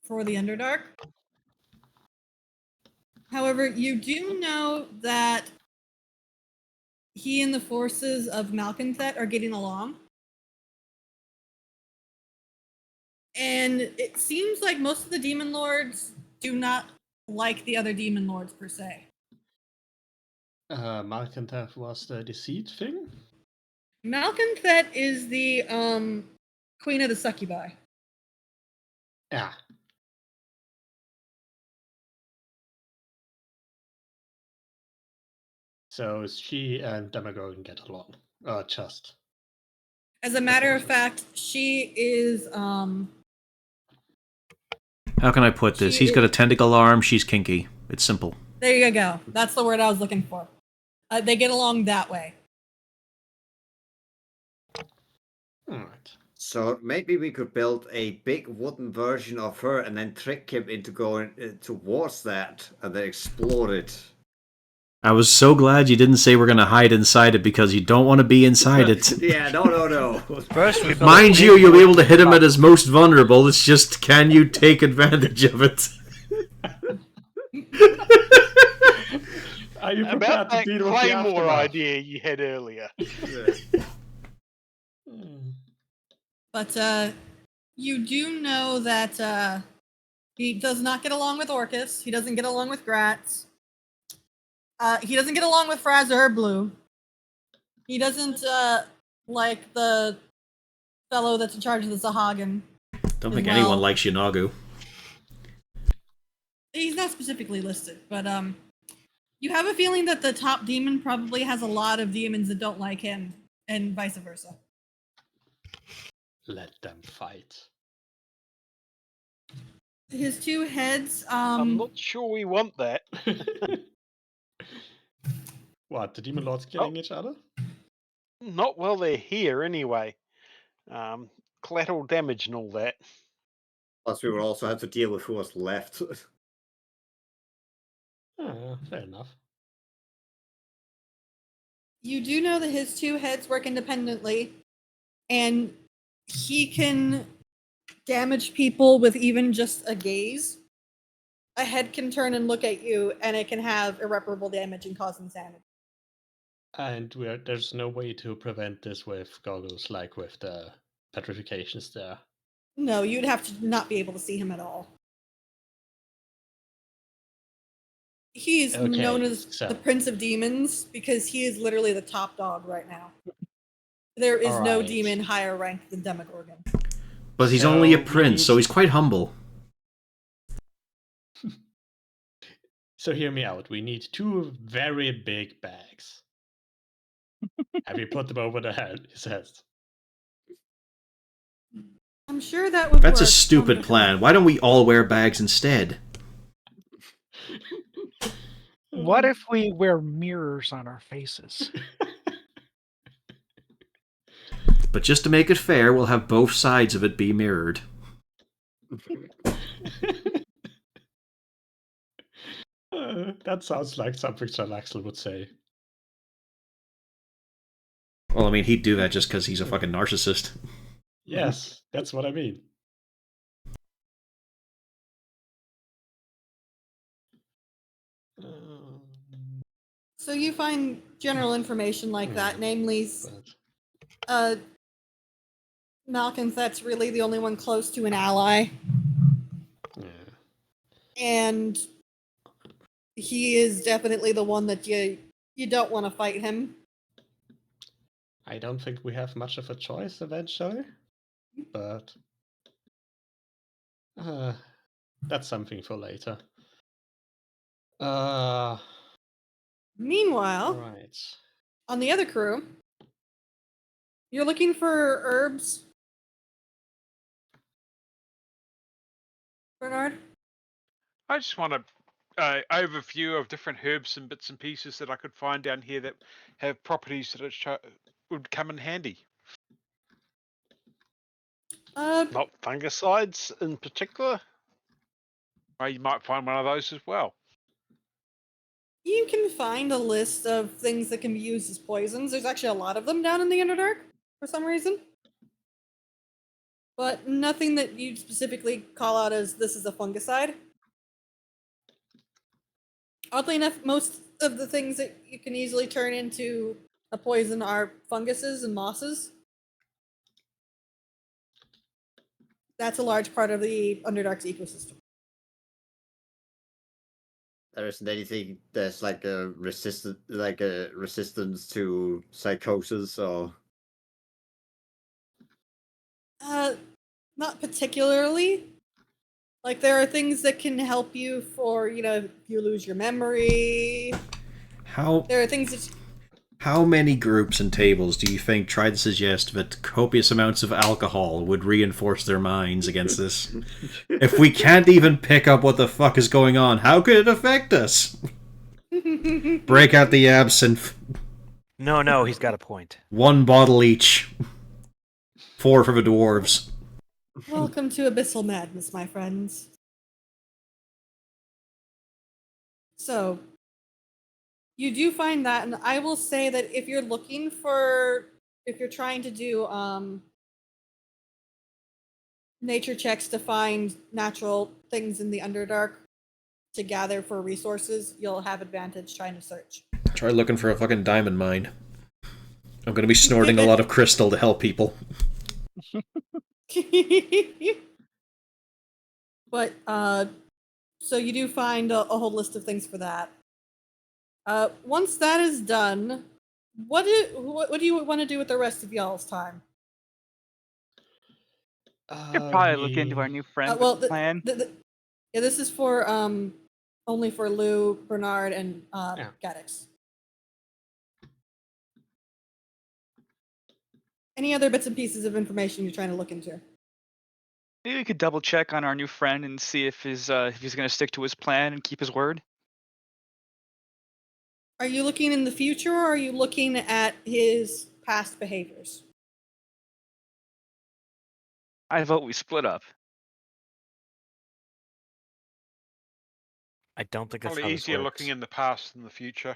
for the Underdark. However, you do know that he and the forces of Malconthet are getting along. And it seems like most of the Demon Lords do not like the other Demon Lords per se. Malconthet was the deceit thing? Malconthet is the queen of the succubi. Yeah. So she and Demogorgon get along. Just. As a matter of fact, she is How can I put this? He's got a tentacle arm. She's kinky. It's simple. there you go. That's the word I was looking for. They get along that way. Alright. So maybe we could build a big wooden version of her and then trick him into going towards that and then explode it. I was so glad you didn't say we're going to hide inside it because you don't want to be inside it. Yeah, no. First, we built Mind a you, big you'll be able to wooden hit him box. at his most vulnerable. It's just, can you take advantage of it? Are you prepared About to that deal with the Claymore aftermath? idea you had earlier. But you do know that he does not get along with Orcus. He doesn't get along with Gratz. He doesn't get along with Frazzer Blue. He doesn't like the fellow that's in charge of the Sahagin. Don't As think well. anyone likes Yanagu. He's not specifically listed, but you have a feeling that the top demon probably has a lot of demons that don't like him, and vice versa. Let them fight. His two heads. I'm not sure we want that. What, the Demon Lords killing each other? Not while they're here, anyway. Collateral damage and all that. Plus, we will also have to deal with who was left. Fair enough. You do know that his two heads work independently, and he can damage people with even just a gaze. a head can turn and look at you, and it can have irreparable damage and cause insanity. And there's no way to prevent this with goggles like with the petrifications there. No, you'd have to not be able to see him at all. He is known Okay, as so- the Prince of Demons because he is literally the top dog right now. There is no Alright. demon higher ranked than Demogorgon. But he's So only a we prince, need- so he's quite humble. So hear me out. We need 2 very big bags. Have you put them over his head? I'm sure that would That's a work stupid on the- plan. Why don't we all wear bags instead? What if we wear mirrors on our faces? But just to make it fair, we'll have both sides of it be mirrored. That sounds like something Sir Axel would say. Well, I mean, he'd do that just because he's a fucking narcissist. Yes, that's what I mean. So you find general information like that, namely, But Malconthet's really the only one close to an ally, yeah. and he is definitely the one that you don't want to fight him. I don't think we have much of a choice eventually, but that's something for later. Meanwhile, Right. on the other crew, you're looking for herbs, Bernard? I just want a overview of different herbs and bits and pieces that I could find down here that have properties that would come in handy. Not fungicides in particular. Well, you might find one of those as well. You can find a list of things that can be used as poisons. There's actually a lot of them down in the Underdark for some reason. But nothing that you'd specifically call out as this is a fungicide. Oddly enough, most of the things that you can easily turn into a poison are funguses and mosses. That's a large part of the Underdark's ecosystem. There isn't anything that's like a resistance to psychosis or Not particularly. Like, there are things that can help you for, if you lose your memory. How There are things that... how many groups and tables do you think tried to suggest that copious amounts of alcohol would reinforce their minds against this? If we can't even pick up what the fuck is going on, how could it affect us? Break out the absinthe. No, he's got a point. 1 bottle each. 4 for the dwarves. Welcome to Abyssal Madness, my friends. So, you do find that, and I will say that if you're trying to do nature checks to find natural things in the Underdark to gather for resources, you'll have advantage trying to search. Try looking for a fucking diamond mine. I'm gonna be snorting a lot of crystal to help people. But so you do find a whole list of things for that. Once that is done, what do you want to do with the rest of y'all's time? You could probably look into our new friend plan. Yeah, this is for only for Lou, Bernard, and Gaddix. Any other bits and pieces of information you're trying to look into? Maybe we could double check on our new friend and see if he's going to stick to his plan and keep his word. Are you looking in the future, or are you looking at his past behaviors? I vote we split up. I don't think that's how Probably this easier works. looking in the past than the future.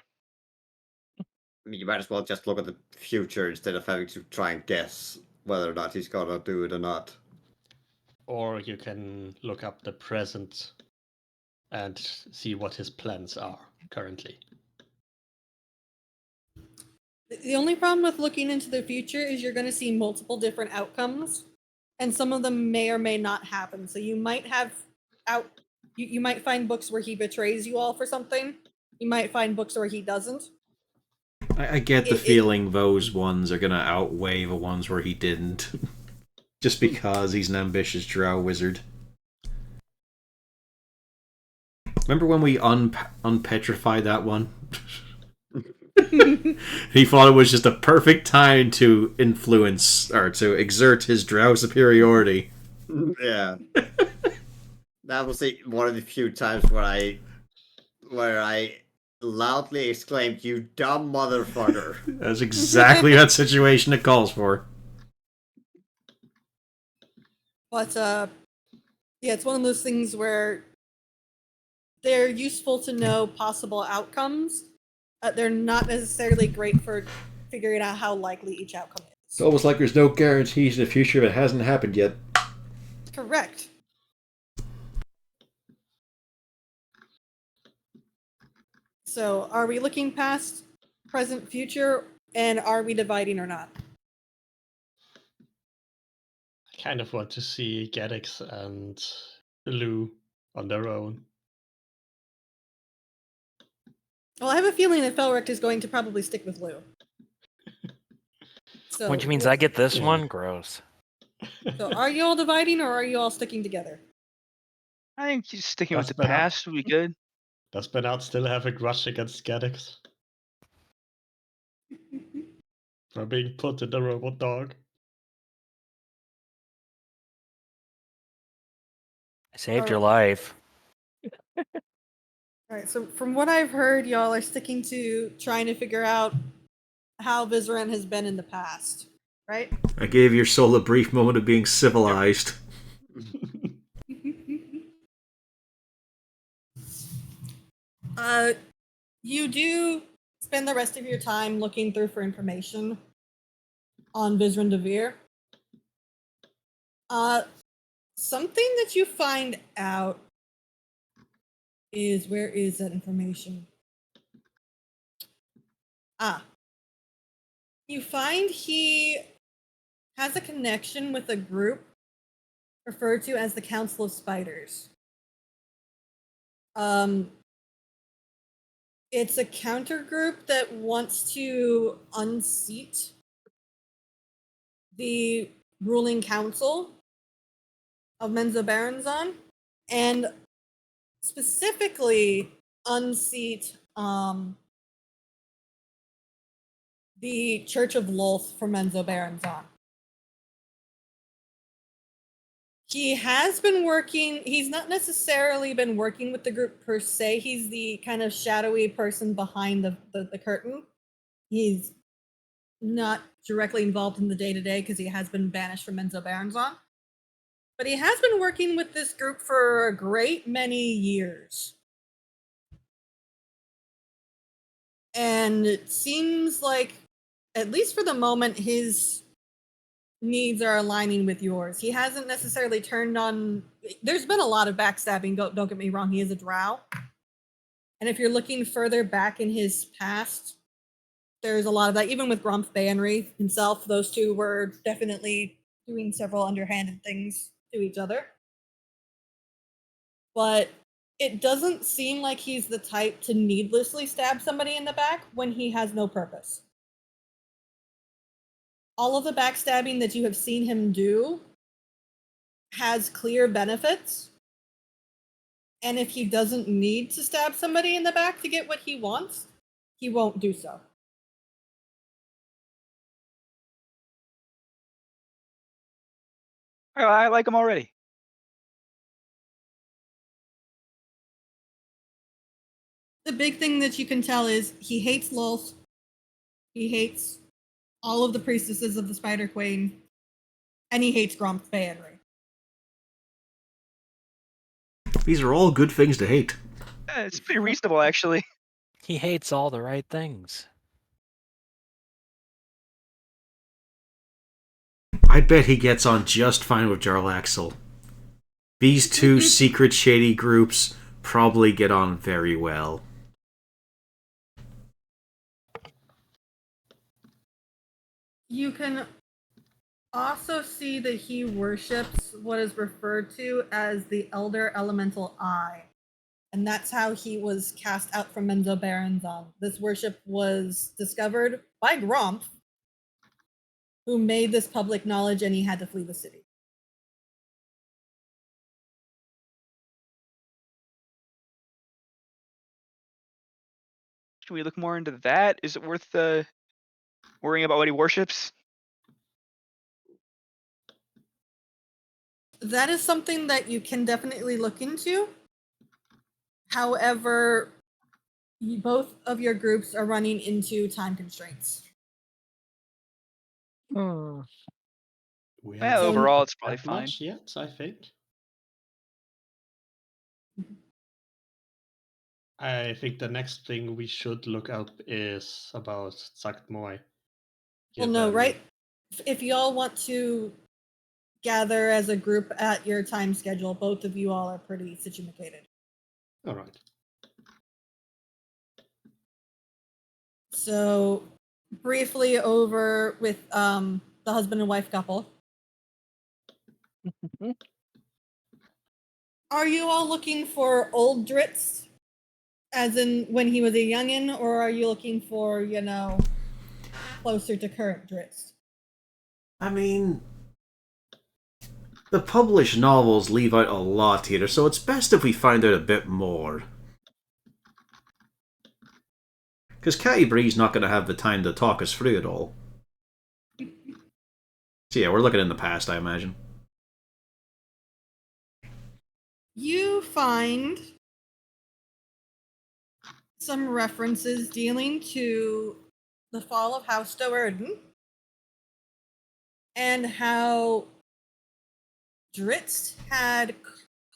I mean, you might as well just look at the future instead of having to try and guess whether or not he's gonna do it or not. Or you can look up the present and see what his plans are currently. The only problem with looking into the future is you're going to see multiple different outcomes, and some of them may or may not happen. So you might have you might find books where he betrays you all for something. You might find books where he doesn't. I get the feeling those ones are gonna outweigh the ones where he didn't. Just because he's an ambitious drow wizard. Remember when we unpetrified that one? He thought it was just a perfect time to influence, or to exert his drow superiority. Yeah. That was one of the few times where I loudly exclaimed, "You dumb motherfucker." That's exactly that situation it calls for. But yeah, it's one of those things where they're useful to know possible outcomes. They're not necessarily great for figuring out how likely each outcome is. It's almost like there's no guarantees in the future that hasn't happened yet. Correct. So, are we looking past present, future, and are we dividing or not? I kind of want to see Gaddix and Lou on their own. Well, I have a feeling that Felric is going to probably stick with Lou. So, Which means I get this one? Gross. So, are you all dividing or are you all sticking together? I think just sticking with That's the better. past would be good. Does Bernard still have a grudge against Gaddix for being put in the robot dog? I saved your life. All right, so from what I've heard, y'all are sticking to trying to figure out how Vizran has been in the past, right? I gave your soul a brief moment of being civilized. You do spend the rest of your time looking through for information on Vizran Devere. Something that you find out is, where is that information? You find he has a connection with a group referred to as the Council of Spiders. It's a counter group that wants to unseat the ruling council of Menzoberranzan, and specifically unseat the Church of Lolth from Menzoberranzan. He has been working, he's not necessarily been working with the group per se, he's the kind of shadowy person behind the curtain. He's not directly involved in the day-to-day because he has been banished from Menzoberranzan. But he has been working with this group for a great many years. And it seems like, at least for the moment, his needs are aligning with yours. He hasn't necessarily turned on... There's been a lot of backstabbing, don't get me wrong, he is a drow. And if you're looking further back in his past, there's a lot of that. Even with Gromf Banry himself, those two were definitely doing several underhanded things to each other. But it doesn't seem like he's the type to needlessly stab somebody in the back when he has no purpose. All of the backstabbing that you have seen him do has clear benefits. And if he doesn't need to stab somebody in the back to get what he wants, he won't do so. I like him already. The big thing that you can tell is he hates Lolth. He hates all of the priestesses of the Spider Queen. And he hates Gromf Banry. These are all good things to hate. It's pretty reasonable, actually. He hates all the right things. I bet he gets on just fine with Jarlaxle. These two secret shady groups probably get on very well. You can also see that he worships what is referred to as the Elder Elemental Eye. And that's how he was cast out from Menzoberranzan. This worship was discovered by Gromp, who made this public knowledge, and he had to flee the city. Should we look more into that? Is it worth worrying about what he worships? That is something that you can definitely look into. However, both of your groups are running into time constraints. Hmm. We Yeah, haven't overall, it's probably that fine. much yet, I think. I think the next thing we should look up is about Zaktmoy. Well, no, right? If y'all want to gather as a group at your time schedule, both of you all are pretty situated. All right. So, briefly over with the husband and wife couple. Are you all looking for old Dritz, as in when he was a youngin', or are you looking for, closer to current Dritz? I mean, the published novels leave out a lot here, so it's best if we find out a bit more. Because Catty Bree's not going to have the time to talk us through it all. So yeah, we're looking in the past, I imagine. You find some references dealing to the fall of House Doerden and how Dritz had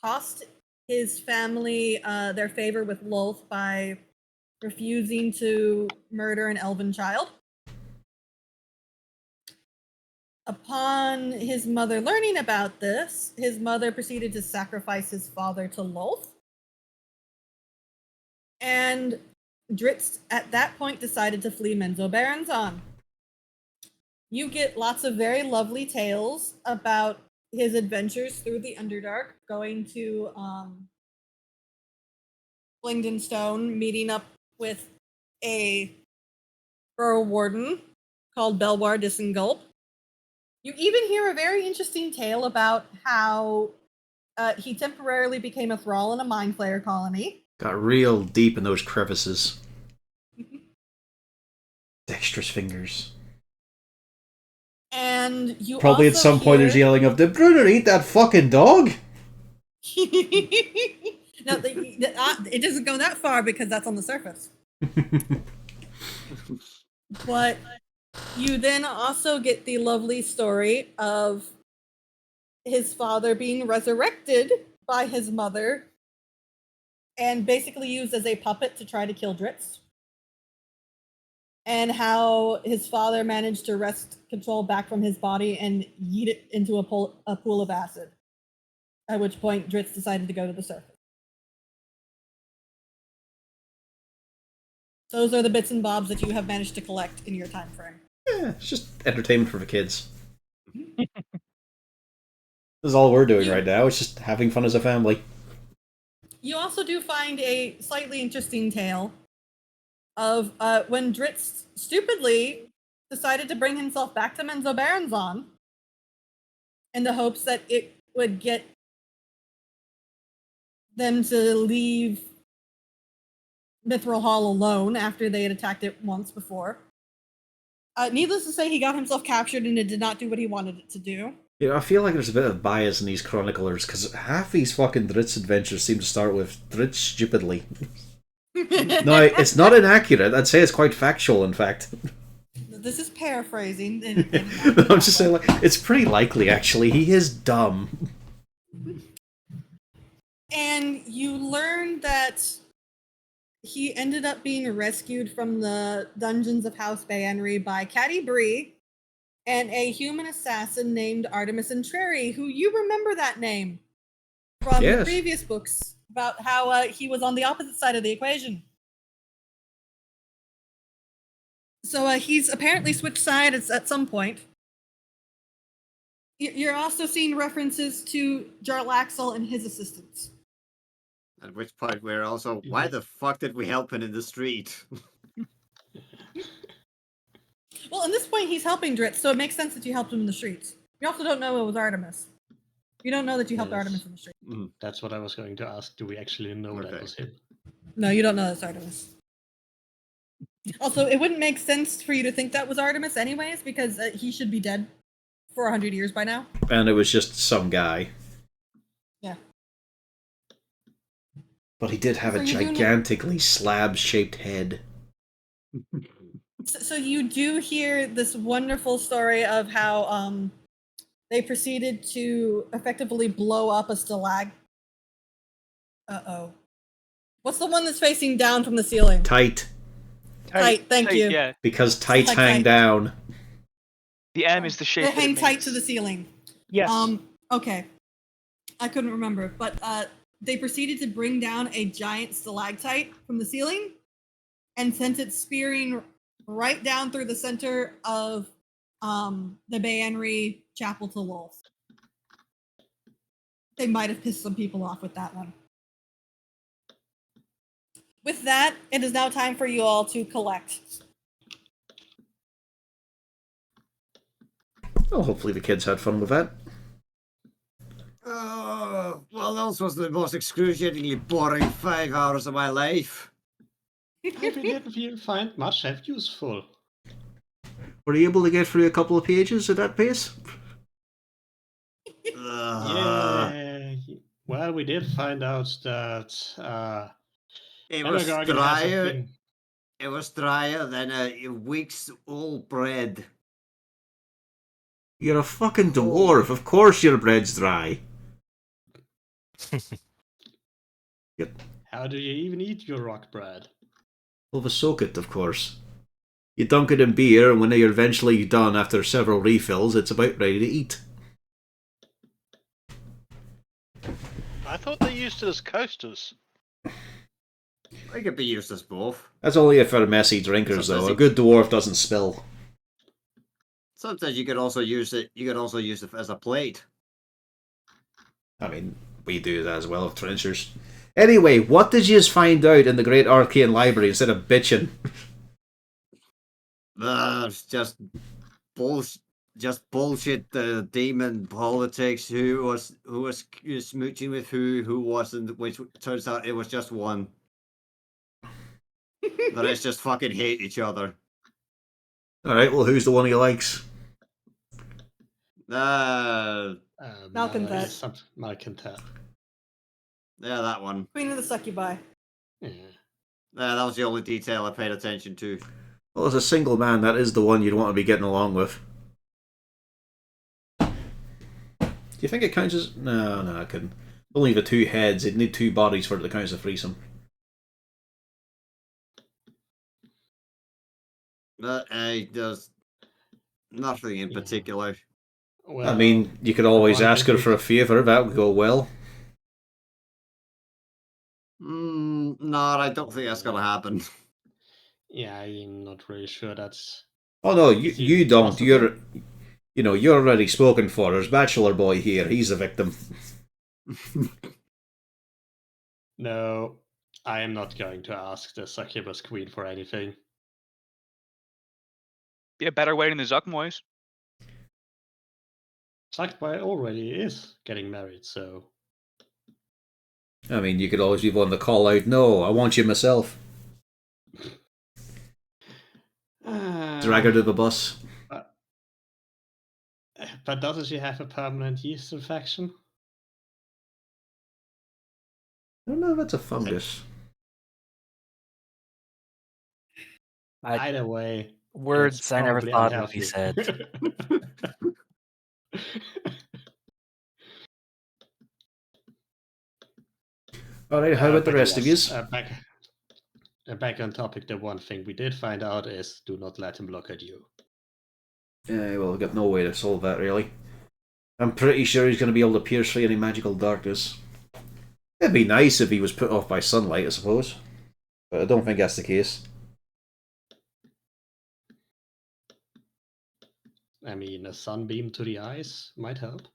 cost his family their favor with Lolth by refusing to murder an elven child. Upon his mother learning about this, his mother proceeded to sacrifice his father to Lolth. And Dritz, at that point, decided to flee Menzoberranzan. You get lots of very lovely tales about his adventures through the Underdark, going to Blingden Stone, meeting up with a Burrow Warden called Belwar Disengulp. You even hear a very interesting tale about how he temporarily became a thrall in a Mind Flayer colony. Got real deep in those crevices. Dexterous fingers. And you Probably at also some point there's hear- yelling of, "Did Bruno eat that fucking dog?" No, it doesn't go that far because that's on the surface. But you then also get the lovely story of his father being resurrected by his mother and basically used as a puppet to try to kill Dritz. And how his father managed to wrest control back from his body and yeet it into a pool of acid. At which point, Dritz decided to go to the surface. Those are the bits and bobs that you have managed to collect in your time frame. Yeah, it's just entertainment for the kids. This is all we're doing right now. It's just having fun as a family. You also do find a slightly interesting tale of when Dritz stupidly decided to bring himself back to Menzoberranzan in the hopes that it would get them to leave Mithril Hall alone after they had attacked it once before. Needless to say, he got himself captured and it did not do what he wanted it to do. You know, I feel like there's a bit of bias in these chroniclers, because half these fucking Dritz adventures seem to start with Dritz stupidly. No, it's not inaccurate. I'd say it's quite factual, in fact. This is paraphrasing. I'm just saying, like, it's pretty likely, actually. He is dumb. And you learn that he ended up being rescued from the dungeons of House Bayanri by Catty Bree and a human assassin named Artemis Entreri, who you remember that name from the Yes. previous books about how he was on the opposite side of the equation. So he's apparently switched sides at some point. You're also seeing references to Jarlaxle and his assistants. At which point we're also, why the fuck did we help him in the street? Well, at this point, he's helping Dritz, so it makes sense that you helped him in the streets. You also don't know it was Artemis. You don't know that you helped Yes. Artemis in the street. That's what I was going to ask. Do we actually know Okay. that was him? No, you don't know that's Artemis. Also, it wouldn't make sense for you to think that was Artemis anyways, because he should be dead for 100 years by now. And it was just some guy. Yeah. But he did have So a you're doing it- gigantically slab-shaped head. So you do hear this wonderful story of how they proceeded to effectively blow up a stalag. Uh-oh. What's the one that's facing down from the ceiling? Tight. Tight, thank you. Yeah, Because tights Like hang tight. down. the M is the shape. They that it hang tight makes. to the ceiling. Yes. Okay. I couldn't remember, but they proceeded to bring down a giant stalactite from the ceiling and sent it spearing right down through the center of the Bayenry Chapel to Wolf. They might have pissed some people off with that one. With that, it is now time for you all to collect. Well, hopefully the kids had fun with that. Oh, well, those was the most excruciatingly boring 5 hours of my life. We didn't find much have useful. Were you able to get through a couple of pages at that pace? Yeah. Well, we did find out that It was Demogorgon hasn't drier. been- It was drier than a week's old bread. You're a fucking dwarf. Of course your bread's dry. How do you even eat your rock bread? Well, the soak it, of course. You dunk it in beer, and when you're eventually done after several refills, it's about ready to eat. I thought they used it as coasters. It could be used as both. That's only for messy drinkers, Sometimes though. A you- good dwarf doesn't spill. Sometimes you could also use it. You could also use it as a plate. I mean, we do that as well with trenchers. Anyway, what did you find out in the Great Arcane Library instead of bitching? It's just bullshit. Just bullshit. The demon politics. Who was smooching with who wasn't? Which turns out it was just one. The rest just fucking hate each other. Alright, well, who's the one he likes? Malcontent. Malcontent. Yeah, that one. Queen of the Succubi. Yeah. That was the only detail I paid attention to. Well, as a single man, that is the one you'd want to be getting along with. Do you think it counts as... No, it couldn't. Only the two heads. It'd need two bodies for it to count as a threesome. There's nothing in particular. Well, I mean, you could always one ask her thing for a favour. That would go well. No, I don't think that's gonna happen. yeah, I'm not really sure that's. Oh no, you don't. Possible. You're already spoken for. There's Bachelor Boy here. He's a victim. No, I am not going to ask the Succubus Queen for anything. Be a better way than the Zuckmoys. Succubus already is getting married, so I mean, you could always be one to call out, no, I want you myself. Drag her to the bus. But doesn't she have a permanent yeast infection? I don't know if that's a fungus. Either way, Words it's I never probably thought would be unhealthy. said. Alright, how about the But rest of yes, yous? back on topic, the one thing we did find out is do not let him look at you. Well, I've got no way to solve that, really. I'm pretty sure he's going to be able to pierce through any magical darkness. It'd be nice if he was put off by sunlight, I suppose. But I don't think that's the case. I mean, a sunbeam to the eyes might help.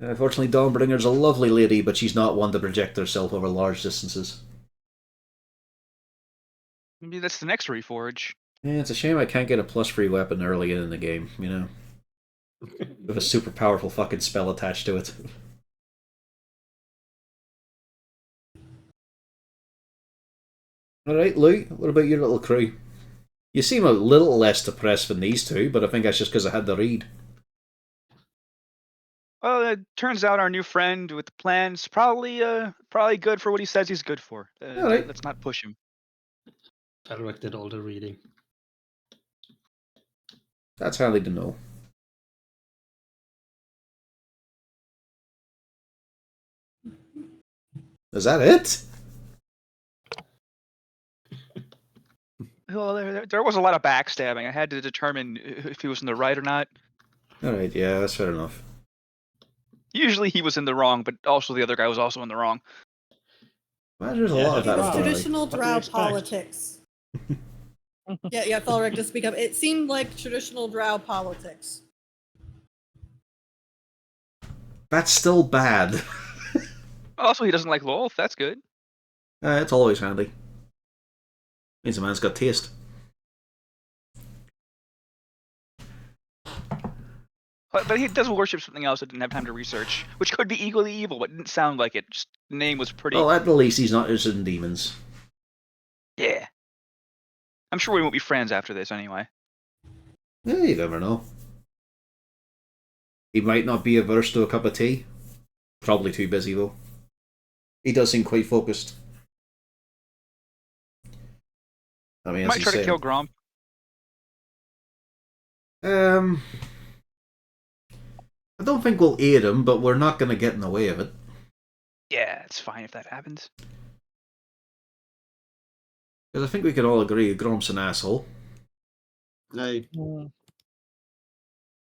Unfortunately, Dawnbringer's a lovely lady, but she's not one to project herself over large distances. Maybe that's the next Reforge. Yeah, it's a shame I can't get a +3 weapon early in the game, you know? With a super powerful fucking spell attached to it. Alright, Lou, what about your little crew? You seem a little less depressed than these two, but I think that's just because I had to read. Well, it turns out our new friend with the plans probably good for what he says he's good for. Alright. Let's not push him. Felric did all the reading. That's handy to know. Is that it? Well, there was a lot of backstabbing. I had to determine if he was in the right or not. Alright, yeah, that's fair enough. Usually he was in the wrong, but also the other guy was also in the wrong. Well, there's a Yeah, lot of It that. was apparently. traditional What do you drow expect? politics. Yeah, Felric, just speak up. It seemed like traditional drow politics. That's still bad. Also, he doesn't like Lolth. That's good. It's always handy. Means a man's got taste. But he does worship something else I didn't have time to research, which could be equally evil, but didn't sound like it. Just the name was pretty. Well, at the least, he's not interested in demons. Yeah. I'm sure we won't be friends after this anyway. Yeah, you never know. He might not be averse to a cup of tea. Probably too busy, though. He does seem quite focused. I mean, as Might he's try to saying. kill Gromp. I don't think we'll aid him, but we're not going to get in the way of it. Yeah, it's fine if that happens. Because I think we can all agree Gromp's an asshole. Aye. Mm.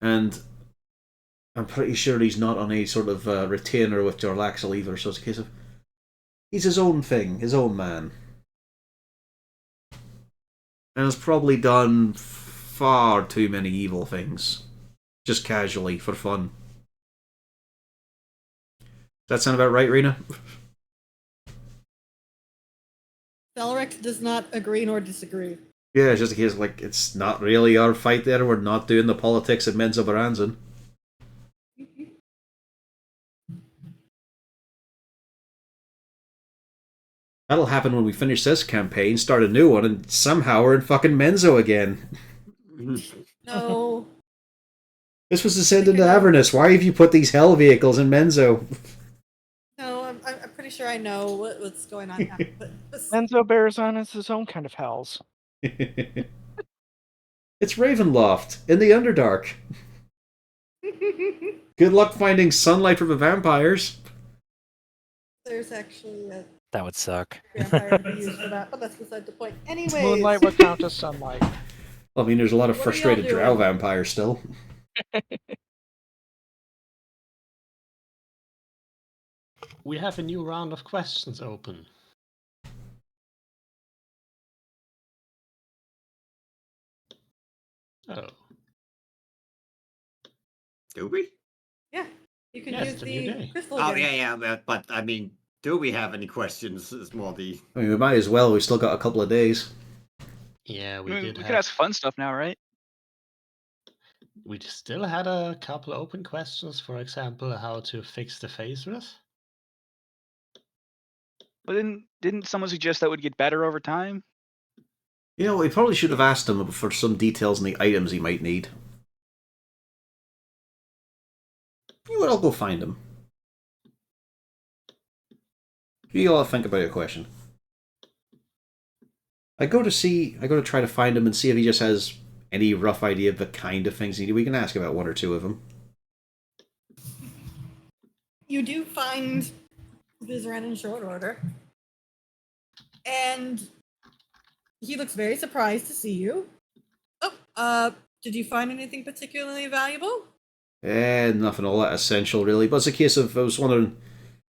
And I'm pretty sure he's not on any sort of retainer with Jorlaxel either, so it's a case of he's his own thing, his own man. And has probably done far too many evil things. Just casually, for fun. Does that sound about right, Rena? Felric does not agree nor disagree. Yeah, it's just a case of, like, it's not really our fight there, we're not doing the politics of Menzoberranzan. That'll happen when we finish this campaign, start a new one, and somehow we're in fucking Menzo again. No. This was to send into Avernus. Why have you put these hell vehicles in Menzo? No, I'm pretty sure I know what's going on now. But Enzo Barazon is his own kind of hells. It's Ravenloft in the Underdark. Good luck finding sunlight from the vampires. there's actually a That would suck. vampire to be used for that, but that's beside the point. Anyways, Moonlight would count as sunlight. I mean, there's a lot of What are y'all frustrated drow doing? vampires still. We have a new round of questions open. Oh, Do we? yeah, you can Yeah, use it's a new the day. crystal Oh, again. yeah, but I mean, do we have any questions? Is more the. I mean, we might as well. We've still got a couple of days. yeah, we I mean, did we have. could ask fun stuff now, right? We still had a couple open questions. For example, how to fix the phase risk. But didn't someone suggest that would get better over time? You know, we probably should have asked him for some details on the items he might need. You know what? I'll go find him. You all think about your question. I go to try to find him and see if he just has any rough idea of the kind of things he needs. We can ask about one or two of them. You do find Vizeran in short order, and he looks very surprised to see you. Oh, did you find anything particularly valuable? Nothing all that essential really, but it's a case of I was wondering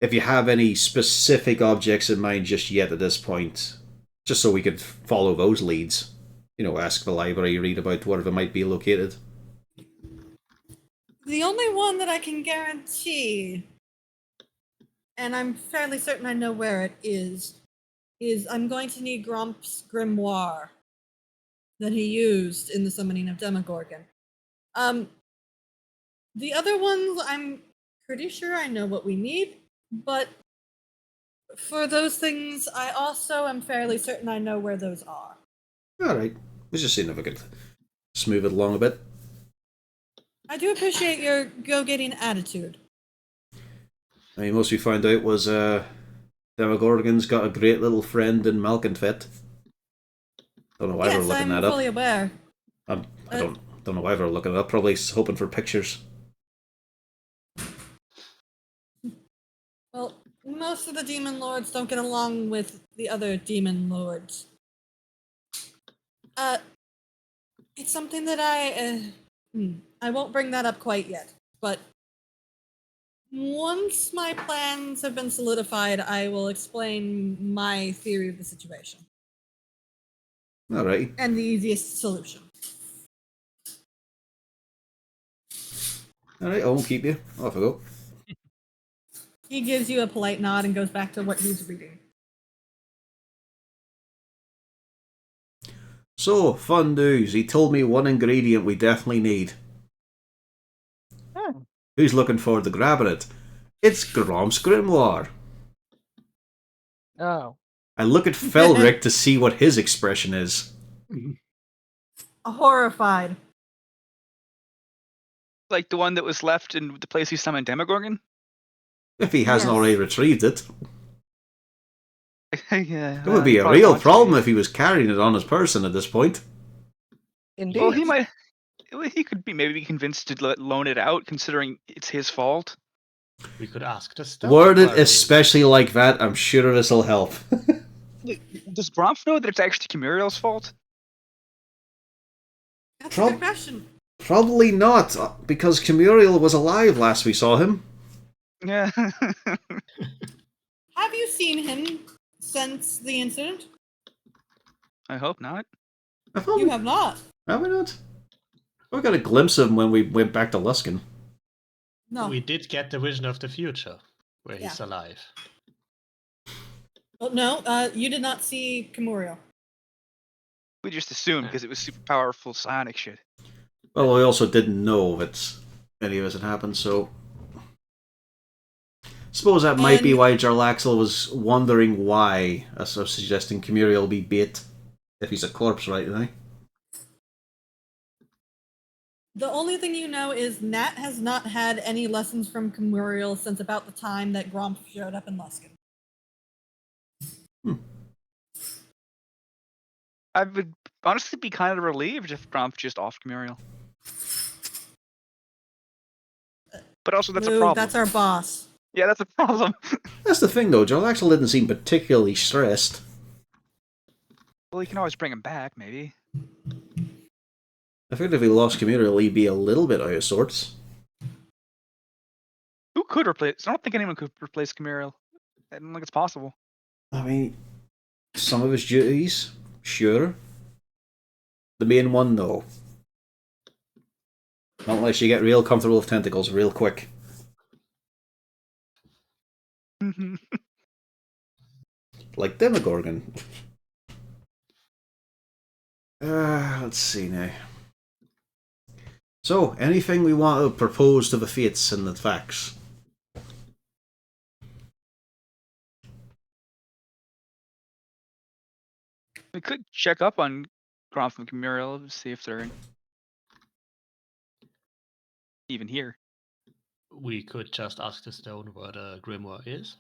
if you have any specific objects in mind just yet at this point, just so we could follow those leads. You know, ask the library, read about wherever it might be located. The only one that I can guarantee, and I'm fairly certain I know where it is I'm going to need Gromp's grimoire that he used in the summoning of Demogorgon. The other ones, I'm pretty sure I know what we need, but for those things, I also am fairly certain I know where those are. Alright, let's just see if I could smooth it along a bit. I do appreciate your go-getting attitude. I mean, most we found out was Demogorgon's got a great little friend in Malconfet. Don't know why we're Yes, looking I'm that up. fully aware. I don't know why we're looking it up. Probably hoping for pictures. Well, most of the demon lords don't get along with the other demon lords. It's something that I won't bring that up quite yet, but once my plans have been solidified, I will explain my theory of the situation. Alright. And the easiest solution. Alright, I won't keep you. Off I go. He gives you a polite nod and goes back to what he's reading. So, fun news. He told me one ingredient we definitely need. Who's looking forward to grabbing it? It's Gromp's grimoire. Oh. I look at Felric to see what his expression is. Horrified. Like the one that was left in the place he summoned Demogorgon? If he hasn't Yes. already retrieved it. Yeah. It would be a real problem if he was carrying it on his person at this point. Indeed. Well, he could be maybe convinced to loan it out, considering it's his fault. We could ask the stone. Worded quarry. especially like that, I'm sure this'll help. Does Gromp know that it's actually Camuriel's fault? That's a good question. Probably not, because Camuriel was alive last we saw him. Yeah. Have you seen him since the incident? I hope not. You have not. Have we not? We got a glimpse of him when we went back to Luskan. No. We did get the vision of the future, where he's Yeah. alive. Oh, no, you did not see Camuriel. We just assumed because it was super powerful psionic shit. Well, we also didn't know that any of this had happened, so... Suppose that might be And- why Jarlaxle was wondering why, as I was suggesting Camuriel be bait, if he's a corpse right now. The only thing you know is Nat has not had any lessons from Camuriel since about the time that Gromp showed up in Luskan. I would honestly be kind of relieved if Gromp just off Camuriel. But also, that's a Ooh, problem. That's our boss. Yeah, that's a problem. That's the thing, though. Jarlaxle didn't seem particularly stressed. Well, you can always bring him back, maybe. I figured if he lost Camuriel, he'd be a little bit out of sorts. Who could replace? I don't think anyone could replace Camuriel. I don't think it's possible. I mean, some of his duties, sure. The main one, no. Not unless you get real comfortable with tentacles real quick. Like Demogorgon. Let's see now. So, anything we want to propose to the Fates and the facts? We could check up on Gromp and Camuriel to see if they're even here. We could just ask the stone where the grimoire is.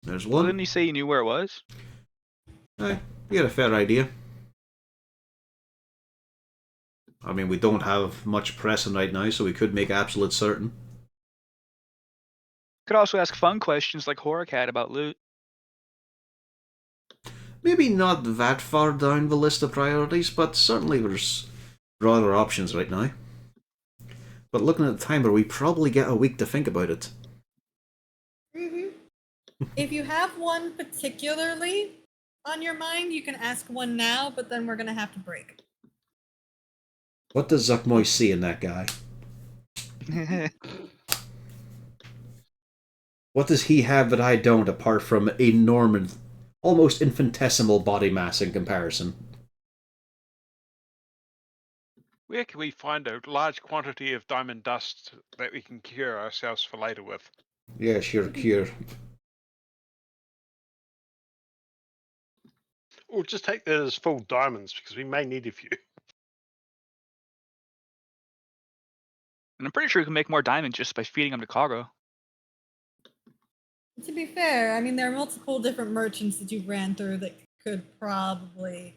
There's Well, one. didn't he say he knew where it was? You get a fair idea. I mean, we don't have much pressing right now, so we could make absolute certain. Could also ask fun questions like Horacat about loot. Maybe not that far down the list of priorities, but certainly there's broader options right now. But looking at the timer, we probably get a week to think about it. If you have one particularly on your mind, you can ask one now, but then we're gonna have to break. What does Zuckmoy see in that guy? What does he have that I don't, apart from enormous, almost infinitesimal body mass in comparison? Where can we find a large quantity of diamond dust that we can cure ourselves for later with? Yeah, sure, cure. Or just take that as full diamonds because we may need a few. And I'm pretty sure we can make more diamonds just by feeding them to cargo. To be fair, I mean, there are multiple different merchants that you ran through that could probably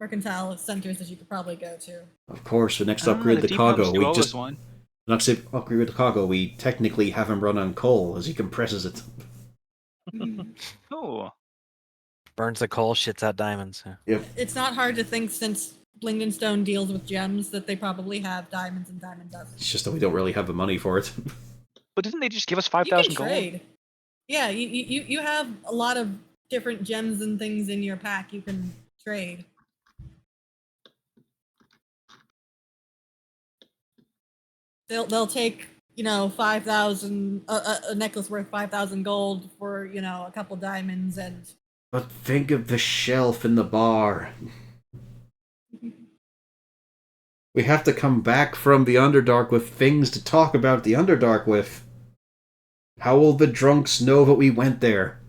mercantile centers that you could probably go to. Of course, the next upgrade the the cargo, we Deep just one. the next upgrade with the cargo, we technically have him run on coal as he compresses it. Oh, Burns the coal, shits out diamonds. Yeah. It's not hard to think, since Blingden Stone deals with gems, that they probably have diamonds and diamond dust. It's just that we don't really have the money for it. but didn't they just give us You can 5,000 gold? trade. Yeah, you have a lot of different gems and things in your pack you can trade. They'll take 5,000 a necklace worth 5,000 gold for a couple diamonds and. But think of the shelf in the bar. We have to come back from the Underdark with things to talk about the Underdark with. How will the drunks know that we went there?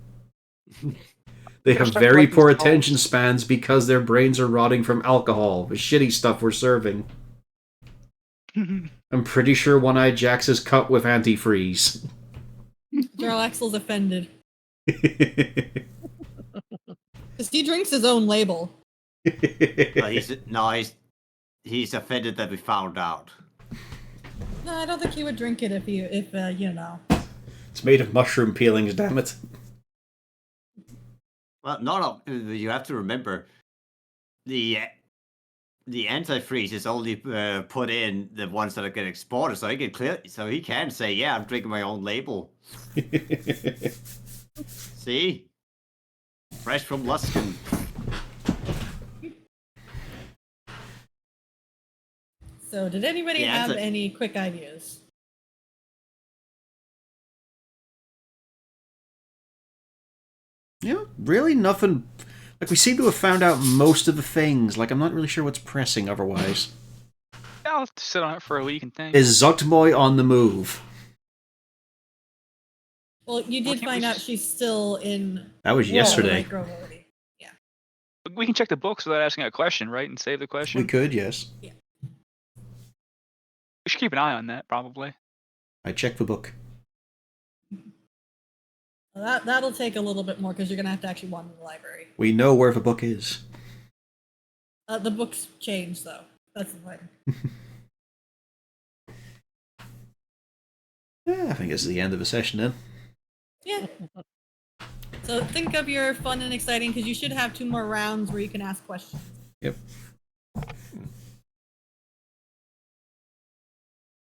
They have start very collecting poor skulls. attention spans because their brains are rotting from alcohol, the shitty stuff we're serving. I'm pretty sure One-Eyed Jax is cut with antifreeze. Jarlaxle's offended. Because he drinks his own label. He's offended that we found out. No, I don't think he would drink it if It's made of mushroom peelings, damn it. Well, no, you have to remember the antifreeze is only put in the ones that are getting exported, so he can say, yeah, I'm drinking my own label. See? Fresh from Luskan. So, did anybody Yeah, have it's a- any quick ideas? Yeah, really nothing. Like, we seem to have found out most of the things. Like, I'm not really sure what's pressing otherwise. I'll have to sit on it for a week and think. Is Zuktmoy on the move? Well, you did can't we find out just- she's still in. That was yesterday. Grove already. We can check the books without asking a question, right? And save the question. We could, yes. We should keep an eye on that, probably. I checked the book. Well, that'll take a little bit more because you're gonna have to actually wander the library. We know where the book is. The books change though. That's the thing. Yeah, I think this is the end of the session then. Yeah. So think of your fun and exciting, because you should have 2 more rounds where you can ask questions. Yep.